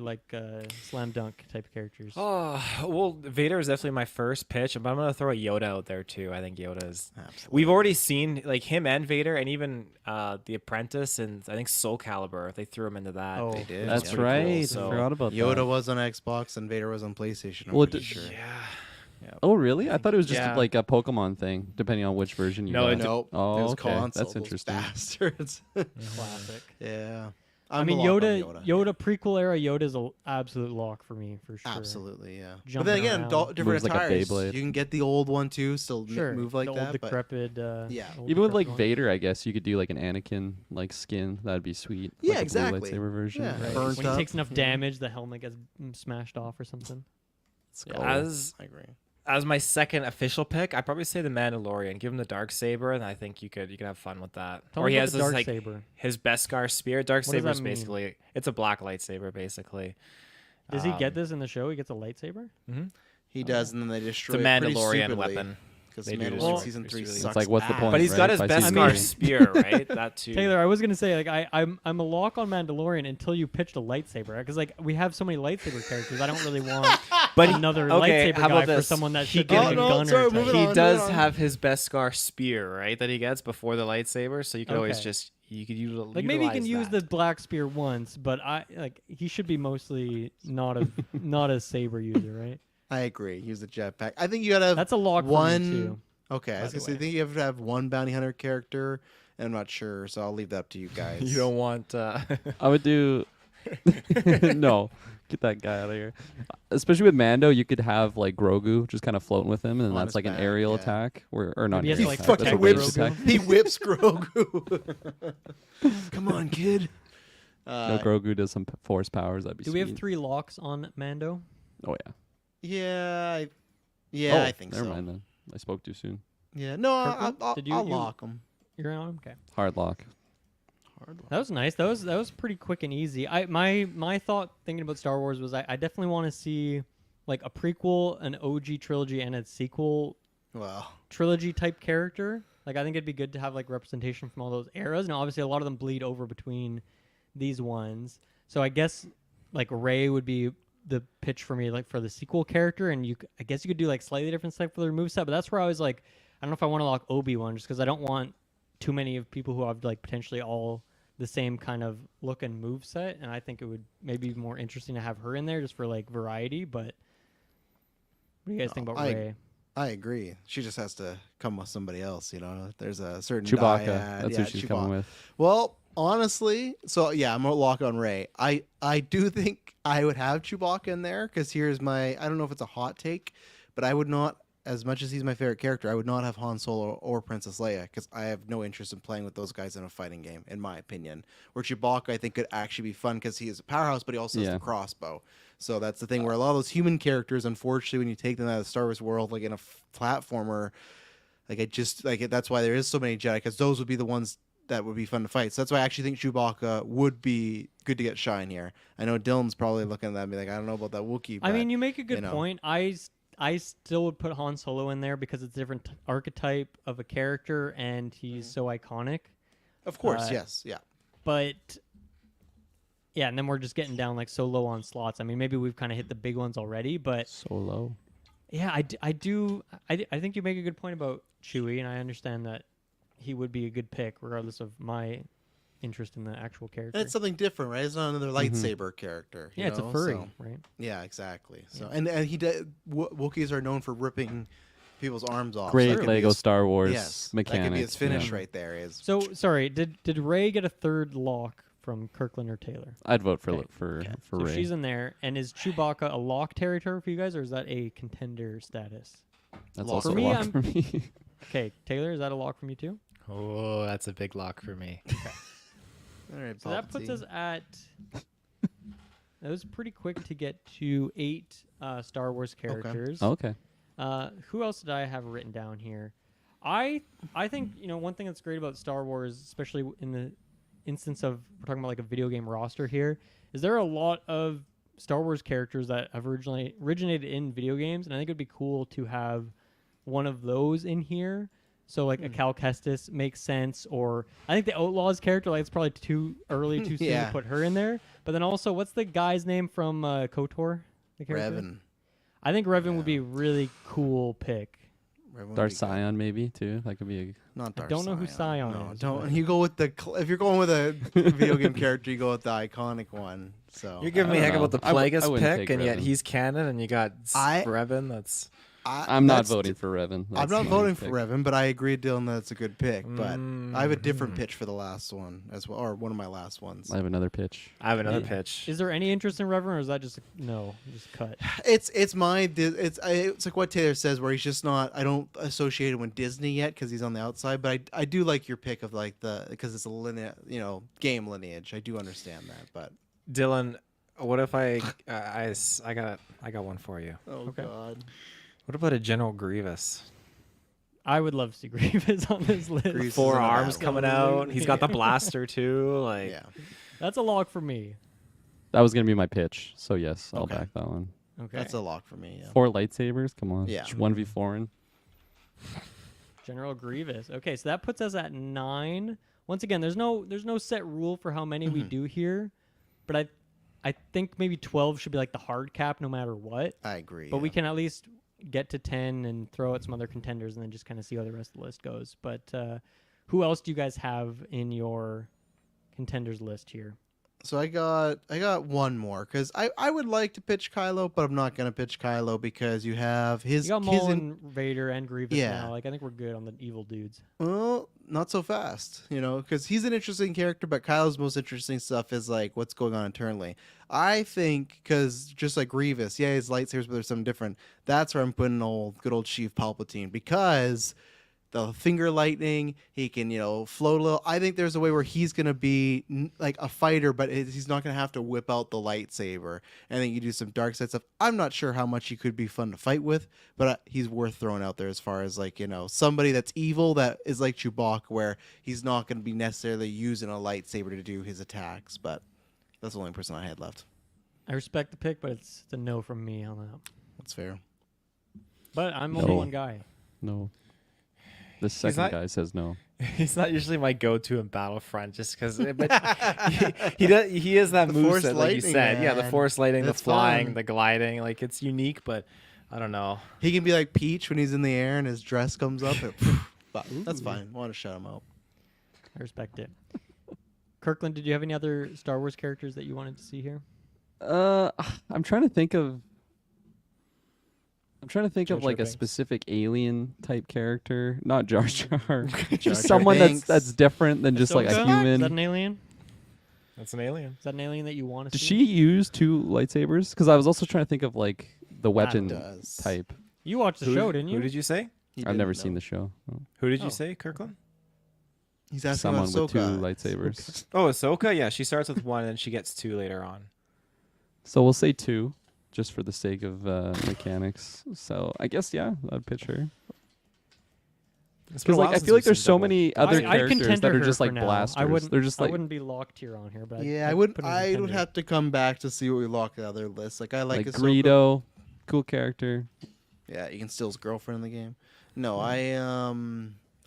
slam dunk type of characters? Oh, well, Vader is definitely my first pitch, but I'm gonna throw a Yoda out there too. I think Yoda is. Absolutely. We've already seen him and Vader, and even The Apprentice, and I think Soul Calibur. They threw him into that. Oh, they did. That's right. Cool, so. I forgot about Yoda that. was on Xbox and Vader was on PlayStation. I'm pretty sure. Yeah. Oh, really? I thought it was just a Pokemon thing, depending on which version you got. Nope. Oh, it was okay. console. That's interesting. Bastards. Classic. Yeah. I mean, Yoda prequel era Yoda is an absolute lock for me, for sure. Absolutely, yeah. Jumping but then again, different Moves like a attires. Beyblade. You can get the old one too, still move like the that. Old decrepit, yeah. old Even with decrepit Vader, I guess you could do an Anakin skin. That'd be sweet. Yeah, a exactly. Blue lightsaber version. Yeah. Right. Burnt When he up. takes enough damage, the helmet gets smashed off or something. I agree. As my second official pick, I'd probably say the Mandalorian. Give him the Darksaber, and I think you can have fun with that. Tell he me has about this the Darksaber. his Beskar spear. does Darksaber that is mean? basically it's a black lightsaber, basically. Does he get this in the show? He gets a lightsaber? Mm-hmm. He does, and then they destroy It's a it pretty Mandalorian stupidly. weapon. because They do Mandalorian destroy season Chris 3 really. sucks. It's like, what's the ass. point? But he's got right? his By best season scar three. spear, right? That too. Taylor, I was gonna say like I'm a lock on Mandalorian until you pitched a lightsaber because like we have so many lightsaber characters. I don't really want But another okay, lightsaber how guy about for this? someone that's He getting can- a Oh, no, gunner. sorry, type. moving He on, does moving on. have his best scar spear, right? That he gets before the lightsaber, so you could always Okay. just you could utilize Like maybe he can use the that. black spear once, but he should be mostly not a saber user, right? I agree. Use the jetpack. I think you gotta have That's a lock for me one. too. Okay, I was By the gonna say I way. think you have to have one bounty hunter character. And I'm not sure, so I'll leave that up to you guys. You don't want. I would do. No, get that guy out of here. Especially with Mando, you could have like Grogu just kind of floating with him, and On that's his like an back, aerial yeah. attack, or not Maybe he has an to, aerial like, attack. That's a fucking ranged whips attack. He whips Grogu. Come on, kid. No, Grogu does some force powers. That'd be Do sweet. we have 3 locks on Mando? Oh yeah. Yeah, Oh, I think never so. mind then. I spoke too soon. Yeah, no, Kirkland? I'll Did you- I'll you- lock him. You're on him? Okay. Hard lock. That was nice. That was pretty quick and easy. My thought thinking about Star Wars was I definitely want to see like a prequel, an OG trilogy, and a sequel Well, trilogy type character. Like I think it'd be good to have like representation from all those eras. Now obviously a lot of them bleed over between these ones. So I guess like Rey would be the pitch for me, like for the sequel character, and I guess you could do like slightly different stuff for their moveset. But that's where I was like, I don't know if I want to lock Obi-Wan just because I don't want too many of people who have like potentially all the same kind of look and move set, and I think it would maybe be more interesting to have her in there just for like variety. But what do you guys think about Rey? I agree. She just has to come with somebody else. You know, there's a certain Chewbacca. dyad. That's yeah, who she's Chewbacca. coming with. Well, honestly, so yeah, I'm gonna lock on Rey. I do think I would have Chewbacca in there because here's my. I don't know if it's a hot take, but I would not. As much as he's my favorite character, I would not have Han Solo or Princess Leia because I have no interest in playing with those guys in a fighting game, in my opinion. Where Chewbacca, I think, could actually be fun because he is a powerhouse, but he also has Yeah. the crossbow. So that's the thing where a lot of those human characters, unfortunately, when you take them out of the Star Wars world, like in a platformer, like that's why there is so many Jedi because those would be the ones that would be fun to fight. So that's why I actually think Chewbacca would be good to get shine here. I know Dylan's probably looking at that and be like, I don't know about that Wookiee. I but, mean, you make a good you know. point. I still would put Han Solo in there because it's a different archetype of a character and he's so iconic. Of course, Uh, yes, yeah. But yeah, and then we're just getting down like so low on slots. I mean, maybe we've kind of hit the big ones already, but So low. yeah, I think you make a good point about Chewie, and I understand that he would be a good pick regardless of my interest in the actual character. And it's something different, right? It's not another lightsaber character. you yeah, it's a know, furry, so- right? Yeah, exactly. So Yeah. and he did. Wookiees are known for ripping people's arms off. so Great that could be Lego his- Star Wars yes, mechanic. that could be his finish yeah. right there. Is So sorry, did Rey get a third lock from Kirkland or Taylor? I'd vote for Okay. for Okay. for So Rey. she's in there, and is Chewbacca a lock territory for you guys, or is that a contender status? That's Lock. also For a me, lock I'm- for me. Okay, Taylor, is that a lock from you too? Oh, that's a big lock for me. all right. So that puts Palpatine. us at. That was pretty quick to get to 8 Star Wars characters. Okay. Who else did I have written down here? I think one thing that's great about Star Wars, especially in the instance of we're talking about like a video game roster here, is there are a lot of Star Wars characters that have originated in video games, and I think it'd be cool to have one of those in here. So like a Cal Kestis makes sense, or I think the Outlaws character, like it's probably too early, too soon Yeah. to put her in there. But then also, what's the guy's name from KOTOR? The character? Revan. I think Revan would Yeah. be a really cool pick. Revan would Darth be good. Scion maybe too. That could be a Not I Darth don't know who Scion No, is, don't. but- You go with the. If you're going with a video game character, you go with the iconic one. So You're giving I me don't heck about the know. I wouldn't Plagueis take pick, and yet Revan. he's canon, and you got Revan. That's I'm not that's- voting for Revan. I'm That's not my voting pick. for Revan, but I agree, Dylan, that it's a good pick. But I have a different Mm. pitch for the last one as well, or one of my last ones. I have another pitch. I have another Yeah. pitch. Is there any interest in Revan, or is that just just cut? It's like what Taylor says, where he's just not. I don't associate him with Disney yet because he's on the outside. But I do like your pick of like because it's a game lineage. I do understand that, but Dylan, what if I got one for you. oh Okay. god, What about a General Grievous? I would love to see Grievous on this list. Grievous is 4 not a bad arms one. coming out. He's got the blaster too. Like yeah. That's a lock for me. That was gonna be my pitch. So yes, I'll Okay. back that one. Okay. That's a lock for me. Yeah. 4 lightsabers. Come on. Yeah. 1v4. General Grievous. Okay, so that puts us at 9. Once again, there's no set rule for how many we do here, but I think maybe 12 should be like the hard cap no matter what. I agree. But we can at least get to 10 and throw out some other contenders and then just kind of see how the rest of the list goes. But who else do you guys have in your contenders list here? So I got one more because I would like to pitch Kylo, but I'm not gonna pitch Kylo because you have his. You got Maul and Vader and Grievous Yeah. now. Like I think we're good on the evil dudes. Well, not so fast, because he's an interesting character, but Kylo's most interesting stuff is like what's going on internally. I think because just like Grievous, yeah, his lightsabers, but there's something different. That's where I'm putting good old Chief Palpatine because the finger lightning, he can float a little. I think there's a way where he's gonna be like a fighter, but he's not gonna have to whip out the lightsaber. And then you do some dark side stuff. I'm not sure how much he could be fun to fight with, but he's worth throwing out there as far as like somebody that's evil that is like Chewbacca, where he's not gonna be necessarily using a lightsaber to do his attacks. But that's the only person I had left. I respect the pick, but it's a no from me on that. That's fair. But I'm only one guy. No. The second guy says no. He's not usually my go-to in Battlefront, just because. But he is that move set, like you said. Yeah, the force lighting, That's the flying, fun. the gliding. Like it's unique, but I don't know. He can be like Peach when he's in the air and his dress comes up. But that's fine. I want to shut him out. I respect it. Kirkland, did you have any other Star Wars characters that you wanted to see here? I'm trying to think of Jar like Jar a Binks. specific alien type character, not Jar Jar. Jar Just Jar someone Binks. that's different than just like a Ahsoka? Is that human. an alien? That's an alien. Is that an alien that you want to Does see? she use 2 lightsabers? Because I was also trying to think of like the weapon does. type. You watched the show, didn't you? Who did you say? He I've didn't never know. seen the show. Oh. Who did Oh. you say, Kirkland? He's asking Someone about with 2 Ahsoka. lightsabers. Oh, Ahsoka. Yeah, she starts with 1 and she gets 2 later on. So we'll say 2, just for the sake of mechanics. So I guess I'd pitch her. It's been Because a while like I since feel like we've there's seen so double. many other I'd characters contender that are her just for like now. blasters. I wouldn't. They're just I like wouldn't be locked here on here, but Yeah, I'd I would. put her in I would contender. have to come back to see what we lock the other list. Like I like Ahsoka. Greedo, cool character. Yeah, you can steal his girlfriend in the game. No, I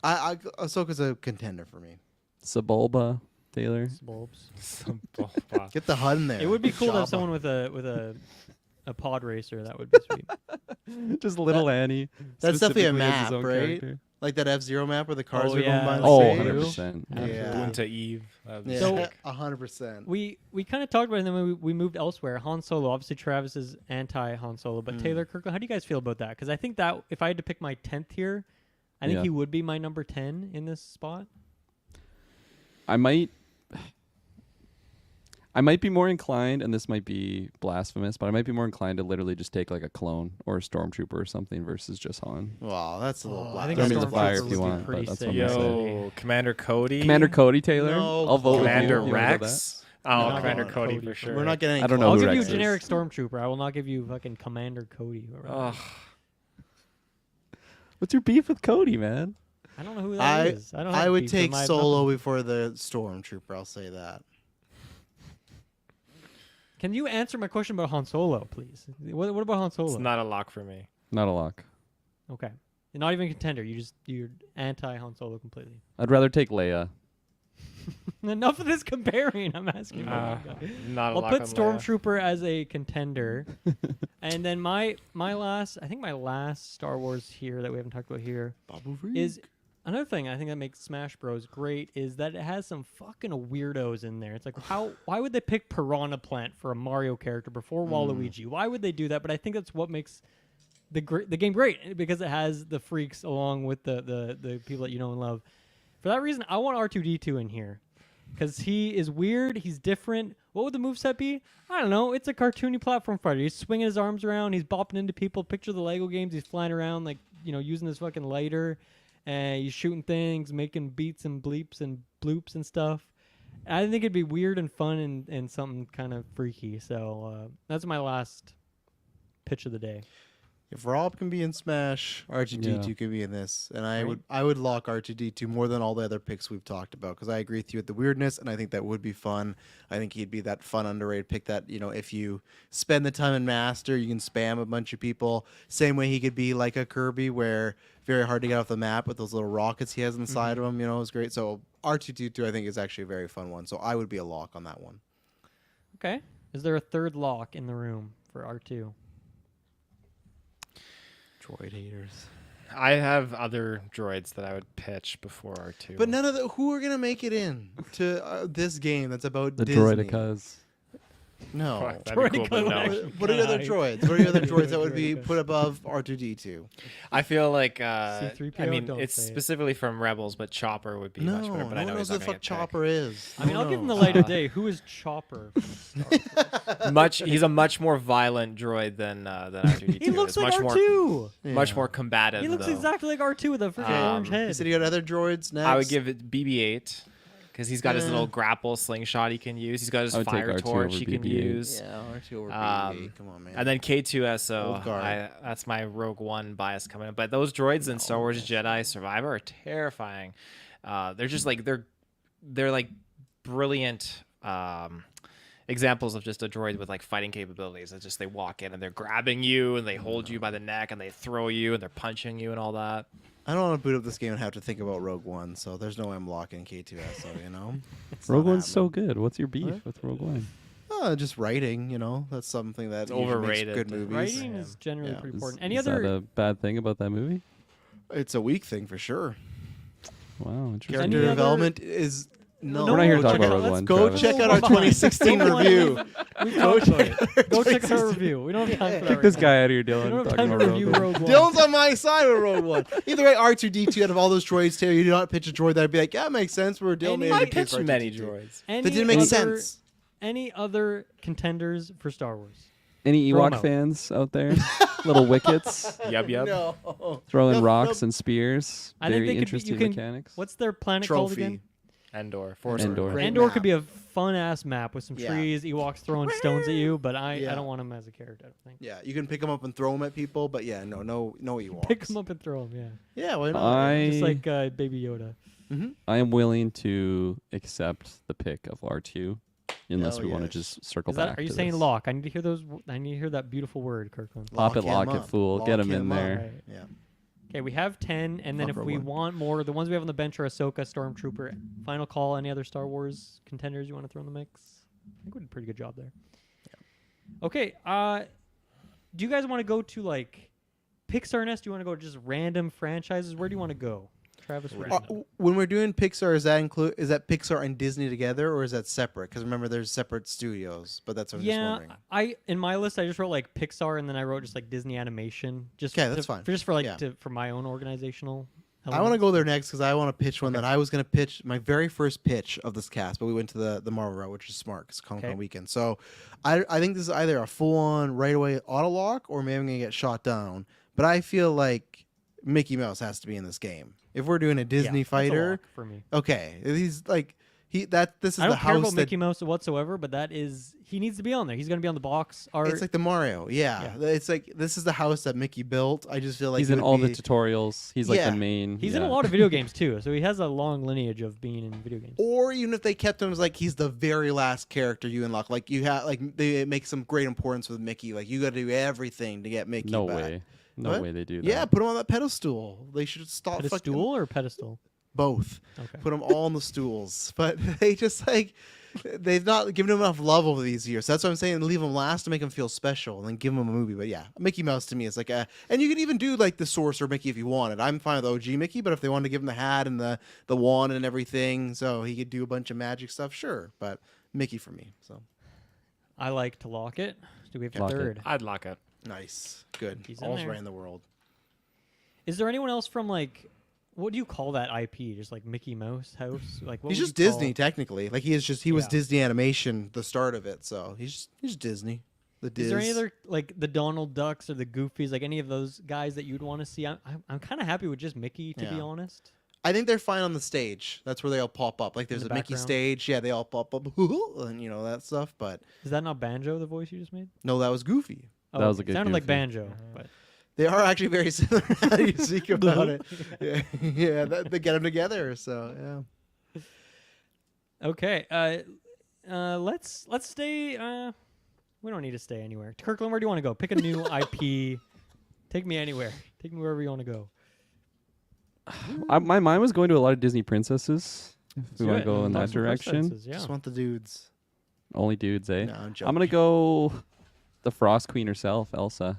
Ahsoka's a contender for me. Sebulba, Taylor. Bulbs. Wow. Get the HUD in there. It would be cool to have Jabba. someone with a pod racer. That would be sweet. Just little Annie. That's definitely a specifically as his map, own right? character. Like that F-Zero map where the cars Oh, are yeah. going by the Oh, stage. 100%. Yeah. Bunta Eve. That would be Yeah, So- sick. 100%. We kind of talked about it, and then we moved elsewhere. Han Solo. Obviously, Travis is anti Han Solo, but Taylor Kirkland, how do you guys feel about that? Because I think that if I had to pick my 10th here, I think Yeah. he would be my number 10 in this spot. I might be more inclined, and this might be blasphemous, but I might be more inclined to literally just take like a clone or a stormtrooper or something versus just Han. Wow, that's a little. I black. think Throw a me in the Stormtrooper fire if would you be want, pretty but that's sick. what I'm gonna say. Yo, Commander Cody. Commander Cody Taylor. No, I'll vote Commander with you. You wanna go Rex. No, Oh, no, Commander no, Cody Cody for for sure. We're not getting. I don't know I'll who give you a Rex is. generic stormtrooper. I will not give you fucking Commander Cody. Ugh. What's your beef with Cody, man? I don't know who that is. I don't. Have I would beef with him. take I have Solo nothing. before the Stormtrooper. I'll say that. Can you answer my question about Han Solo, please? What about Han Solo? It's not a lock for me. Not a lock. Okay. You're not even a contender. You're anti Han Solo completely. I'd rather take Leia. Enough of this comparing. I'm asking. Not a I'll lock put on Leia. Stormtrooper as a contender, and then my last Star Wars here that we haven't talked about here is another thing I think that makes Smash Bros great is that it has some fucking weirdos in there. It's like why would they pick Piranha Plant for a Mario character before Waluigi? Why would they do that? But I think that's what makes the game great because it has the freaks along with the people that you know and love. For that reason, I want R2-D2 in here because he is weird. He's different. What would the moveset be? I don't know. It's a cartoony platform fighter. He's swinging his arms around. He's bopping into people. Picture the Lego games. He's flying around like using his fucking lighter. And he's shooting things, making beats and bleeps and bloops and stuff. I think it'd be weird and fun and something kind of freaky. So that's my last pitch of the day. If Rob can be in Smash, R2D2 can be in this, and I would lock R2D2 more than all the other picks we've talked about because I agree with you with the weirdness, and I think that would be fun. I think he'd be that fun underrated pick that if you spend the time in Master, you can spam a bunch of people. Same way he could be like a Kirby, where very hard to get off the map with those little rockets he has inside of him. Is great. So R2D2 I think is actually a very fun one. So I would be a lock on that one. Okay. Is there a third lock in the room for R2? Droid haters. I have other droids that I would pitch before R2. But none of who are gonna make it in to this game that's about The Disney? Droidicas. No. That'd be cool, but no. What are the other droids? What are the other droids that would be put above R2D2? I feel like C-3PO, I mean don't it's say it. specifically from Rebels, but Chopper would be No, much better. But no I one know knows he's who not the gonna fuck get Chopper is. I mean, I'll give him the light of day. Who is Chopper? picked. He's a much more violent droid than R2D2. He looks It's like much R2. much more combative. He looks though. exactly like R2 with a freaking orange You head. said you got other droids next. I would give it BB-8 because he's got his little grapple slingshot he can use. He's got his I would take fire R2 torch over he can BB-8. use. Yeah, R2 over BB-8. Come on, man. And then K2SO. Old guard. That's my Rogue One bias coming in. But those droids in Star Wars Jedi Survivor are terrifying. They're just like they're like brilliant examples of just a droid with like fighting capabilities. It's just they walk in and they're grabbing you and they hold you by the neck and they throw you and they're punching you and all that. I don't want to boot up this game and have to think about Rogue One, so there's no way I'm locking K2SO, It's Rogue not One's so happening. good. What's your beef with Rogue One? Just writing, That's something that It's usually overrated. makes good movies. Writing is generally Yeah. pretty Is, important. Any is other that a bad thing about that movie? It's a weak thing for sure. Wow, interesting. Character Any other- development is no. We're not here to go talk check about out- Rogue One, Go Travis. check out our Fine. 2016 Don't review. We've talked about it. Go check out our review. We don't have time for that. Kick right this now. guy out of here, We Dylan. don't have talking time to about review Rogue One. Rogue One. Dylan's on my side with Rogue One. Either way, R2D2 out of all those droids, Taylor, you do not pitch a droid that I'd be like, yeah, it makes sense. We're Dylan. Any- maybe I pick pitched many R2D2. droids. Any That didn't make other- sense. Any other contenders for Star Wars? Any Throw 'em Ewok out. fans out there? Little wickets, Yub. No. throwing Nope, rocks nope. and spears. I think Very they could be- interesting you can- mechanics. What's their planet called Trophy. again? Endor. Force Endor. Great Andor map. could be a fun ass map with some Yeah. trees, Ewoks throwing stones at you, but I Yeah. don't want him as a character. I don't think. Yeah, you can pick them up and throw them at people, but yeah, no Ewoks. Pick him up and throw him. Yeah, Yeah, why not? just like Baby Yoda. I am willing to accept the pick of R2, unless Hell we want to yes. just circle Is that, back. are you to saying this. lock? I need to hear those. I need to hear that beautiful word, Kirkland. Pop it, him lock it, up. fool. Get him in up. there. Right. Yeah. Okay, we have 10, and then Love if Rogue we One. want more, the ones we have on the bench are Ahsoka, Stormtrooper, Final Call. Any other Star Wars contenders you want to throw in the mix? I think we did a pretty good job there. Okay, do you guys want to go to like Pixar Nest? Do you want to go to just random franchises? Where do you want to go, Travis? Where do you know? When we're doing Pixar, is that Pixar and Disney together, or is that separate? Because remember, there's separate studios. But that's what I'm just Yeah, wondering. I in my list I just wrote like Pixar, and then I wrote just like Disney Animation. Just Okay, that's fine. Just for like Yeah. for my own organizational. I want to elements. go there next because I want to pitch one that I was going to pitch my very first pitch of this cast, but we went to the Marvel route, which is smart because Comic-Con Okay. weekend. So I think this is either a full-on right away auto lock or maybe I'm going to get shot down. But I feel like Mickey Mouse has to be in this game. If we're doing a Disney Yeah, that's a fighter, lock for me. okay, he's like this is I the don't care house about that Mickey Mouse whatsoever, but he needs to be on there. He's going to be on the box art. it's like the Mario. Yeah. It's like this is the house that Mickey built. I just feel like He's it in would all the be- tutorials. He's like Yeah. the main. He's in a lot of video games too, so he has a long lineage of being in video games. Or even if they kept him as like he's the very last character you unlock, like you have like they make some great importance with Mickey. Like you got to do everything to get Mickey. No back. way. No What? way they do that. Yeah, put him on that pedestal. They should stop fucking Pedestal or pedestal? both. Okay. Put them all on the stools. But they just like they've not given him enough love over these years. So that's what I'm saying. Leave him last to make him feel special, and then give him a movie. But yeah, Mickey Mouse to me is like a, and you could even do like the Sorcerer Mickey if you wanted. I'm fine with OG Mickey, but if they wanted to give him the hat and the wand and everything, so he could do a bunch of magic stuff, sure. But Mickey for me. So I like to lock it. Do we have a Lock it. third? I'd lock it. nice, good. He's in All's there. right in the world. Is there anyone else from like, what do you call that IP? Just like Mickey Mouse house? Like what He's would just you call- Disney technically. Like he was Yeah. Disney Animation the start of it, so he's Disney. The Diz. Is there any other like the Donald Ducks or the Goofies, like any of those guys that you'd want to see? I'm kind of happy with just Mickey, to be Yeah. honest. I think they're fine on the stage. That's where they all pop up. Like there's the a Mickey background? stage. Yeah, they all pop up and that stuff. But Is that not Banjo, the voice you just made? no, that was Goofy. That was a it good sounded like Goofy. Banjo, but They are actually very similar. How you speak about it? Yeah, they get them together. So yeah. Okay. Let's stay. We don't need to stay anywhere. Kirkland, where do you want to go? Pick a new IP. Take me anywhere. Take me wherever you want to go. My mind was going to a lot of Disney princesses. If we want to go in that Lots of direction. princesses, yeah. Just want the dudes. Only dudes, eh? No, I'm joking. I'm gonna go the Frost Queen herself, Elsa.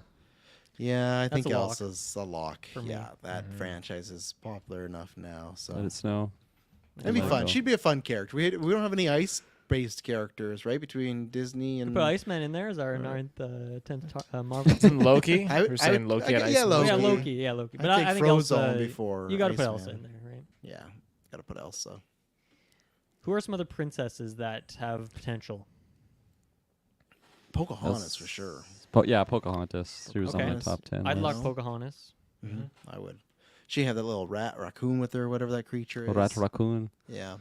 Yeah, I That's think a lock. Elsa's a lock. For me. Yeah, that franchise is popular enough now. So Let it snow. that'd be Let it fun. go. She'd be a fun character. We don't have any ice-based characters, right? Between Disney and Put Iceman in there as our 9th, 10th Marvel. Isn't Loki? I would- We're I saying would- Loki I at guess- yeah, Iceman. Yeah, Loki. Loki. Yeah, Loki. But I'd I take think Frozone Elsa before You got to put Iceman. Elsa in there, right? Yeah, gotta put Elsa. Who are some other princesses that have potential? Pocahontas for sure. Pocahontas. She was on Okay. my top 10. I'd list. lock No. Pocahontas. I would. She had that little raccoon with her, whatever that creature is. Rat Raccoon. Yeah.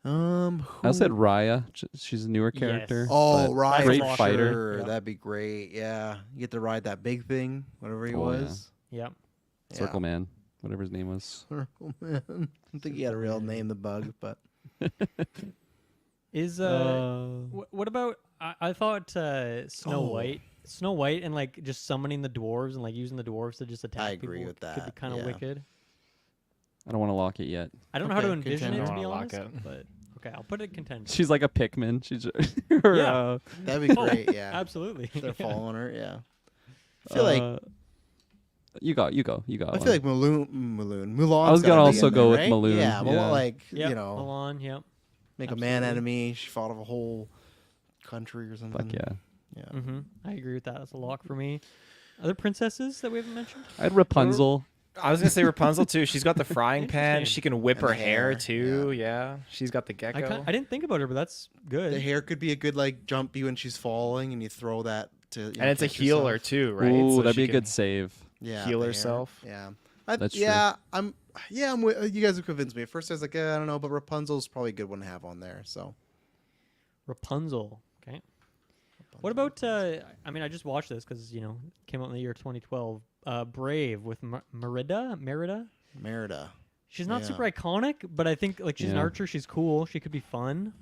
I said who- Raya. She's a newer Yes. character. Oh, but ride great for fighter. sure. Yeah. That'd be great. Yeah, you get to ride that big thing, whatever he Oh, yeah. was. Yep. Circle Man, whatever his name was. Circle Man. I don't think he had a real name, the bug, but Is what about? I thought Snow Oh. White. Snow White and like just summoning the dwarves and like using the dwarves to just attack I agree people with could be that, kind of yeah. wicked. I don't want to lock it yet. I don't know how to Okay, envision it contender. to be I wanna honest, lock but okay, I'll put it contender. She's like a Pikmin. She's her, Yeah. that'd be Oh, great. Yeah, Absolutely. they're following her. Yeah, I feel like you go. I feel like Mulan. I was gonna also go with right? Mulan, Yeah, well, yeah. like Yep, you know, Milan, yep. make a man absolutely. enemy. She fought of a whole country or something. Fuck yeah. Yeah. Mm-hmm. I agree with that. That's a lock for me. Other princesses that we haven't mentioned? I had Rapunzel. I was gonna say Rapunzel too. She's got the frying pan. Interesting. She can whip And her the hair hair, too. Yeah. She's got the I gecko. didn't think about her, but that's good. The hair could be a good like jump you when she's falling, and you throw that to. You know, And it's a catch healer yourself. too, right? Ooh, So that'd be she a good can- save. Yeah, heal the hair. herself. Yeah, That's true. yeah. I'm with you guys have convinced me. At first I was like, I don't know, but Rapunzel's probably a good one to have on there. So Rapunzel. Okay. What about? I mean, I just watched this because it came out in the year 2012. Brave with Merida. Merida. She's not Yeah. super iconic, but I think like she's an Yeah. archer. She's cool. She could be fun.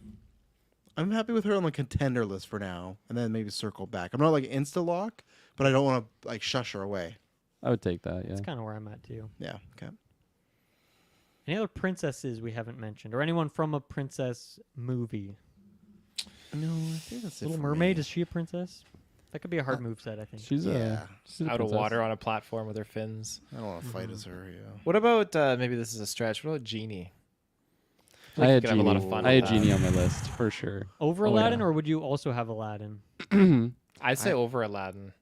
I'm happy with her on the contender list for now, and then maybe circle back. I'm not like insta lock, but I don't want to like shush her away. I would take that. Yeah. That's kind of where I'm at too. Yeah. Okay. Any other princesses we haven't mentioned, or anyone from a princess movie? No, I think that's it. Little for Mermaid, me. is she a princess? That could be a hard move set, I think. She's Yeah. she's a Out of princess. water on a platform with her fins. I don't want to fight as her. Yeah. What about maybe this is a stretch? What about Genie? I had you could have a lot of Genie. fun I had with that. Genie on my list for sure. Over Oh, Aladdin, yeah. or would you also have Aladdin? I'd say over Aladdin.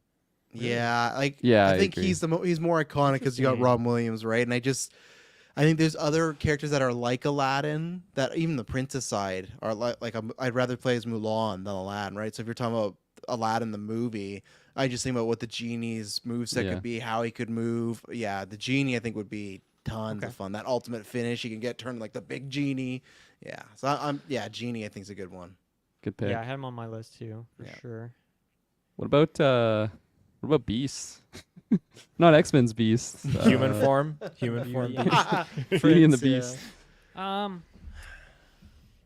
Yeah, like Yeah, I I think agree. he's he's more iconic because you got Interesting. Robin Williams, right? And I think there's other characters that are like Aladdin that even the princess side are like I'd rather play as Mulan than Aladdin, right? So if you're talking about Aladdin the movie, I just think about what the genie's moveset Yeah. could be, how he could move. Yeah, the genie I think would be tons Okay. of fun. That ultimate finish, he can get turned like the big genie. Yeah, so I'm genie I think is a good one. Good pick. Yeah, I had him on my list too, for Yeah. sure. What about Beast? Not X-Men's Beast. Human form. Human form. Yeah. Beauty and the Prince, Beast.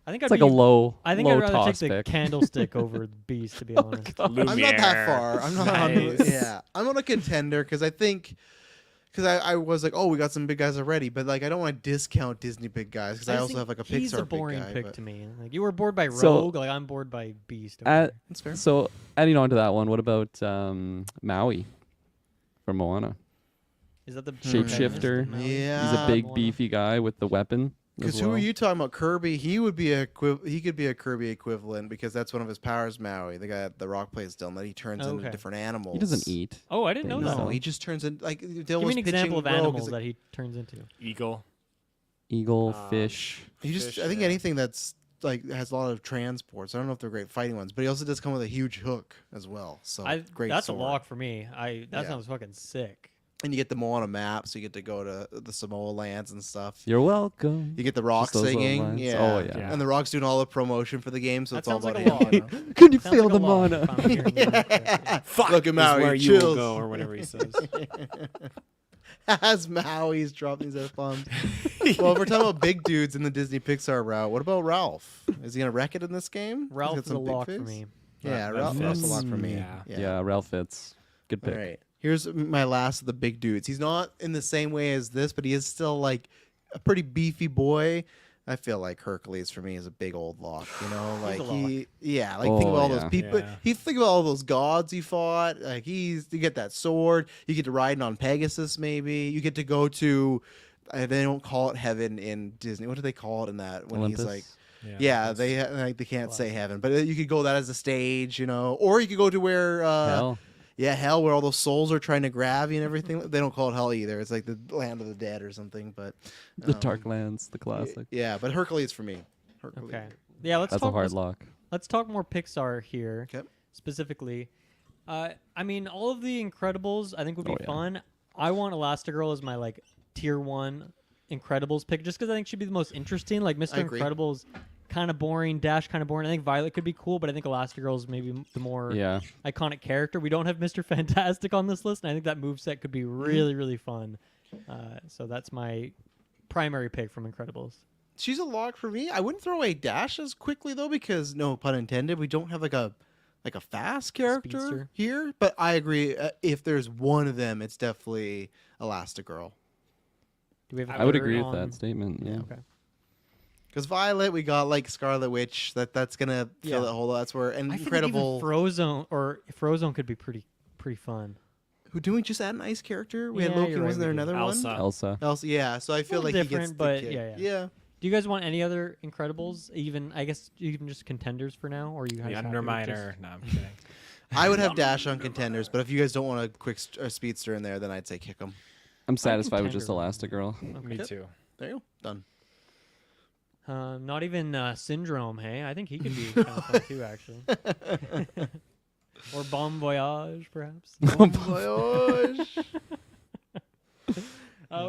I think It's I'd like a be- low. I think low I'd rather take toss the pick. candlestick over the beast, to be honest. I'm not that far. I'm not. Nice. Yeah, I'm on a contender because I think I was like, oh, we got some big guys already, but like I don't want to discount Disney big guys because I just also think have like a he's Pixar a boring big guy. pick but to me. Like you were bored by So- Rogue, like I'm bored by Beast. At- okay. That's fair. So adding on to that one, what about Maui from Moana? Is that the Shapeshifter. protagonist of Yeah. He's a big Moana? beefy guy with the weapon. Because as who well. are you talking about? Kirby. He would be he could be a Kirby equivalent because that's one of his powers. Maui, the guy that the Rock plays Dylan, that he turns into Okay. different animals. He doesn't eat. Oh, I didn't know that. No, he just turns in like Give Dylan me was an pitching example of Rogue animals as a- that he turns into. Eagle. Eagle, fish. He just Fish, I think yeah. anything that's like has a lot of transports. I don't know if they're great fighting ones, but he also does come with a huge hook as well. So great. That's sword. a lock for me. That Yeah. sounds fucking sick. And you get the Moana map, so you get to go to the Samoa lands and stuff. You're welcome. You get the Rock Just those little singing. lines. Yeah. Oh, yeah. And the Rock's doing all the promotion for the game, so That it's all sounds about like a him. lot. You know? Could you Sounds feel like a the lot, mana? if I'm hearing you correctly. Fuck. Look at Maui. where you chills. will go, or whatever he says. As Maui's dropping these F-bombs. Well, if we're talking about big dudes in the Disney Pixar route, what about Ralph? Is he going to wreck it in this game? He's Ralph got is a some big lock for face? me. Yeah, That Ralph's fits. a lock for me. Yeah. Yeah, Ralph fits. Good All pick. right. Here's my last of the big dudes. He's not in the same way as this, but he is still like a pretty beefy boy. I feel like Hercules for me is a big old lock. You know, like a think about Oh, all yeah. those people. Yeah. He think about all those gods he fought. Like you get that sword. You get to ride on Pegasus. Maybe you get to go to. They don't call it heaven in Disney. What do they call it in that when Olympus. he's like? Yeah, they can't say heaven, but you could go that as a stage, you know, or you could go to where Hell. yeah, hell, where all those souls are trying to grab you and everything. They don't call it hell either. It's like the land of the dead or something. But The Dark Lands, the classic. yeah, but Hercules for me. Hercules. Okay. Yeah, let's That's talk. a hard lock. Let's talk more Pixar here. Okay. Specifically, I mean, all of the Incredibles I think would be Oh, yeah. fun. I want Elastigirl as my like tier 1 Incredibles pick, just because I think she'd be the most interesting. Like Mr. I agree. Incredibles, kind of boring. Dash, kind of boring. I think Violet could be cool, but I think Elastigirl is maybe the more Yeah. iconic character. We don't have Mr. Fantastic on this list, and I think that moveset could be really, really fun. So that's my primary pick from Incredibles. She's a lock for me. I wouldn't throw away Dash as quickly though, because no pun intended, we don't have like a fast character Speedster. here. But I agree. If there's one of them, it's definitely Elastigirl. Do we have? I would third agree with on- that statement. Yeah. Okay. Because Violet, we got like Scarlet Witch. That's gonna fill Yeah. that hole. That's where and I think Incredible. even Frozone could be pretty fun. Who didn't we just add an ice character? We Yeah, had Loki. you're right, Wasn't there we did. another Elsa. one? Elsa. Elsa. Yeah. So I feel little like he gets different, the but kick. yeah. Do you guys want any other Incredibles? Even I guess even just contenders for now, or you guys The happy with Underminer. No, I'm kidding. I would have Dash on contenders, but if you guys don't want a quick speedster in there, then I'd say kick him. I'm satisfied with just contender. Elastigirl. Me Yep. too. There you go. Done. Not even Syndrome. Hey, I think he could be kind of fun too, actually. Or Bon Voyage, perhaps. Bon voyage.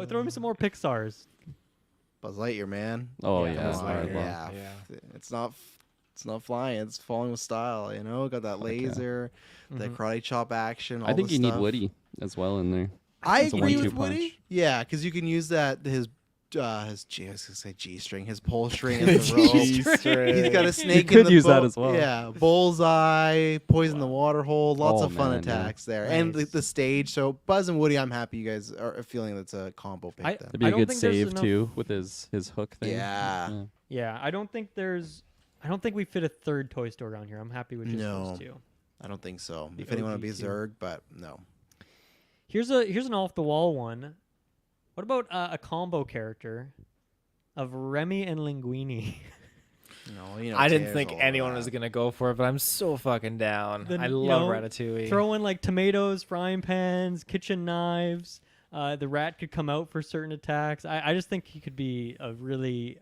Throw me some more Pixars. Buzz Lightyear, man. Oh Yeah, yeah, Buzz hard Lightyear. lock. Yeah. Yeah. It's not flying. It's falling with style. You know, got that laser, the karate chop action. All I think the you need stuff. Woody as well in there. I It's a agree 1-2 with Woody. punch. Yeah, because you can use that his I was gonna say G string, his pull string as the rope. He's got a snake. could in the use that boat. as well. Yeah, bullseye, poison the water hole. Lots Oh, of fun man, yeah. attacks there, and Nice. the stage. So Buzz and Woody, I'm happy you guys are feeling that's a combo pick. I- then. It'd be I a don't good think there's save enough- too with his hook thing. Yeah. Yeah, I don't think we fit a third Toy Story on here. I'm happy with just No. those two. I don't think so. The If anyone would be OG2. Zerg, but no. Here's an off the wall one. What about a combo character of Remy and Linguini? No, you know. I didn't Taylor's think all over anyone that. was gonna go for it, but I'm so fucking down. Then, I you love know, Ratatouille. Throw in like tomatoes, frying pans, kitchen knives. The rat could come out for certain attacks. I just think he could be a really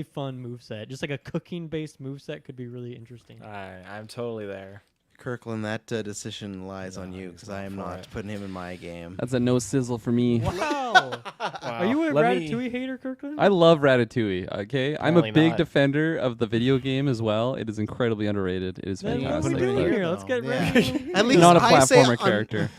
fun moveset. Just like a cooking based moveset could be really interesting. I'm totally there. Kirkland, that decision lies on Yeah, you he's because going I am for not it. putting him in my game. That's a no sizzle for me. Wow. Are you a Let me- Ratatouille hater, Kirkland? I love Ratatouille. Okay, I'm a Apparently big not. defender of the video game as well. It is incredibly underrated. It is Then what are we fantastic. doing Put it in here? here, Let's though. get Yeah. ready. At least Not a I say platformer I'm- character.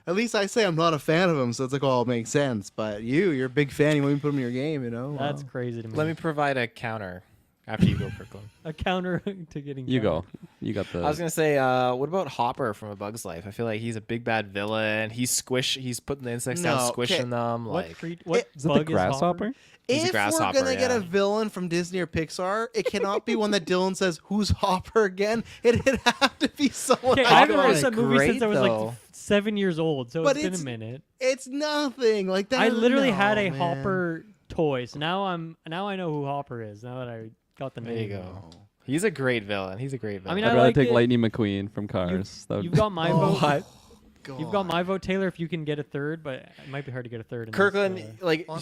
At least I say I'm not a fan of him, so it's like, oh, it makes sense. But you're a big fan. You want me to put him in your game, you know? That's Wow. crazy to me. Let me provide a counter after you go, Kirkland. a counter to getting. You countered. go. You got the. I was gonna say, what about Hopper from A Bug's Life? I feel like he's a big bad villain. He's putting the insects down, No, squishing them. What Like, what is it the bug grasshopper? He's a If we're grasshopper, gonna get yeah. a villain from Disney or Pixar, it cannot be one that Dylan says, "Who's Hopper again?" It'd have to be someone. Okay, I haven't Hopper watched is that movie since great, I was though. like 7 years old, so But it's been it's- a minute. It's nothing like that. I literally had a man. Hopper toy, so now I know who Hopper is. Now that I got the There name. you go. He's a great villain. He's a great villain. I mean, I'd I rather like take it. Lightning McQueen from Cars. That would- You've got my Oh, vote. what? You've got my vote, Taylor. If you can get a third, but it might be hard to get a third. In this, Kirkland, like, On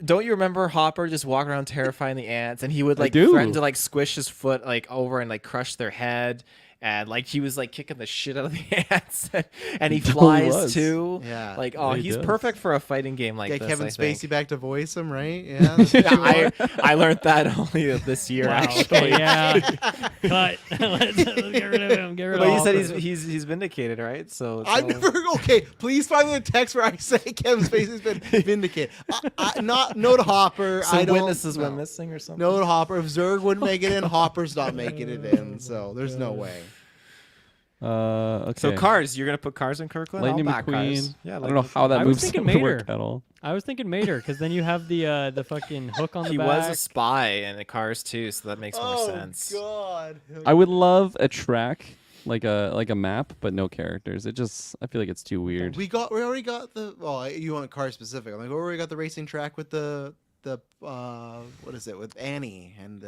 don't you remember Hopper just walking around terrifying the ants, and he would I like do. threaten to like squish his foot like over and like crush their head, and like he was like kicking the shit out of the ants, and he He totally flies was. too. Yeah. Like, oh, Yeah, he he's does. perfect for a fighting game like Get this. Kevin I Spacey think. back to voice him, right? Yeah. That's what you I want. I learned that only this year, Wow, actually. okay, yeah. Cut. let's get rid of him. Get rid But of you said Hopper. he's vindicated, right? So it's I've all- never. Okay, please find me the text where I say Kevin Spacey's been vindicated. Not no to Hopper. so I don't. witnesses went no. missing or something. No to Hopper. If Zerg wouldn't make it in, Hopper's not making it in. So there's no way. Okay. So Cars, you're gonna put Cars in Kirkland? Lightning I'll back McQueen. Cars. Yeah, I don't know how that I was moves thinking would work Mater. at all. I was thinking Mater, because then you have the fucking hook on the He back. was a spy in the Cars too, so that makes more Oh sense. God. I would love a track like a map, but no characters. I feel like it's too weird. We already got the. Oh, you want car specific? I'm like, we already got the racing track with the what is it with Annie and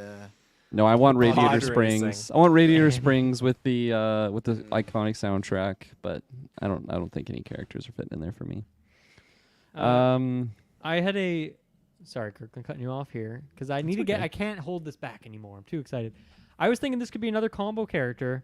No, I want Pod Radiator racing. Springs. I want Radiator Springs with the iconic soundtrack, but I don't think any characters are fitting in there for me. I had a. Sorry, Kirkland, cutting you off here because I need to get. okay. I can't hold this back anymore. I'm too excited. I was thinking this could be another combo character.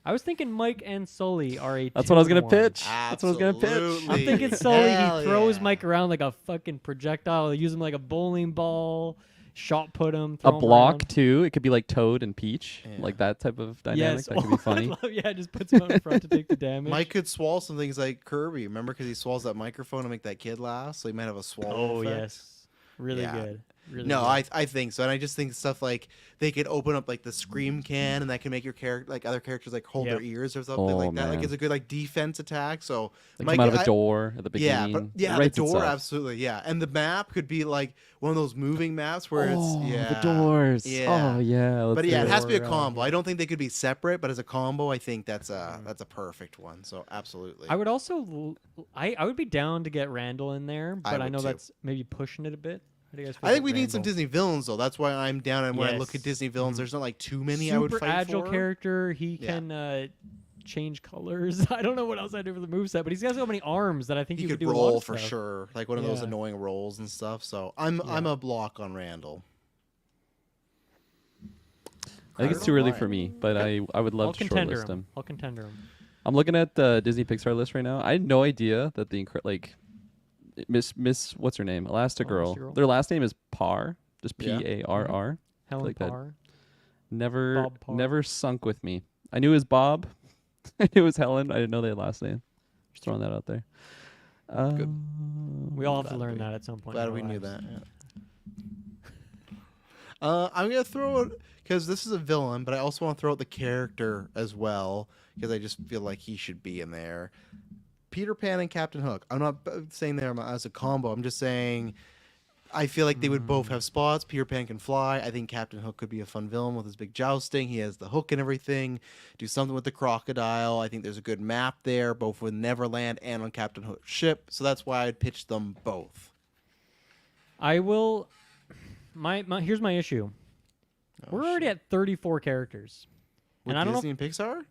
I was thinking Mike and Sully are a. That's what I was gonna 2-in-1. pitch. That's what I was gonna pitch. Absolutely. I'm thinking Sully. Hell He throws yeah. Mike around like a fucking projectile. Use him like a bowling ball. Shot put him. A Throw him block around. too. It could be like Toad and Peach, Yeah. like that type of dynamic. Yes. That could be funny. Yeah, just puts him out in front to take the damage. Mike could swallow some things like Kirby. Remember, because he swallows that microphone to make that kid laugh, so he might have a swallow. Oh effect. yes, really Yeah. good. Really No, good. I think so, and I just think stuff like they could open up like the scream can, and that can make your character like other characters like hold Yep. their ears or something Oh, like that. Like man. it's a good like defense attack. So They Mike, come out of a I- door at the Yeah, beginning. but yeah, It the writes door itself. absolutely, yeah, and the map could be like one of those moving maps where Oh, it's yeah the doors. Yeah. Oh yeah. Let's But do yeah, it has to be a Or, combo. I don't think they could be separate, but as a combo, I think that's a perfect one. So absolutely. I would also, I would be down to get Randall in there, but I would know too. that's maybe pushing it a bit. How do you guys feel I think about we need some Randall? Disney villains though. That's why I'm down. And when I look at Yes. Disney villains, there's not like too many Super I would fight agile for. character. He Yeah. can change colors. I don't know what else I do for the moveset, but he's got so many arms that I think He could could do a lot roll of for stuff. sure, like one of those Yeah. annoying rolls and stuff. So I'm a block on Randall. I think it's too early for me, but I would I'll love to contender shortlist him. I'll contender him. I'm looking at the Disney Pixar list right now. I had no idea that the Miss what's her name? Elastigirl. Elastigirl. Their last name is Parr, just Yeah. Parr. Helen like that. Parr. Never Bob Parr. never sunk with me. I knew it was Bob. I knew it was Helen. I didn't know they had last name. Just throwing that out there. We all have to Glad learn we- that at some point. Glad in our we knew lives. that. Yeah. I'm gonna throw it because this is a villain, but I also want to throw out the character as well because I just feel like he should be in there. Peter Pan and Captain Hook. I'm not saying them as a combo. I'm just saying I feel like they would both have spots. Peter Pan can fly. I think Captain Hook could be a fun villain with his big jousting. He has the hook and everything. Do something with the crocodile. I think there's a good map there, both with Neverland and on Captain Hook's ship. So that's why I'd pitch them both. I will. My here's my issue. We're already at 34 characters, With and I don't know Disney and Pixar?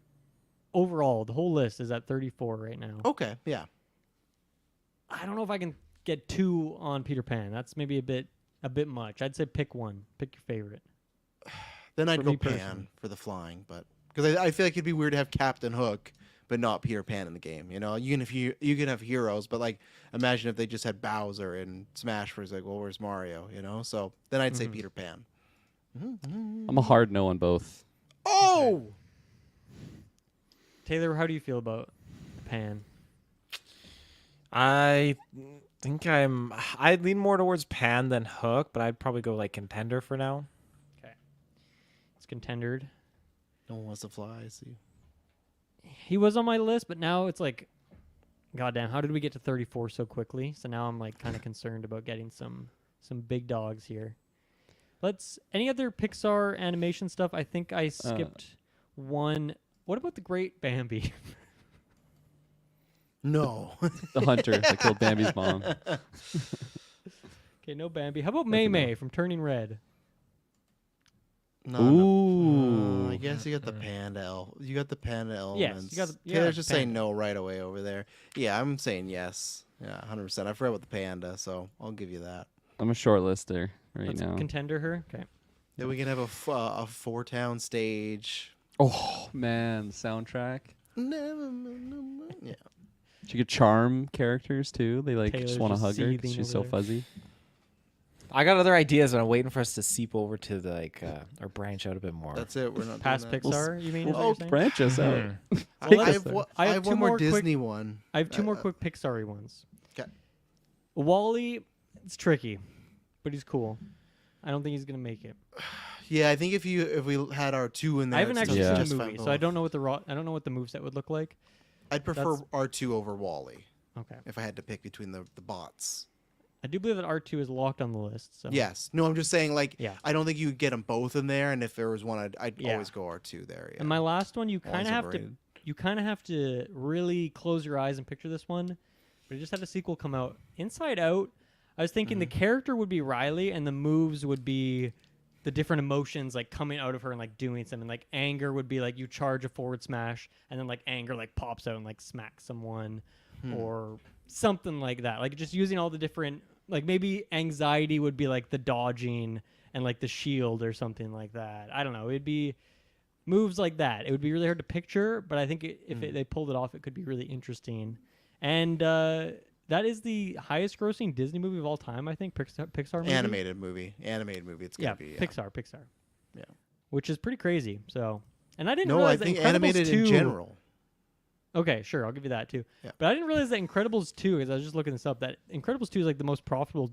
overall the whole list is at 34 right now. Okay, yeah. I don't know if I can get 2 on Peter Pan. That's maybe a bit much. I'd say pick one. Pick your favorite. Then I'd For go me Pan personally. for the flying, but because I feel like it'd be weird to have Captain Hook, but not Peter Pan in the game. You know, you can have heroes, but like imagine if they just had Bowser and Smash Bros. Like, well, where's Mario? You know, so then I'd say Peter Pan. I'm a hard no on both. Oh, Taylor, how do you feel about Pan? I think I'd lean more towards Pan than Hook, but I'd probably go like contender for now. It's contendered. no one wants to fly. I see. He was on my list, but now it's like, goddamn, how did we get to 34 so quickly? So now I'm like kind of concerned about getting some big dogs here. Any other Pixar animation stuff? I think I skipped one. What about the Great Bambi? No, The hunter that killed Bambi's mom. Okay, no Bambi. How about May May from Turning Red? no. Ooh. I guess you got the panda. You got the panda elements. you got the- yeah, Taylor's just saying panda. no right away over there. Yeah, I'm saying yes. Yeah, 100%. I forgot about the panda, so I'll give you that. I'm a shortlister right Let's now. contender her. Okay. Then we can have a four-town stage. Oh man, the soundtrack. Yeah. She could charm characters too. They like Taylor's just want to just hug her 'cause seething she's so over there. fuzzy. I got other ideas, and I'm waiting for us to seep over to the, like or branch out a bit more. That's it. We're not Past doing that. Pixar, you mean? is what oh, you're saying? Branch us out. Mhm. Well, Take I us have, there. one, I I have have two one more more quick- Disney one. I have two more quick Pixar-y ones. 'Kay. Wall-E, it's tricky, but he's cool. I don't think he's gonna make it. Yeah, I think if we had R2 in there, I haven't it's actually Yeah. seen just the fine movie, both. so I don't know what the moveset would look like. I'd prefer that's- R2 over Wally Okay, if I had to pick between the bots. I do believe that R2 is locked on the list. So Yes. No, I'm just saying, like, Yeah. I don't think you could get them both in there, and if there was one, I'd Yeah. always go R2 there. Yeah. And my last one, you kind Wally's of have overrated. to really close your eyes and picture this one. But it just had a sequel come out. Inside Out, I was thinking the character would be Riley and the moves would be the different emotions like coming out of her and like doing something. Like anger would be like you charge a forward smash and then like anger like pops out and like smacks someone or something like that. Like just using all the different, like maybe anxiety would be like the dodging and like the shield or something like that. I don't know. It'd be moves like that. It would be really hard to picture, but I think they pulled it off, it could be really interesting. And that is the highest grossing Disney movie of all time, I think. Pixar movie. Animated movie. It's Yeah, gonna be Pixar. Yeah. Which is pretty crazy. So, and I didn't No, I realize that think Incredibles animated 2, in general. Okay, sure, I'll give you that too. Yeah. But I didn't realize that Incredibles 2, because I was just looking this up, that Incredibles 2 is like the most profitable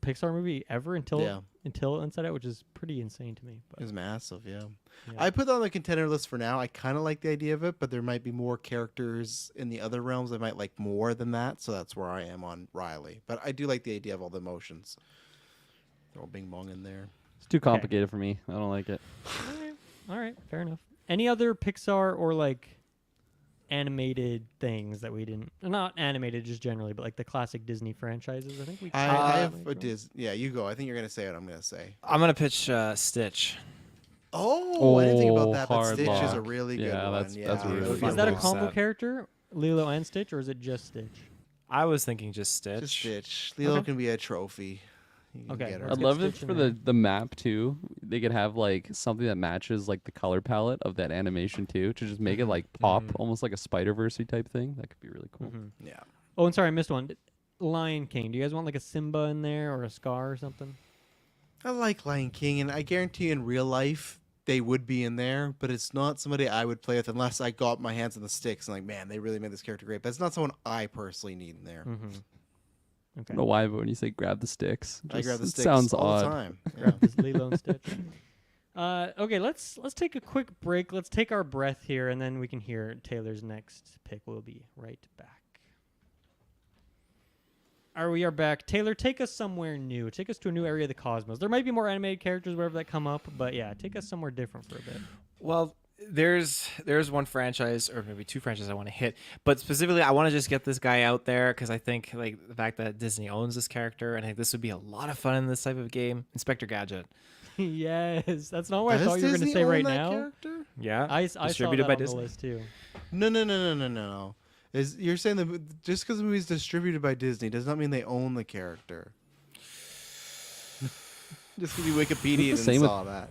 Pixar movie ever until Inside Out, which is pretty insane to me. It But was massive. Yeah. yeah. I put that on the contender list for now. I kind of like the idea of it, but there might be more characters in the other realms I might like more than that. So that's where I am on Riley. But I do like the idea of all the emotions. Throw Bing Bong in there. It's too complicated for me. I don't like it. All right, fair enough. Any other Pixar or like animated things that we didn't, not animated just generally, but like the classic Disney franchises? I think we. I have a Yeah, you go. I think you're gonna say what I'm gonna say. I'm gonna pitch Stitch. Oh, I didn't think about Oh, that. But hard Stitch is a lock. really good Yeah, one. that's Yeah, really that would be fun. Is that a really combo set. character, Lilo and Stitch, or is it just Stitch? I was thinking just Stitch. Just Stitch. Lilo Okay. can be a trophy. You can Okay, get her. let's I'd get love it Stitch in for there. the map too. They could have like something that matches like the color palette of that animation too, to just make it like pop, almost like a Spider-Verse type thing. That could be really cool. Mm-hmm. Yeah. Oh, and sorry, I missed one. Lion King. Do you guys want like a Simba in there or a Scar or something? I like Lion King, and I guarantee in real life they would be in there, but it's not somebody I would play with unless I got my hands on the sticks and like, man, they really made this character great. But it's not someone I personally need in there. Mm-hmm. Okay. I don't know why, but when you say grab the sticks, I grab the it sticks sounds all odd. the time. Yeah. Grab this Lilo and Stitch. Okay, let's take a quick break. Let's take our breath here, and then we can hear Taylor's next pick. We'll be right back. All right, we are back. Taylor, take us somewhere new. Take us to a new area of the cosmos. There might be more animated characters, wherever that come up, but yeah, take us somewhere different for a bit. Well, there's one franchise or maybe two franchises I want to hit, but specifically I want to just get this guy out there because I think like the fact that Disney owns this character, and I think this would be a lot of fun in this type of game. Inspector Gadget. Yes, that's not what I Does thought you were going to Disney say own right that now. character? Yeah, I saw distributed that by on Disney. the list too. No. You're saying that just because the movie's distributed by Disney does not mean they own the character. Just because you Wikipedia and same with saw that.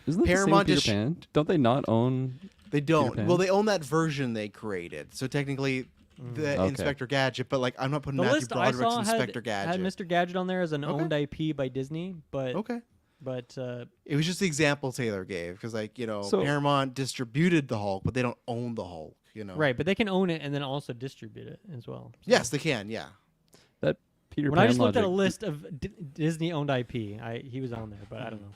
Isn't that Paramount the just- same with Peter Pan? Don't they not own? They don't. Pan? Well, they own that version they created. So technically, the Okay. Inspector Gadget. But like, I'm not putting The Matthew list I Broderick's saw Inspector had Gadget. Mr. Gadget on there as an Okay. owned IP by Disney, but Okay. It was just the example Taylor gave because, like, So- Paramount distributed the Hulk, but they don't own the Hulk. right, but they can own it and then also distribute it as well. So Yes, they can. Yeah. That Peter when Pan I just looked at a logic. list of Disney owned IP, he was on there, but I don't know.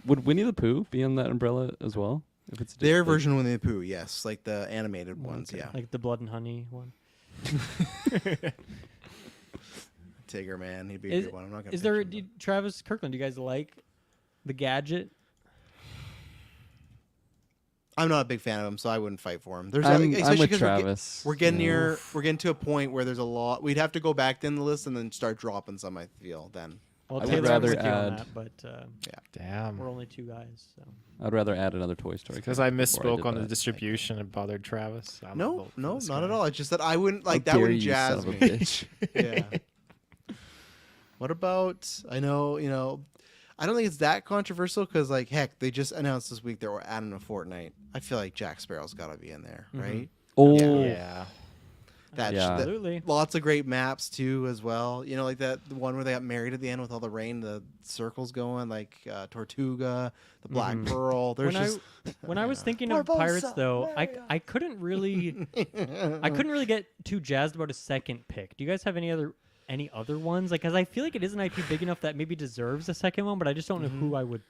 Would Winnie the Pooh be on that umbrella as well? If it's Their like- version of Winnie the Pooh, yes, like the animated ones. Okay. Yeah. Like the Blood and Honey one. Tigger Man, he'd be a Is, good one. I'm not gonna. is there pitch him, Travis Kirkland? Do you guys like the Gadget? but I'm not a big fan of him, so I wouldn't fight for him. There's I'm especially with 'cause Travis. We're getting Yeah. near. We're getting to a point where there's a lot. We'd have to go back in the list and then start dropping some. I feel then. Well, I would Taylor, I'm rather with you on add- that, but Damn. we're only two guys. So. I'd rather add another Toy Story. Because I character before misspoke did on the that. distribution and bothered Travis. I'm gonna No, vote for no, this not guy. at all. It's just that I wouldn't How like that. dare Wouldn't you, jazz son of me. a bitch. Yeah. What about? I know. I don't think it's that controversial because, like, heck, they just announced this week they were adding a Fortnite. I feel like Jack Sparrow's got to be in there, right? Oh, Yeah. Absolutely. Lots of great maps too, as well. You know, like the one where they got married at the end with all the rain, the circles going, like Tortuga, the Black Pearl. There's when I was thinking of pirates, though, I couldn't really get too jazzed about a second pick. Do you guys have any other ones? Like, because I feel like it is an IP big enough that maybe deserves a second one, but I just don't know who I would.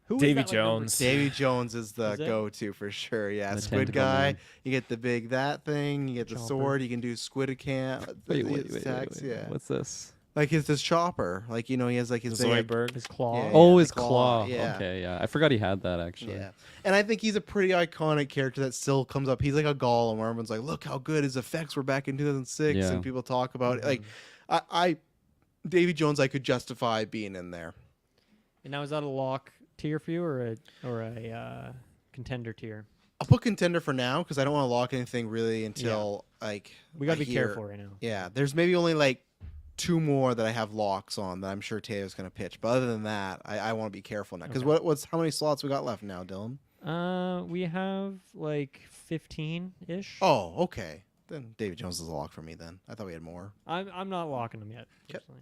Who Davy is that, like, Jones. Davy Jones is the Is it? go-to for sure. Yeah, The Squid tentacle Guy. man. You get the big that thing. You get the Chopper. sword. You can do Squid Camp. wait. Yeah, What's this? like his chopper. Like, you know, he has like his big, Zoidberg. his claw. Yeah. Oh, his the claw. claw, yeah. Okay, yeah. I forgot he had that actually. Yeah, and I think he's a pretty iconic character that still comes up. He's like a Gollum, where everyone's like, "Look how good his effects were back in 2006," Yeah. and people talk about it. Like, I Davy Jones, I could justify being in there. And now is that a lock tier for you or a contender tier? I'll put contender for now because I don't want to lock anything really until like We gotta I be hear- careful right now. Yeah, there's maybe only like 2 more that I have locks on that I'm sure Taylor's gonna pitch. But other than that, I want to be careful now because Okay. what's how many slots we got left now, Dylan? We have like 15-ish. Oh, okay. Then David Jones is a lock for me. Then I thought we had more. I'm not locking them yet. Okay. Personally.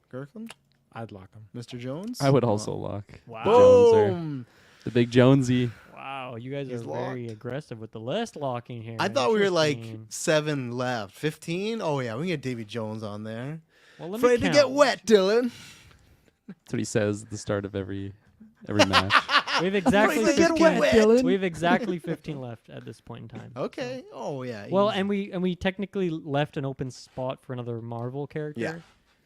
Kirkland, I'd lock him. Mr. Jones. I would also lock. Wow. Joneser. Boom. The big Jonesy. Wow, you guys He's are very locked. aggressive with the list locking here. I thought we were like Interesting. 7 left. 15? Oh yeah, we can get Davy Jones on there. Well, let me Afraid to count. get wet, Dylan. That's what he says at the start of every match. We have exactly Afraid to get 15. wet, Dylan. We have exactly 15 left at this point in time. Okay. Oh yeah. Well, easy. and we technically left an open spot for another Marvel character. Yeah.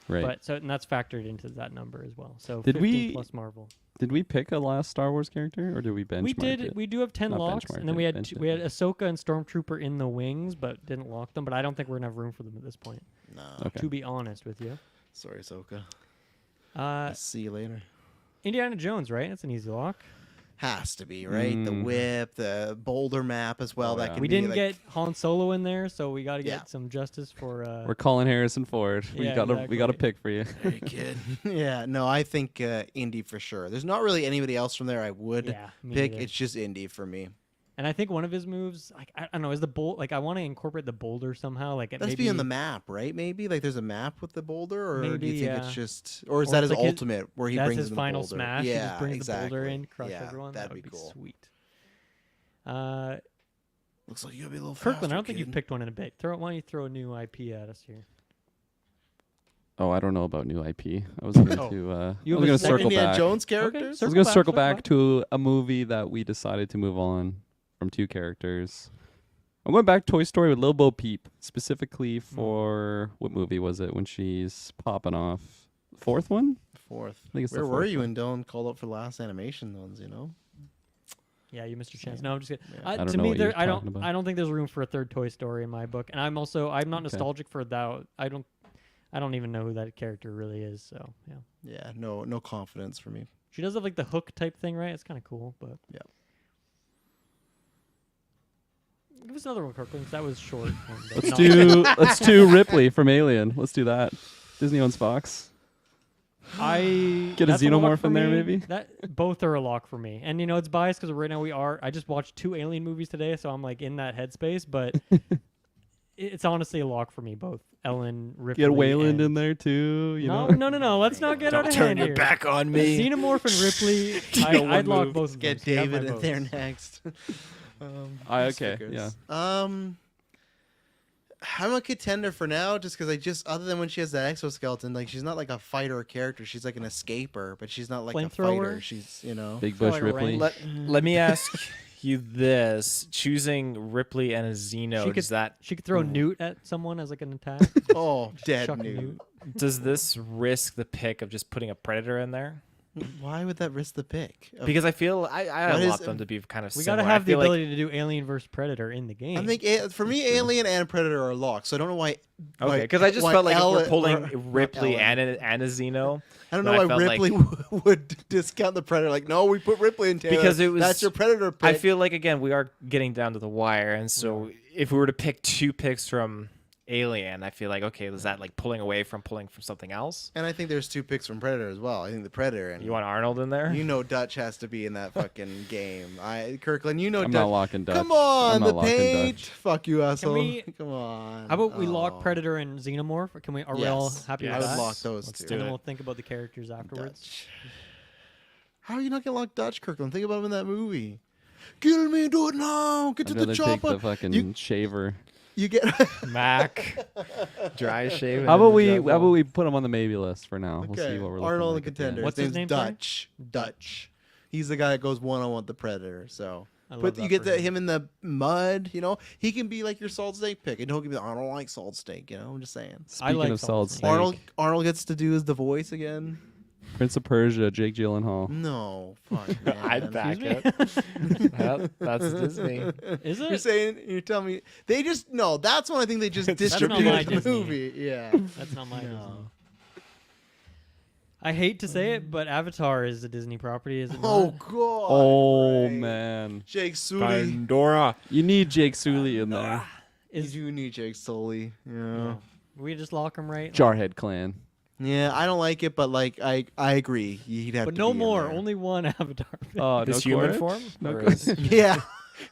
Right. And that's factored into that number as well. So Did 15 we- plus Marvel. Did we pick a last Star Wars character, or did we benchmark We did. it? We do have 10 Not locks, benchmark and then it, we had bench it. we had Ahsoka and Stormtrooper in the wings, but didn't lock them. But I don't think we're gonna have room for them at this point. No. Okay. To be honest with you, Sorry, Ahsoka. uh, See you later. Indiana Jones, right? That's an easy lock. Has to be, right? The Mm. whip, the boulder map as well. Oh, that yeah. can We be didn't like, get Han Solo in there, so we got to get Yeah. some justice for. We're calling Harrison Ford. We Yeah, got a exactly. pick for you. Very kid. Yeah, no, I think Indy for sure. There's not really anybody else from there I would yeah, me pick. neither. It's just Indy for me. And I think one of his moves, like I don't know, is the bolt. Like I want to incorporate the boulder somehow. Like That's maybe be on the map, right? Maybe like there's a map with the boulder, or do Maybe, you think it's yeah. just, or is Or that it's his like his- ultimate where he that's brings his in the final boulder? smash. Yeah, he just brings exactly. the boulder in, crush yeah, everyone. That'd That be would cool. sweet. Looks like you gotta be a little Kirkland, faster, I don't think you've kid. picked one in a bit. Why don't you throw a new IP at us here? Oh, I don't know about new IP. I was going Oh. to. I You was have a going to second circle Indiana back. Jones Okay, characters. I was circle going to back, circle circle back back. to a movie that we decided to move on from 2 characters. I'm going back to Toy Story with Lil Bo Peep, specifically for what movie was it when she's popping off? 4th one? Fourth. I think it's the Where were 4th you one. when Dylan called up for the last animation ones? You know. Yeah, you missed your chance. No, I'm just kidding. Yeah. I don't To know me, what you're I talking about. don't think there's room for a third Toy Story in my book, and I'm not Okay. nostalgic for that. I don't even know who that character really is. So yeah, Yeah. No confidence for me. she does have like the hook type thing, right? It's kind of cool, but Yeah. Give us another one, Kirkland. 'Cause that was short. and, Let's not- let's do Ripley from Alien. Let's do that. Disney owns Fox. Get a that's lock xenomorph for in there, me. maybe? That both are a lock for me, and it's biased because right now I just watched 2 Alien movies today, so I'm like in that headspace. But it's honestly a lock for me, both Ellen, Ripley. Get Wayland and in there too. You no, know. no. Let's not get out Don't of turn hand your here. back on me. Xenomorph and Ripley. one I'd lock move. both of them. Get so you have my David in there votes. next. Okay, stickers. yeah. I'm a contender for now, just because other than when she has that exoskeleton, like she's not like a fighter character. She's like an escaper, but she's not like a Flamethrower? fighter. She's Big Kinda Bush like a Ripley. range. Let me ask you this: choosing Ripley and a Xeno, She does that She could throw Newt at someone as like an attack. oh dead Chuck new. does this risk the pick of just putting a Predator in there? Why would that risk the pick? Because I feel I What want is- them to be kind of We similar. gotta have I the feel ability to do Alien versus Predator in the game. I think for me, Alien and Predator are locked, so I don't know why. Okay, because I just why felt like if Ellen- we're pulling or- Ripley Ellen. and a Xeno, I don't then know I why felt like- Ripley would discount the Predator. Like, no, we put Ripley in Taylor. Because it was- that's your Predator pick. I feel like again we are getting down to the wire, and so if we were to pick 2 picks from Alien, I feel like, okay, was that like pulling from something else? And I think there's 2 picks from Predator as well. I think the Predator and You want Arnold in there? you know Dutch has to be in that fucking game. Kirkland, you know I'm Dutch. not locking Dutch. Come on, I'm the not locking page. Dutch. Fuck you, asshole. we- Come on. How about we lock Oh. Predator and Xenomorph? Or can we? Are we all Yes. happy Yes. I with would that? lock those Let's 2. do And then it. we'll think about the characters afterwards. Dutch. How are you not gonna lock Dutch, Kirkland? Think about him in that movie. Kill me, do it now. Get I'd to the rather take chopper. the fucking You- shaver. You get. Mac, dry shave. How about we put him on the maybe list for now? We'll see what we're looking Arnold like the at the end. contender. What's his his name's name, sorry? Dutch. He's the guy that goes one-on-one with the Predator. So. I love But that you get for him in the mud, you know. He can be like your salt steak pick, and don't give me the Arnold like salt steak, you know. I'm just saying. Speaking like of Solid solid Snake. snake, Arnold gets to do the voice again. Prince of Persia, Jake Gyllenhaal. No, fuck, man. I'd back Excuse it. Well, that's Disney. Is You're it? saying you're telling me they just no. That's one I think they just That's not distributed my the Disney. movie. Yeah. That's not my No. Disney. I hate to say it, but Avatar is a Disney property, is it Oh not? god. Oh right. man, Jake Sully. Pandora. you need Jake Sully in there. You Is do need Jake Sully. Yeah. yeah. We just lock him right. Jarhead Clan. Yeah, I don't like it, but like I agree. He'd have But to no be in more. there. Only one Avatar. Oh, This no human chorus? form? No Or chorus. is- Yeah.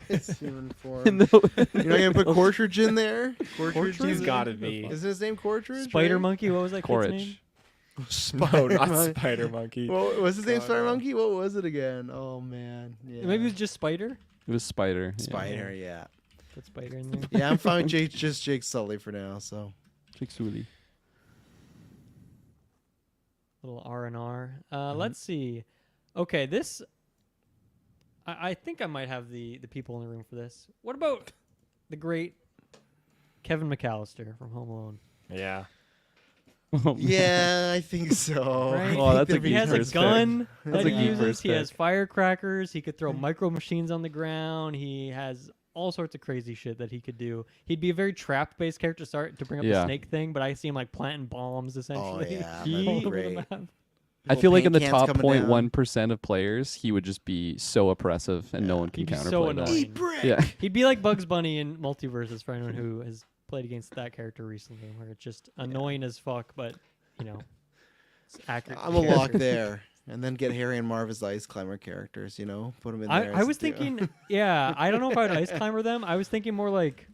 It's human form. No. You're not gonna put Cortridge in there? Cortridge. He's gotta be. Isn't his name Cortridge? Spider right? Monkey. What was that kid's name? Courage. No, not Monkey. Spider Monkey. What was his name? God, Spider no. Monkey. What was it again? Oh man. Yeah. Maybe it was just Spider. It was Spider. yeah. Spider. Yeah. Put Spider in there. Yeah, I'm fine with just Jake Sully for now. So. Jake Sully. Little R&R. Mm-hmm. Let's see. Okay, this. I think I might have the people in the room for this. What about the great Kevin McAllister from Home Alone? Yeah. Oh, man. Yeah, I think so. Right? Oh, that's a He geek has a first gun pick. that That's a he geek uses. first He has pick. firecrackers. He could throw micro machines on the ground. He has all sorts of crazy shit that he could do. He'd be a very trap-based character to bring up the Yeah. snake thing, but I see him like planting bombs essentially. yeah, that'd be all over the great. map. I Little feel like in paint the cans top coming down. 0.1% of players, he would just be so oppressive, and no Yeah. one can He'd be counterplay so that. annoying. Eat brick. Yeah. He'd be like Bugs Bunny in MultiVersus for anyone who has played against that character recently, where it's just annoying as fuck, but you know, it's accurate. I'm a lock character. there, and then get Harry and Marv as the Ice Climber characters. You know, put them in there. I as was the- thinking, yeah, I don't know if I would ice climber them. I was thinking more like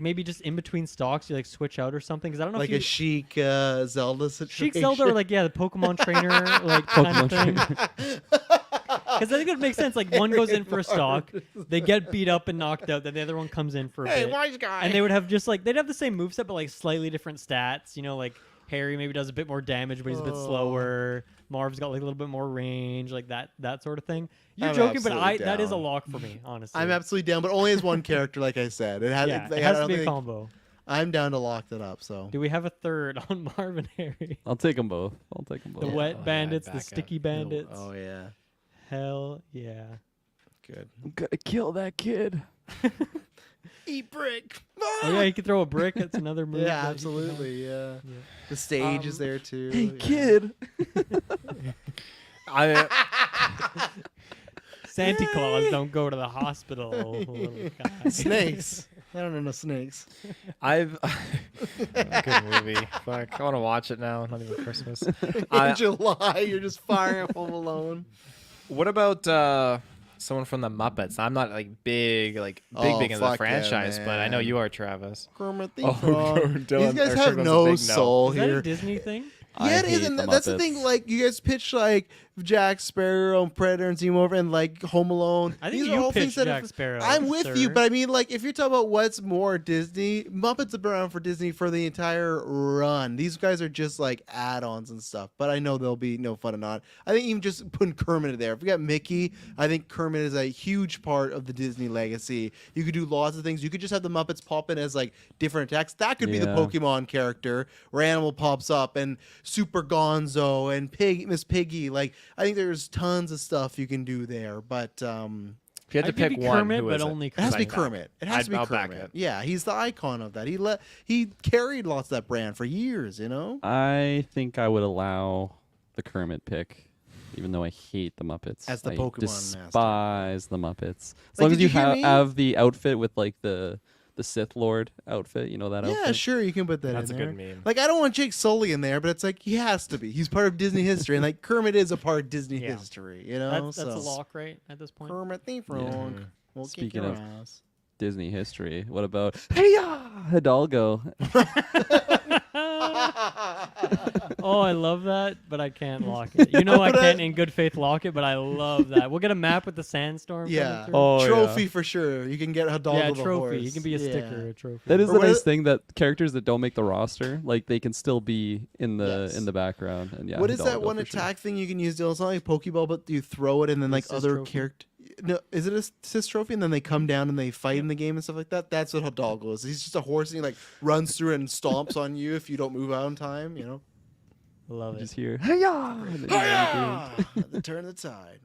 maybe just in between stocks, you like switch out or something. Because I don't know like if a you Chic Zelda situation. Chic Zelda or like the Pokemon trainer like kind of thing. Because I think it would make sense. Like one goes in for a stock, they get beat up and knocked out, then the other one comes in for a Hey, bit. wise guy. And they would have just like they'd have the same moveset but like slightly different stats. You know, like Harry maybe does a bit more damage, but he's a bit slower. Marv's got like a little bit more range, like that sort of thing. You're I'm joking, but absolutely that is a down. lock for me, honestly. I'm absolutely down, but only as one character, like I said. It has, yeah, they it had- has I to be don't a think- combo. I'm down to lock that up. So Do we have a third on Marv and Harry? I'll take them both. I'll take them both. The Yeah. wet Oh, yeah, bandits, I'd the back sticky up. bandits. Oh yeah, Hell yeah. good. I'm gonna kill that kid. Eat brick. Oh yeah, you could throw a brick. That's another move. Yeah, that you can absolutely. Yeah. have. Yeah. The stage is there too. Hey, yeah. kid. Santa Claus don't go to the hospital. little guy. Snakes. I don't know no snakes. I've good movie. Fuck, I want to watch it now. Not even Christmas. In July, you're just firing up Home Alone. What about someone from the Muppets? I'm not like big into Oh, the fuck yeah, franchise, but I know man. you are, Travis. Kermit the Oh, Frog. Dylan- These guys or have Kirkland's a no big no. soul Is that a here. Disney thing? I Yeah, it hate is, and the that's the thing. Muppets. Like, you guys pitch like Jack Sparrow and Predator and Xenomorph and like Home Alone. I think These are you all things pitched that Jack have- Sparrow. I'm with you, sir. but I mean, like, if you're talking about what's more Disney, Muppets have been around for Disney for the entire run. These guys are just like add-ons and stuff. But I know there'll be no fun in not. I think even just putting Kermit in there. If we got Mickey, I think Kermit is a huge part of the Disney legacy. You could do lots of things. You could just have the Muppets pop in as like different attacks. That could be the Yeah. Pokemon character where Animal pops up and Super Gonzo and Miss Piggy. Like, I think there's tons of stuff you can do there. But If you had to I'd give pick you one, Kermit, who but is it? only it has to be Like, Kermit. It has to be I'll back Kermit. it. Yeah, he's the icon of that. He carried lots of that brand for years, you know? I think I would allow the Kermit pick, even though I hate the Muppets. As the I Pokemon master. despise the Muppets. As Like, long as did you you hear me? have the outfit with like the the Sith Lord outfit. You know that Yeah, outfit? sure, you can put that That's in a there. good meme. Like, I don't want Jake Sully in there, but it's like he has to be. He's part of Disney history, and like Kermit is a part of Disney Yeah. history. You know, That's a lock, right? At this point. Kermit the Frog will kick Speaking your of- ass. Disney history. What about Hidalgo? Oh, I love that, but I can't lock it. You know, I can't in good faith lock it, but I love that. We'll get a map with the sandstorm. coming Yeah, through. Oh, trophy yeah. for sure. You can get Hidalgo yeah, the trophy. horse. He can be a Yeah. sticker, a trophy. That is Or the what nice is- thing that characters that don't make the roster, like they can still be in the Yes. in the background. And yeah, What is that Hidalgo one for sure. attack thing you can use? Dylan? It's not like Pokeball, but you throw it and then The like assist other trophy? character. No, is it a assist trophy? And then they come down and they fight in the game and stuff like that. That's what Hidalgo is. He's just a horse and he like runs through and stomps on you if you don't move out in time. You know, Love You it. just hear "Hi-ya!" and then you run through. the turn of the tide.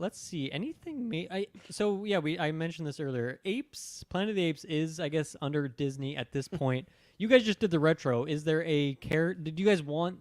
Let's see. Anything? I mentioned this earlier. Apes, Planet of the Apes is, I guess, under Disney at this point. You guys just did the retro. Is there a Did you guys want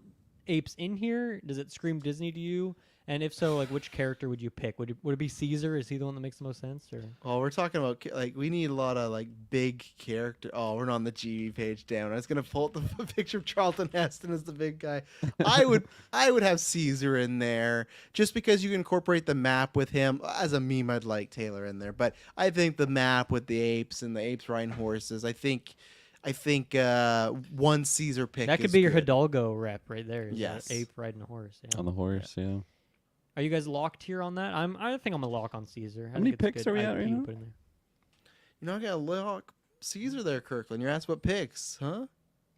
apes in here? Does it scream Disney to you? And if so, like, which character would you pick? Would it be Caesar? Is he the one that makes the most sense? Or Oh, we're talking about like we need a lot of like big character. Oh, we're not on the GV page down. I was gonna pull up the picture of Charlton Heston as the big guy. I would have Caesar in there just because you can incorporate the map with him. As a meme, I'd like Taylor in there, but I think the map with the apes and the apes riding horses. I think one Caesar pick. that could is be your good. Hidalgo rep right there. Is that Yes. ape riding a horse. Yeah. On the horse, yeah. Are you guys locked here on that? I think I'm a lock on Caesar. How many picks are we at right now? Put in there. You're not gonna lock Caesar there, Kirkland. You're asked what picks, huh?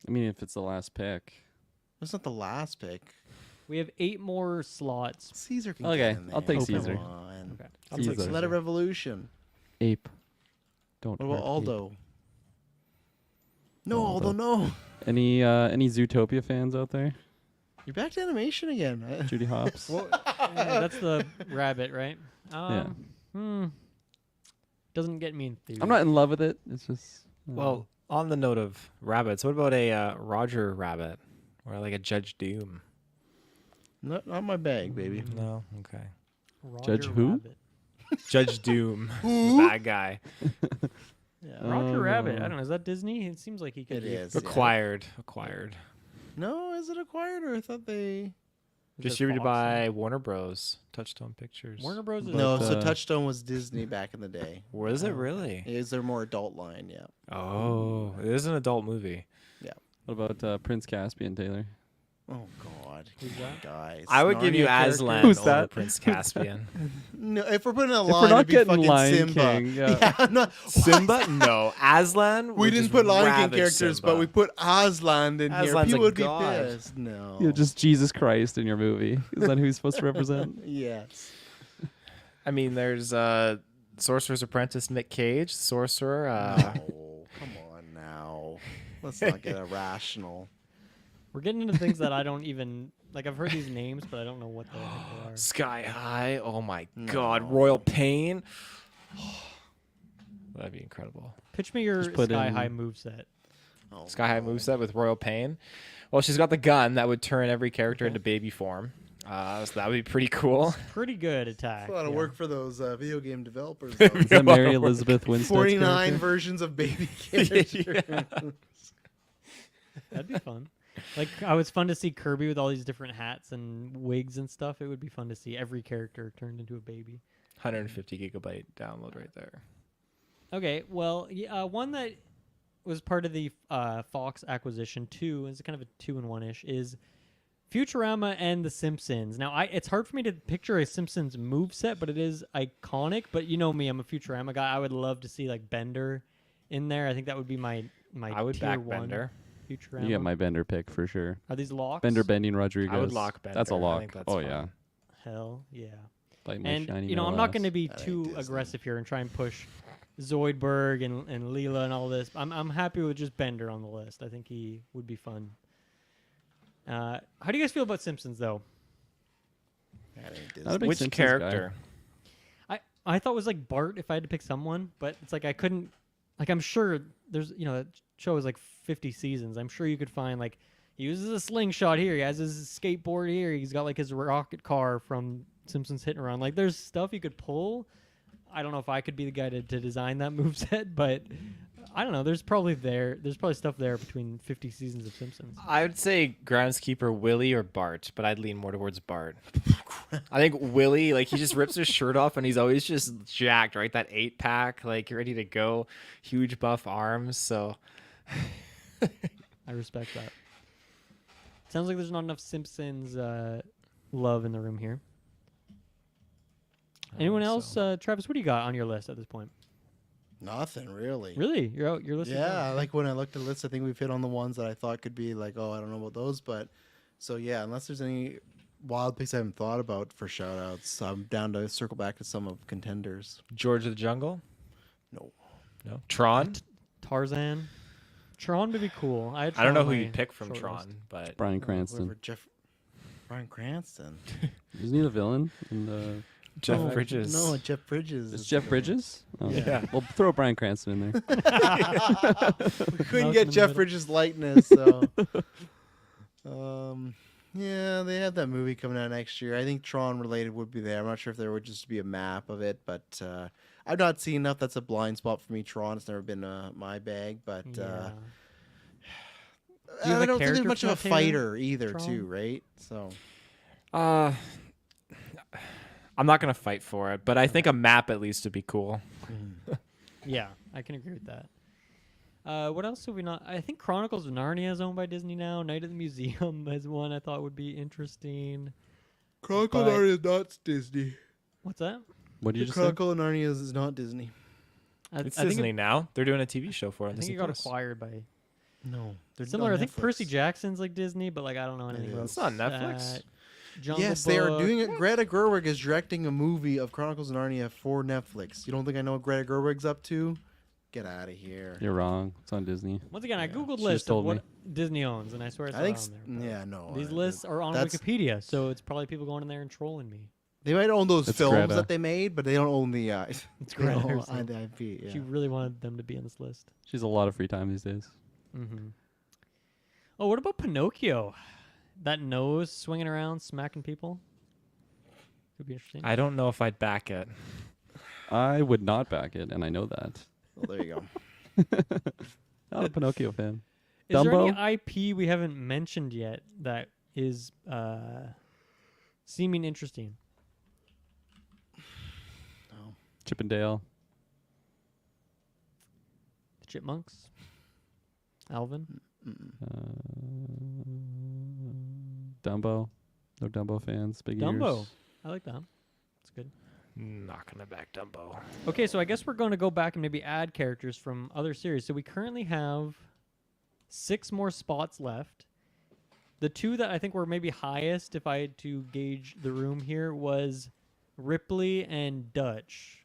I mean, if it's the last pick. That's not the last pick. We have 8 more slots. Caesar can Okay, get in I'll there. take Come Caesar. on. Okay. I'll take Caesar. Let a Revolution. Ape. Don't What about hurt ape. Aldo? No, Aldo. Aldo, no. Any Zootopia fans out there? You're back to animation again. Judy Hopps. That's the rabbit, right? Doesn't get me enthused. I'm not in love with it. It's just Well, on the note of rabbits, what about a Roger Rabbit or like a Judge Doom? Not my bag, baby. No, okay. Roger Judge who? Rabbit. Judge Doom, the bad guy. Yeah, Roger Rabbit. I don't know. Is that Disney? It seems like he could It be. is. Yeah. Acquired. No, is it acquired or I thought they? Is it Distributed Fox? by Warner Bros. Touchstone Pictures. Warner Bros. Is No, so uh, Touchstone was Disney back in the day. Was it really? Is there more adult line? Yeah. Oh, it is an adult movie. What about Prince Caspian, Taylor? Oh God, Who's that? guys. I would give you Narnia character? Aslan Who's over that? Prince Caspian. No, if we're putting a we're line, not it'd be getting fucking Lion Simba. King, yeah. I'm not. Simba? No. Aslan? We would didn't just put Lion King ravage characters, Simba. but we put Aslan in here. Aslan's People a would be god. pissed. No. Yeah, just Jesus Christ in your movie. Is that who he's supposed to represent? Yes. I mean, there's Sorcerer's Apprentice Nick Cage, sorcerer. Oh, come on now. Let's not get irrational. We're getting into things that I don't even like. I've heard these names, but I don't know what the heck they are. Sky High. Oh my No. God. Royal Pain. That'd be incredible. Pitch me your Just put Sky in- High moveset. Oh, Sky High no. moveset with Royal Pain. Well, she's got the gun that would turn every character into baby form. So that would be pretty cool. Pretty good attack. That's a lot of yeah. work for those video game developers. Is that Mary Elizabeth Winstead's 49 character? versions of baby characters. That'd be fun. Like, I was fun to see Kirby with all these different hats and wigs and stuff. It would be fun to see every character turned into a baby. 150 gigabyte download right there. Okay, well, one that was part of the Fox acquisition too, is kind of a 2-in-1-ish, is Futurama and The Simpsons. Now, it's hard for me to picture a Simpsons moveset, but it is iconic. But you know me, I'm a Futurama guy. I would love to see like Bender in there. I think that would be my I would tier back 1 Bender. Futurama. You get my Bender pick for sure. Are these locks? Bender bending Rodriguez. I would lock That's a Bender. I lock. think that's Oh fine. yeah. Hell yeah. Bite my And shiny you know, metal I'm not ass. going to be That ain't too Disney. aggressive here and try and push Zoidberg and Leela and all this. I'm happy with just Bender on the list. I think he would be fun. How do you guys feel about Simpsons though? That ain't Not a Disney. big Which Simpsons character? I thought it was like Bart if I had to pick someone, but it's like I couldn't. Like I'm sure there's that show is like 50 seasons. I'm sure you could find like he uses a slingshot here, he has his skateboard here, he's got like his rocket car from Simpsons Hit and Run. Like there's stuff you could pull. I don't know if I could be the guy to design that moveset, but I don't know. There's probably stuff there between 50 seasons of Simpsons. I would say groundskeeper Willie or Bart, but I'd lean more towards Bart. I think Willie, like, he just rips his shirt off and he's always just jacked, right? That 8-pack, like, you're ready to go, huge buff arms. So I respect that. Sounds like there's not enough Simpsons love in the room here. Anyone else? Travis, what do you got on your list at this point? Nothing really. Really? You're listening? Yeah, like when I looked at the list, I think we've hit on the ones that I thought could be like, oh, I don't know about those, but so yeah, unless there's any wild picks I haven't thought about for shout outs, I'm down to circle back to some of contenders. George of the Jungle? No. Tron? Tarzan. Tron would be cool. I don't know who you'd pick from Tron, but Bryan Cranston. Bryan Cranston. Isn't he the villain in the... Jeff Bridges. No, Jeff Bridges. It's Jeff Bridges? Oh. Yeah. Well, throw Bryan Cranston in there. We couldn't get Jeff Bridges' likeness, so. Yeah, they have that movie coming out next year. I think Tron related would be there. I'm not sure if there would just be a map of it, but I've not seen enough. That's a blind spot for me. Tron, it's never been my bag, but Yeah. I don't think there's character much of a for that, Taylor? fighter either, Tron? too, right? So. I'm not going to fight for it, but I think a map at least would be cool. Yeah, I can agree with that. What else have we not? I think Chronicles of Narnia is owned by Disney now. Night at the Museum is one I thought would be interesting. Chronicle of Narnia is not Disney. What's that? What did you just say? Chronicle of Narnia is not Disney. It's I think Disney now. They're doing a TV show for it. I think it got acquired by No. similar. I think Percy Jackson's like Disney, but like I don't know anything about. It's on Netflix. Jungle Yes, they are Book. doing it. Greta Gerwig is directing a movie of Chronicles of Narnia for Netflix. You don't think I know what Greta Gerwig's up to? Get out of here. You're wrong. It's on Disney. Once again, I googled She lists just of told what me. Disney owns, and I swear it's I think, on there. yeah, no. These lists are on that's- Wikipedia, so it's probably people going in there and trolling me. They might own those It's films Greta. that they made, but they don't own the. It's they Greta don't own herself. the IP. Yeah. She really wanted them to be on this list. She's a lot of free time these days. Mm-hmm. Oh, what about Pinocchio? That nose swinging around, smacking people. Could be interesting. I don't know if I'd back it. I would not back it, and I know that. Well, there you go. Not a Pinocchio fan. Is there Dumbo? any IP we haven't mentioned yet that is seeming interesting? Chippendale. The Chipmunks? Alvin? Dumbo. No Dumbo fans. Big Dumbo. ears. I like that. That's good. Not going to back Dumbo. Okay, so I guess we're going to go back and maybe add characters from other series. So we currently have 6 more spots left. The 2 that I think were maybe highest, if I had to gauge the room here, was Ripley and Dutch.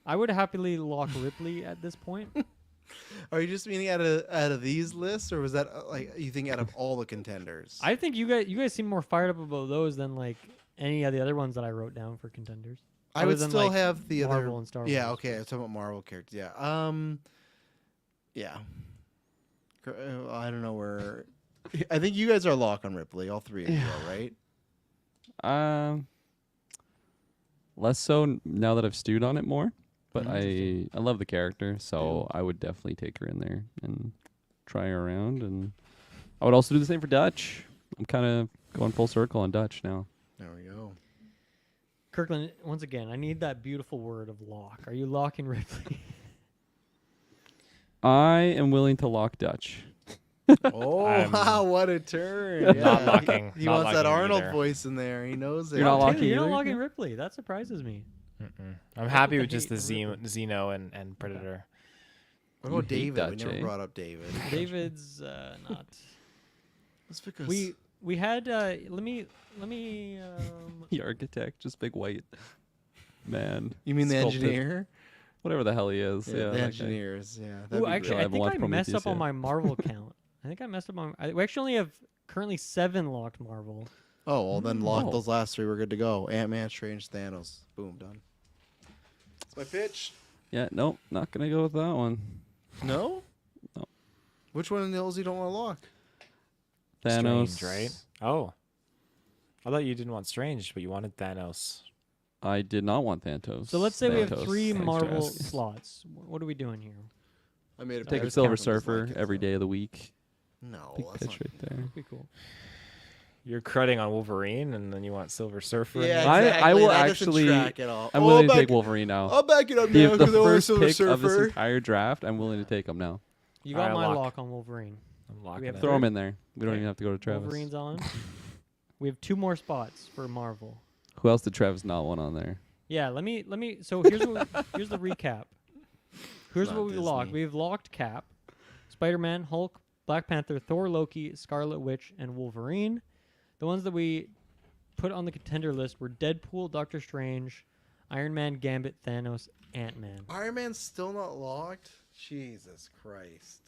I would happily lock Ripley at this point. Are you just meaning out of these lists, or was that like you think out of all the contenders? I think you guys seem more fired up about those than like any of the other ones that I wrote down for contenders. I Other would than, still like, have the Marvel other. and Star Yeah, Wars. okay. I'm talking about Marvel characters. Yeah. Yeah. I don't know where. I think you guys are locked on Ripley. All 3 of you are, right? Less so now that I've stewed on it more, but Interesting. I love the character, so I would definitely take her in there and try her around. And I would also do the same for Dutch. I'm kind of going full circle on Dutch now. There we go. Kirkland, once again, I need that beautiful word of lock. Are you locking Ripley? I am willing to lock Dutch. Oh, I'm wow, what a turn. Not Yeah. locking. He Not wants that locking Arnold either. voice in there. He knows it. You're not Taylor, locking you're not either? locking Ripley. That surprises me. I'm happy the with just the hate on Xeno and Predator. What You about hate David? We Dutch, never eh? brought up David. David's not. That's because We had let me The architect, just big white man. you mean the sculpted. engineer? Whatever the hell he is. Yeah, the that guy. engineers. Yeah. that'd Ooh, be actually, great. I I haven't think watched I messed Prometheus up on yet. my Marvel count. I think I messed up on. We actually only have currently 7 locked Marvel. Oh well, then lock Oh. those last 3. We're good to go. Ant-Man, Strange, Thanos. Boom, done. That's my pitch. Yeah, nope, not gonna go with that one. No. No. Which one of those you don't want to lock? Thanos, Strange, right? Oh. I thought you didn't want Strange, but you wanted Thanos. I did not want Thanos. So let's say we have Thanos. 3 Thanks for Marvel asking. slots. What are we doing here? I made a Take bet. a Silver Captain doesn't Surfer like it, every so- day of the week. No, Big that's pitch not. right there. That'd be cool. You're cruding on Wolverine, and then you want Silver Surfer. in Yeah, there? I exactly. will that actually- doesn't track at all. I'm Oh, willing to back take Wolverine now. I'll back it up The, now the because I want first Silver pick of this Surfer. entire draft, I'm willing to take him now. You got Alright, my lock. lock on Wolverine. I'm locking have it. Throw him in there. We don't Okay. even have to go to Travis. Wolverine's on. We have 2 more spots for Marvel. Who else did Travis not want on there? Yeah, let me. So here's here's the recap. Here's Not what we locked. Disney. We've locked Cap, Spider-Man, Hulk, Black Panther, Thor, Loki, Scarlet Witch, and Wolverine. The ones that we put on the contender list were Deadpool, Doctor Strange, Iron Man, Gambit, Thanos, Ant-Man. Iron Man's still not locked. Jesus Christ.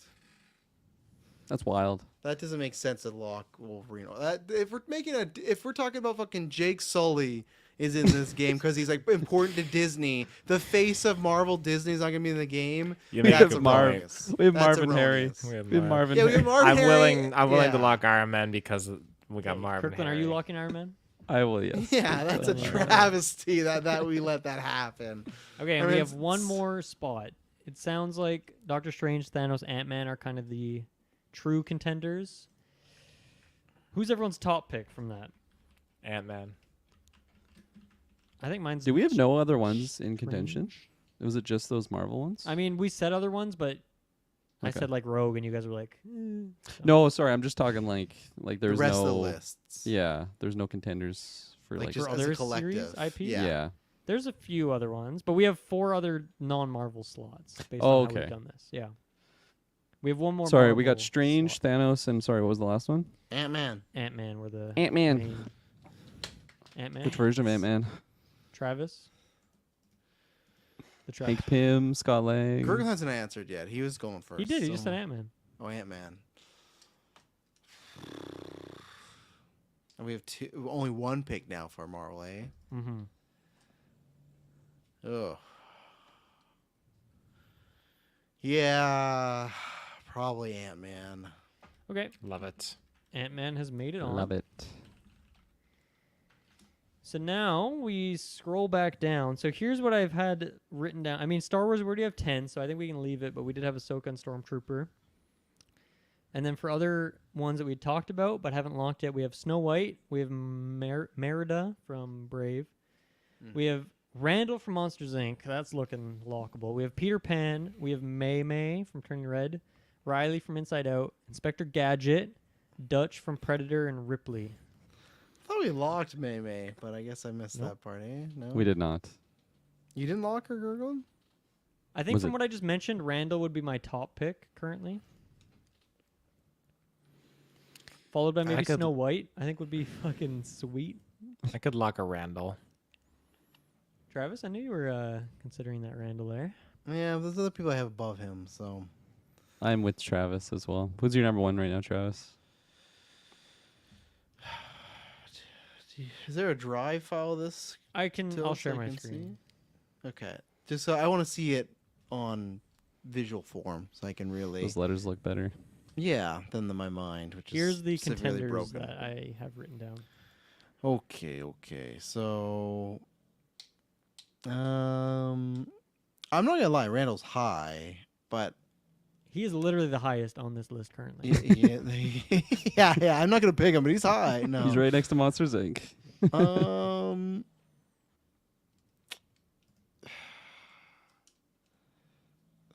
That's wild. That doesn't make sense to lock Wolverine. If we're talking about fucking Jake Sully is in this game because he's like important to Disney, the face of Marvel Disney's not gonna be in the game. You make a That's good Marv. erroneous. We have That's Marvin Harry. erroneous. We have We have Marv. Marvin Yeah, we Harry. have Marvin I'm Harry. willing. I'm willing to Yeah. lock Iron Man because we got Okay, Marvin. Kirkland, are you Harry. locking Iron Man? I will, yes. Yeah, that's a Yeah. travesty that we let that happen. Okay, and I we mean, have one more spot. It sounds like Doctor Strange, Thanos, Ant-Man are kind of the true contenders. Who's everyone's top pick from that? Ant-Man. I think mine's. Do we have no other ones in contention? Strange. Was it just those Marvel ones? I mean, we said other ones, but I Okay. said like Rogue, and you guys were like, so. No, sorry. I'm just talking like The there's rest no of the lists. Yeah, there's no contenders for Like like, just For as a other collective. series IP? Yeah. yeah. There's a few other ones, but we have 4 other non-Marvel slots based Oh, on how okay. we've done this. Yeah, we have one more. Sorry, we got Marvel Strange, slot. Thanos, and sorry, what was the last one? Ant-Man. Ant-Man were the Ant-Man. main- Ant-Man. Which version of Ant-Man? Travis. The Hank Travis. Pym, Scott Lang. Kirk hasn't answered yet. He was going first. He did. He just so- said Ant-Man. Oh, Ant-Man. And we have only one pick now for Marvel, eh? Mm-hmm. Ugh. Yeah, probably Ant-Man. Okay, Love it. Ant-Man has made it on. Love it. So now we scroll back down. So here's what I've had written down. I mean, Star Wars, we already have 10, so I think we can leave it, but we did have Ahsoka and Stormtrooper. And then for other ones that we talked about but haven't locked yet, we have Snow White, we have Merida from Brave, we have Randall from Monsters, Inc. That's looking lockable. We have Peter Pan, we have May May from Turning Red, Riley from Inside Out, Inspector Gadget, Dutch from Predator, and Ripley. I thought we locked May May, but I guess I missed Nope. that part, eh? No? We did not. You didn't lock her, Gurgle? I think Was from it- what I just mentioned, Randall would be my top pick currently. Followed by maybe could- Snow White, I think would be fucking sweet. I could lock a Randall. Travis, I knew you were considering that Randall there. Yeah, there's other people I have above him, so. I'm with Travis as well. Who's your number 1 right now, Travis? Is there a drive file of this? I can. Till I'll so share I my can screen. see? Okay. Just so I want to see it on visual form so I can really. Those letters look better. Yeah, than my mind, which Here's is the severely contenders broken. that I have written down. Okay. So, I'm not gonna lie, Randall's high, but He is literally the highest on this list currently. yeah, I'm not gonna pick him, but he's high. No, He's right next to Monsters, Inc.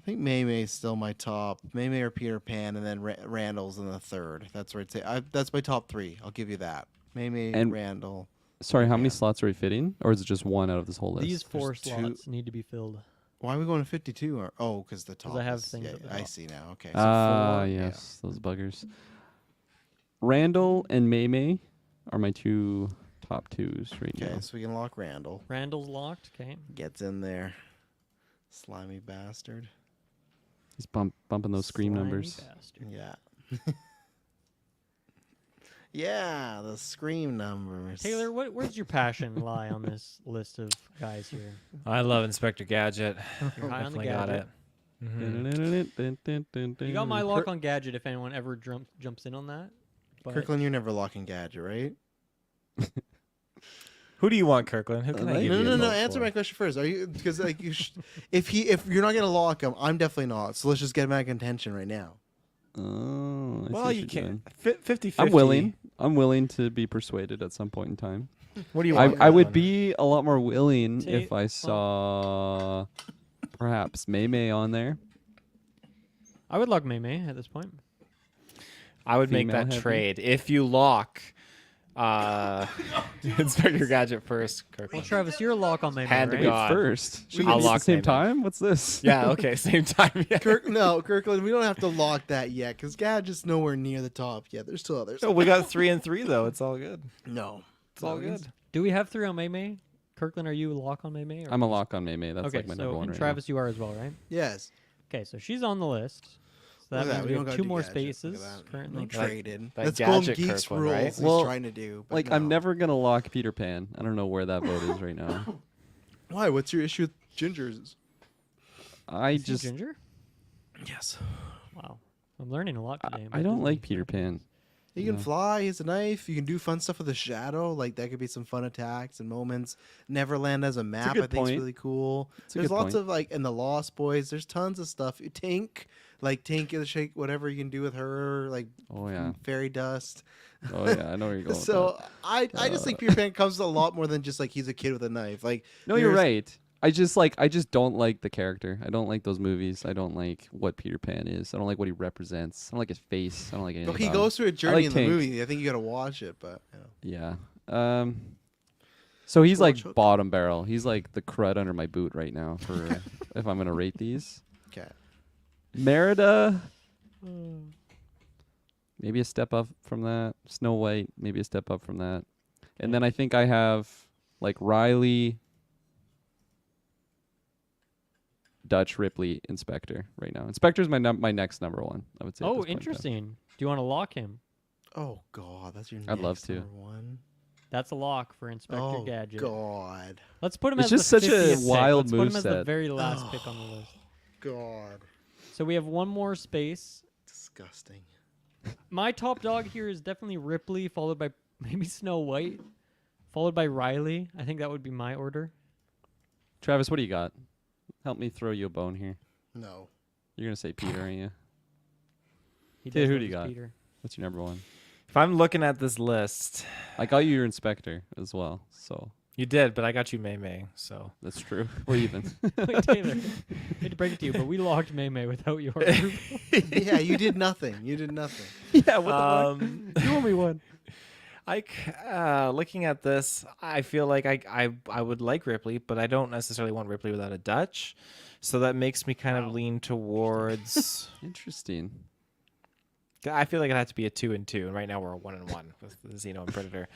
I think May May's still my top. May May or Peter Pan, and then Randall's in the third. That's where I'd say. That's my top 3. I'll give you that. May May, And- Randall. Sorry, how many Yeah. slots are we fitting? Or is it just one out of this whole list? These 4 There's two- slots need to be filled. Why are we going to 52? Because the top. I have is- things yeah, at the I top. see now. Okay. So Ah, 4, yeah. yes, those buggers. Randall and May May are my 2 top 2s right Okay, now. so we can lock Randall. Randall's locked. Okay. Gets in there. Slimy bastard. He's bumping those scream Slimy numbers. bastard. Yeah. Yeah, the scream numbers. Taylor, where's your passion lie on this list of guys here? I love Inspector Gadget. You're high on the Definitely got gadget. it. Mhm. You got my lock on Gadget if anyone ever jumps in on that. But Kirkland, you're never locking Gadget, right? Who do you want, Kirkland? Who can I like- give No, you no, a no. vote Answer for? my question first. Are you because like if you're not gonna lock him, I'm definitely not. So let's just get him out of contention right now. Oh, I see Well, what you you're can't. doing. 50-50. I'm willing. I'm willing to be persuaded at some point in time. What do you I, want? I would Kirkland? be a lot more willing Take- if I saw perhaps Mei Mei on there. I would lock Mei Mei at this point. I would make female that heavy. trade if you lock Inspector Gadget first, Well, Kirkland. Travis, you're a lock on Mei Mei, Hand to right? Wait, God. first. Should we I'll do it at lock the same Mei Mei. time? What's this? Yeah, okay, same time. Yeah. Kirkland, we don't have to lock that yet because Gadget's nowhere near the top yet. There's still others. So we got 3 and 3 though. It's all good. No, It's all good. Do we have 3 on Mei Mei? Kirkland, are you a lock on Mei Mei? I'm a lock on Mei Mei. That's Okay, like my so number one and right Travis, you are as well, right? Yes. Okay, so she's on the list. So that Look at means we we don't have gotta 2 do more Gadget. Look at spaces that. currently. No trading. that That's Golden Gadget Geeks Kirkland, rules. right? He's Well, trying to do. But Like, no. I'm never going to lock Peter Pan. I don't know where that vote is right now. Why? What's your issue with Gingers? I Is he just, Ginger? Yes. Wow, I'm learning a lot today. I don't like Peter Pan. He can Yeah. fly. He has a knife. You can do fun stuff with the shadow. Like that could be some fun attacks and moments. Neverland as a map, good I think is point. really cool. It's a There's good lots point. of like in the Lost Boys. There's tons of stuff. Tink, like Tink is shake whatever you can do with her, like Oh, yeah. fairy dust. Oh, yeah. I know where you're going. So with I just think Peter Pan comes a lot more than just like he's a kid with a knife. Like that. No, you're there's- right. I just don't like the character. I don't like those movies. I don't like what Peter Pan is. I don't like what he represents. I don't like his face. I don't like anything. But he about him. goes through a journey like in the Tink. movie. I think you got to watch it. But Yeah. So he's like Watch Hook. bottom barrel. He's like the crud under my boot right now for if I'm gonna rate these. okay. Merida, maybe a step up from that. Snow White, maybe a step up from that. And then I think I have like Riley, Dutch, Ripley, Inspector right now. Inspector's my my next number one. I would say. at Oh, this point in time. interesting. Do you want to lock him? Oh God, that's your. I'd love next to. number one. That's a lock for Inspector Oh Gadget. God. Let's put him It's as just the such a 50th pick. wild Let's put him as the moveset. very last pick on the list. God. So we have one more space. Disgusting. My top dog here is definitely Ripley, followed by maybe Snow White, followed by Riley. I think that would be my order. Travis, what do you got? Help me throw you a bone here. No. You're gonna say Peter, aren't you? He Dude, does who love do you his got? Peter. What's your number one? If I'm looking at this list, I got you your Inspector as well, so you did, but I got you Mei Mei. So that's true. We're even. Wait, Taylor, I hate to break it to you, but we locked Mei Mei without your approval. Yeah, you did nothing. You did nothing. Yeah, You owe me one. Looking at this, I feel like I would like Ripley, but I don't necessarily want Ripley without a Dutch. So that makes me kind of lean towards. Interesting. I feel like it had to be a 2 and 2, and right now we're a 1 and 1 with the Xeno and Predator.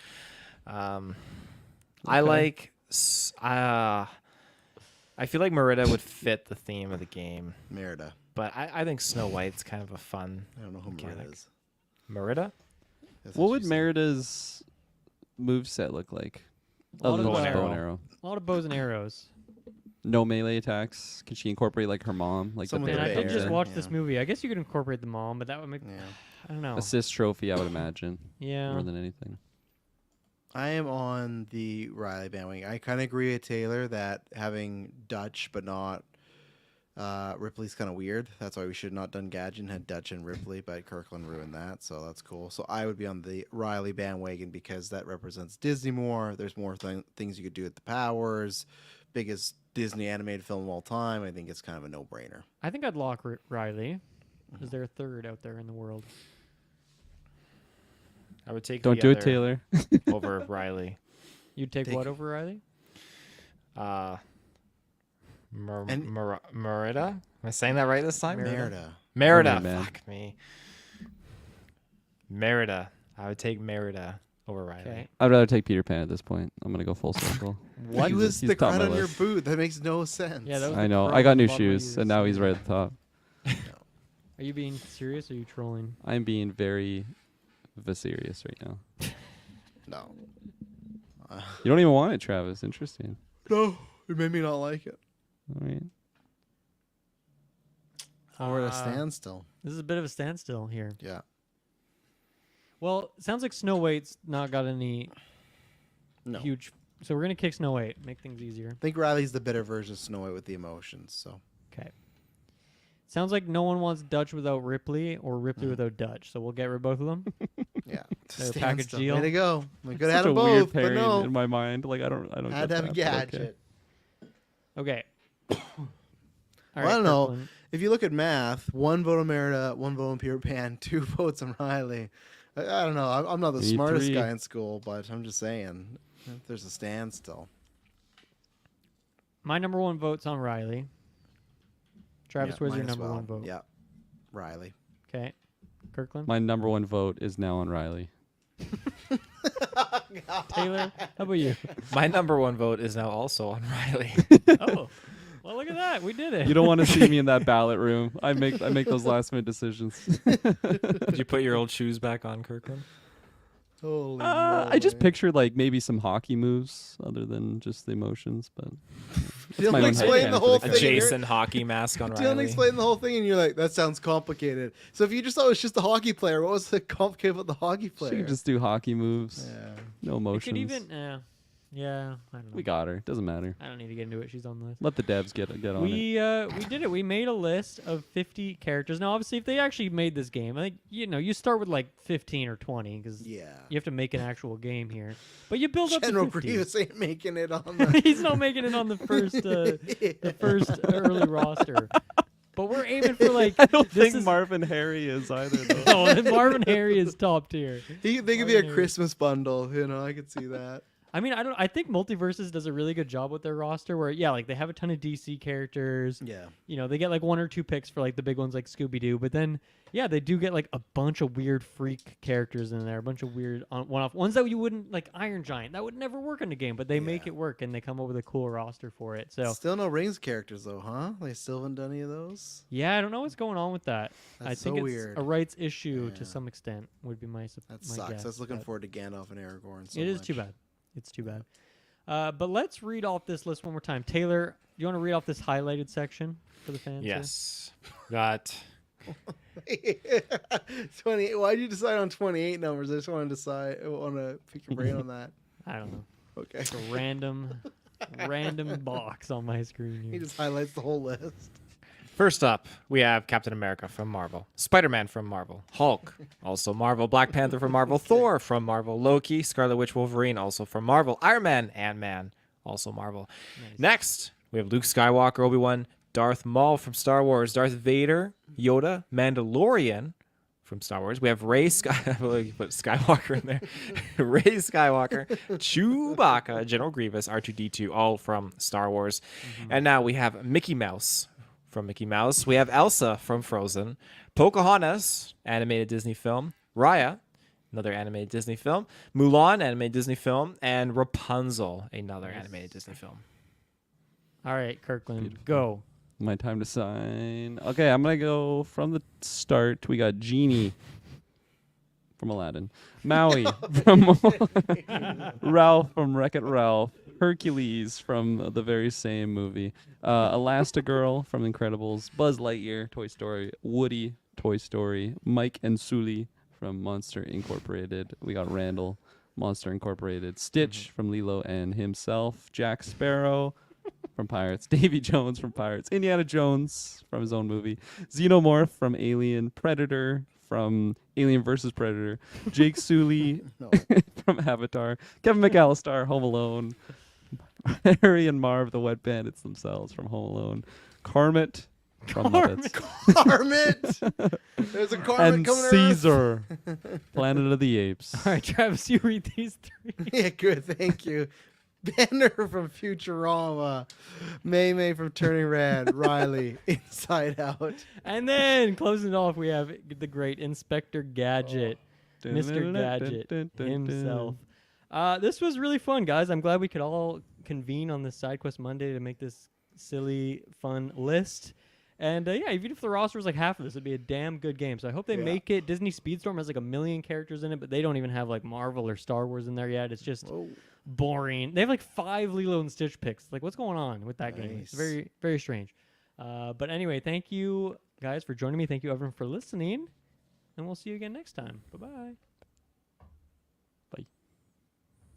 I like. I feel like Merida would fit the theme of the game, Merida. but I think Snow White's kind of a fun I don't know who Merida Mechanic. is. Merida. That's What would she said. Merida's moveset look like? A lot Other of than bow just bow and and arrow. A lot of bows and arrows. No melee attacks. Could she incorporate like her mom, like Someone the Man, with I the did just bear, watch yeah. this movie. I guess you could incorporate the mom, but that would make. Yeah. I don't know. assist trophy? I would imagine Yeah. more than anything. I am on the Riley bandwagon. I kind of agree with Taylor that having Dutch but not Ripley's kind of weird. That's why we should not done Gadget and had Dutch and Ripley, but Kirkland ruined that, so that's cool. So I would be on the Riley bandwagon because that represents Disney more. There's more things you could do with the powers. Biggest Disney animated film of all time. I think it's kind of a no-brainer. I think I'd lock Riley. Is there a third out there in the world? I would take. Don't the do it, other Taylor. over Riley. You'd take Take- what over Riley? Merida. Am I saying that right this time? Merida. Merida. Merida, man. Fuck me. Merida. I would take Merida over Riley. Okay. I'd rather take Peter Pan at this point. I'm gonna go full circle. He was He's the top crud my on your list. boot. That makes no sense. Yeah, that was I the know. crow I got on the new bottom of shoes, your and now he's sleeve. right at the top. Are you being serious or are you trolling? I'm being very serious right now. No. You don't even want it, Travis. Interesting. No, it made me not like it. All right. We're at a standstill. This is a bit of a standstill here. Yeah. Well, it sounds like Snow White's not got any No. huge So we're gonna kick Snow White, make things easier. I think Riley's the better version of Snow White with the emotions. So Okay. Sounds like no one wants Dutch without Ripley or Ripley without Dutch. So we'll get rid of both of them. yeah, They're a Stand package still. deal. Way to go. We could Such have a had them weird both, but pairing no. in my mind. Like I don't Had get to have a that, but okay. gadget. Okay. All Well, I don't know. Kirkland. If you look at math, 1 vote on Merida, 1 vote on Peter Pan, 2 votes on Riley. I don't know. I'm not the Me smartest 3. guy in school, but I'm just saying, if there's a standstill. My number 1 vote's on Riley. Travis, Yeah, where's your mine as number well. 1 vote? Yeah, Riley. Okay. Kirkland. My number 1 vote is now on Riley. Taylor, how about you? My number 1 vote is now also on Riley. Oh. Well, look at that. We did it. You don't want to see me in that ballot room. I make those last minute decisions. Did you put your old shoes back on, Kirkland? Holy I just moly. pictured like maybe some hockey moves other than just the emotions, but Dylan my own explained the headcanon whole for A the thing. kid. Jason hockey mask on Dylan Riley. explained the whole thing, and you're like, that sounds complicated. So if you just thought it was just the hockey player, what was the complicated about the hockey She player? could just do hockey moves. yeah. No It emotions. could even. Yeah. I don't know. We got her. Doesn't matter. I don't need to get into it. She's on the list. Let the devs get on it. We did it. We made a list of 50 characters. Now, obviously, if they actually made this game, I think you start with like 15 or 20 because Yeah. you have to make an actual game here. But you build up General to 50. Grievous ain't making it on the. He's not making it on the first early roster. But we're aiming for like. I don't this think is- Marvin Harry is either. Though. No, Marvin Harry is top tier. They could be a Marvin Harry. Christmas bundle. I could see that. I mean, I think MultiVersus does a really good job with their roster where, like they have a ton of DC characters. Yeah. They get like 1 or 2 picks for like the big ones like Scooby-Doo. But then, they do get like a bunch of weird freak characters in there. A bunch of weird one-off ones that you wouldn't, like Iron Giant. That would never work in the game. But they make Yeah. it work and they come up with a cool roster for it. So, Still no Rings characters though, huh? They still haven't done any of those. yeah, I don't know what's going on with that. I That's think so it's weird. a rights issue Yeah. to some extent, would be my That my sucks. guess. I was looking but forward to Gandalf and Aragorn. So it is much. too bad. It's too bad. But let's read off this list one more time. Taylor, do you want to read off this highlighted section for the fans? here? Yes. Got 28. Why did you decide on 28 numbers? I just want to decide. I want to pick your brain on that. I don't know. Okay. It's a random box on my screen He here. just highlights the whole list. First up, we have Captain America from Marvel, Spider-Man from Marvel, Hulk, also Marvel, Black Panther from Marvel, Thor from Marvel, Loki, Scarlet Witch, Wolverine, also from Marvel, Iron Man, Ant-Man, also Marvel. Nice. Next, we have Luke Skywalker, Obi-Wan, Darth Maul from Star Wars, Darth Vader, Yoda, Mandalorian from Star Wars. We have Rey put Skywalker in there. Rey Skywalker, Chewbacca, General Grievous, R2-D2, all from Star Wars. And now we have Mickey Mouse from Mickey Mouse. We have Elsa from Frozen, Pocahontas, animated Disney film, Raya, another animated Disney film, Mulan, animated Disney film, and Rapunzel, another animated Disney film. All right, Kirkland, Beautiful. go. My time to sign. Okay, I'm gonna go from the start. We got Genie from Aladdin, Maui from Ralph from Wreck-It Ralph, Hercules from the very same movie, Elastigirl from Incredibles, Buzz Lightyear, Toy Story, Woody, Toy Story, Mike and Sully from Monster Incorporated. We got Randall, Monster Incorporated, Stitch from Lilo and himself, Jack Sparrow from Pirates, Davy Jones from Pirates, Indiana Jones from his own movie, Xenomorph from Alien, Predator from Alien vs. Predator, Jake Sully No. from Avatar, Kevin McAllister, Home Alone, Harry and Marv, the Wet Bandits themselves from Home Alone, Kermit from Muppets, Karmit! There's a Karmit and coming to Earth. Caesar, Planet of the Apes. All right, Travis, you read these 3. Yeah, good. Thank you. Banner from Futurama, May from Turning Red, Riley, Inside Out. And then closing it off, we have the great Inspector Gadget, Mr. Gadget himself. This was really fun, guys. I'm glad we could all convene on this Sidequest Monday to make this silly, fun list. And even if the roster was like half of this, it'd be a damn good game. So I hope they Yeah. make it. Disney Speedstorm has like 1 million characters in it, but they don't even have like Marvel or Star Wars in there yet. It's just Whoa. boring. They have like 5 Lilo and Stitch picks. Like, what's going on with that game? It's Nice. very, very strange. But anyway, thank you guys for joining me. Thank you everyone for listening, and we'll see you again next time. Bye bye.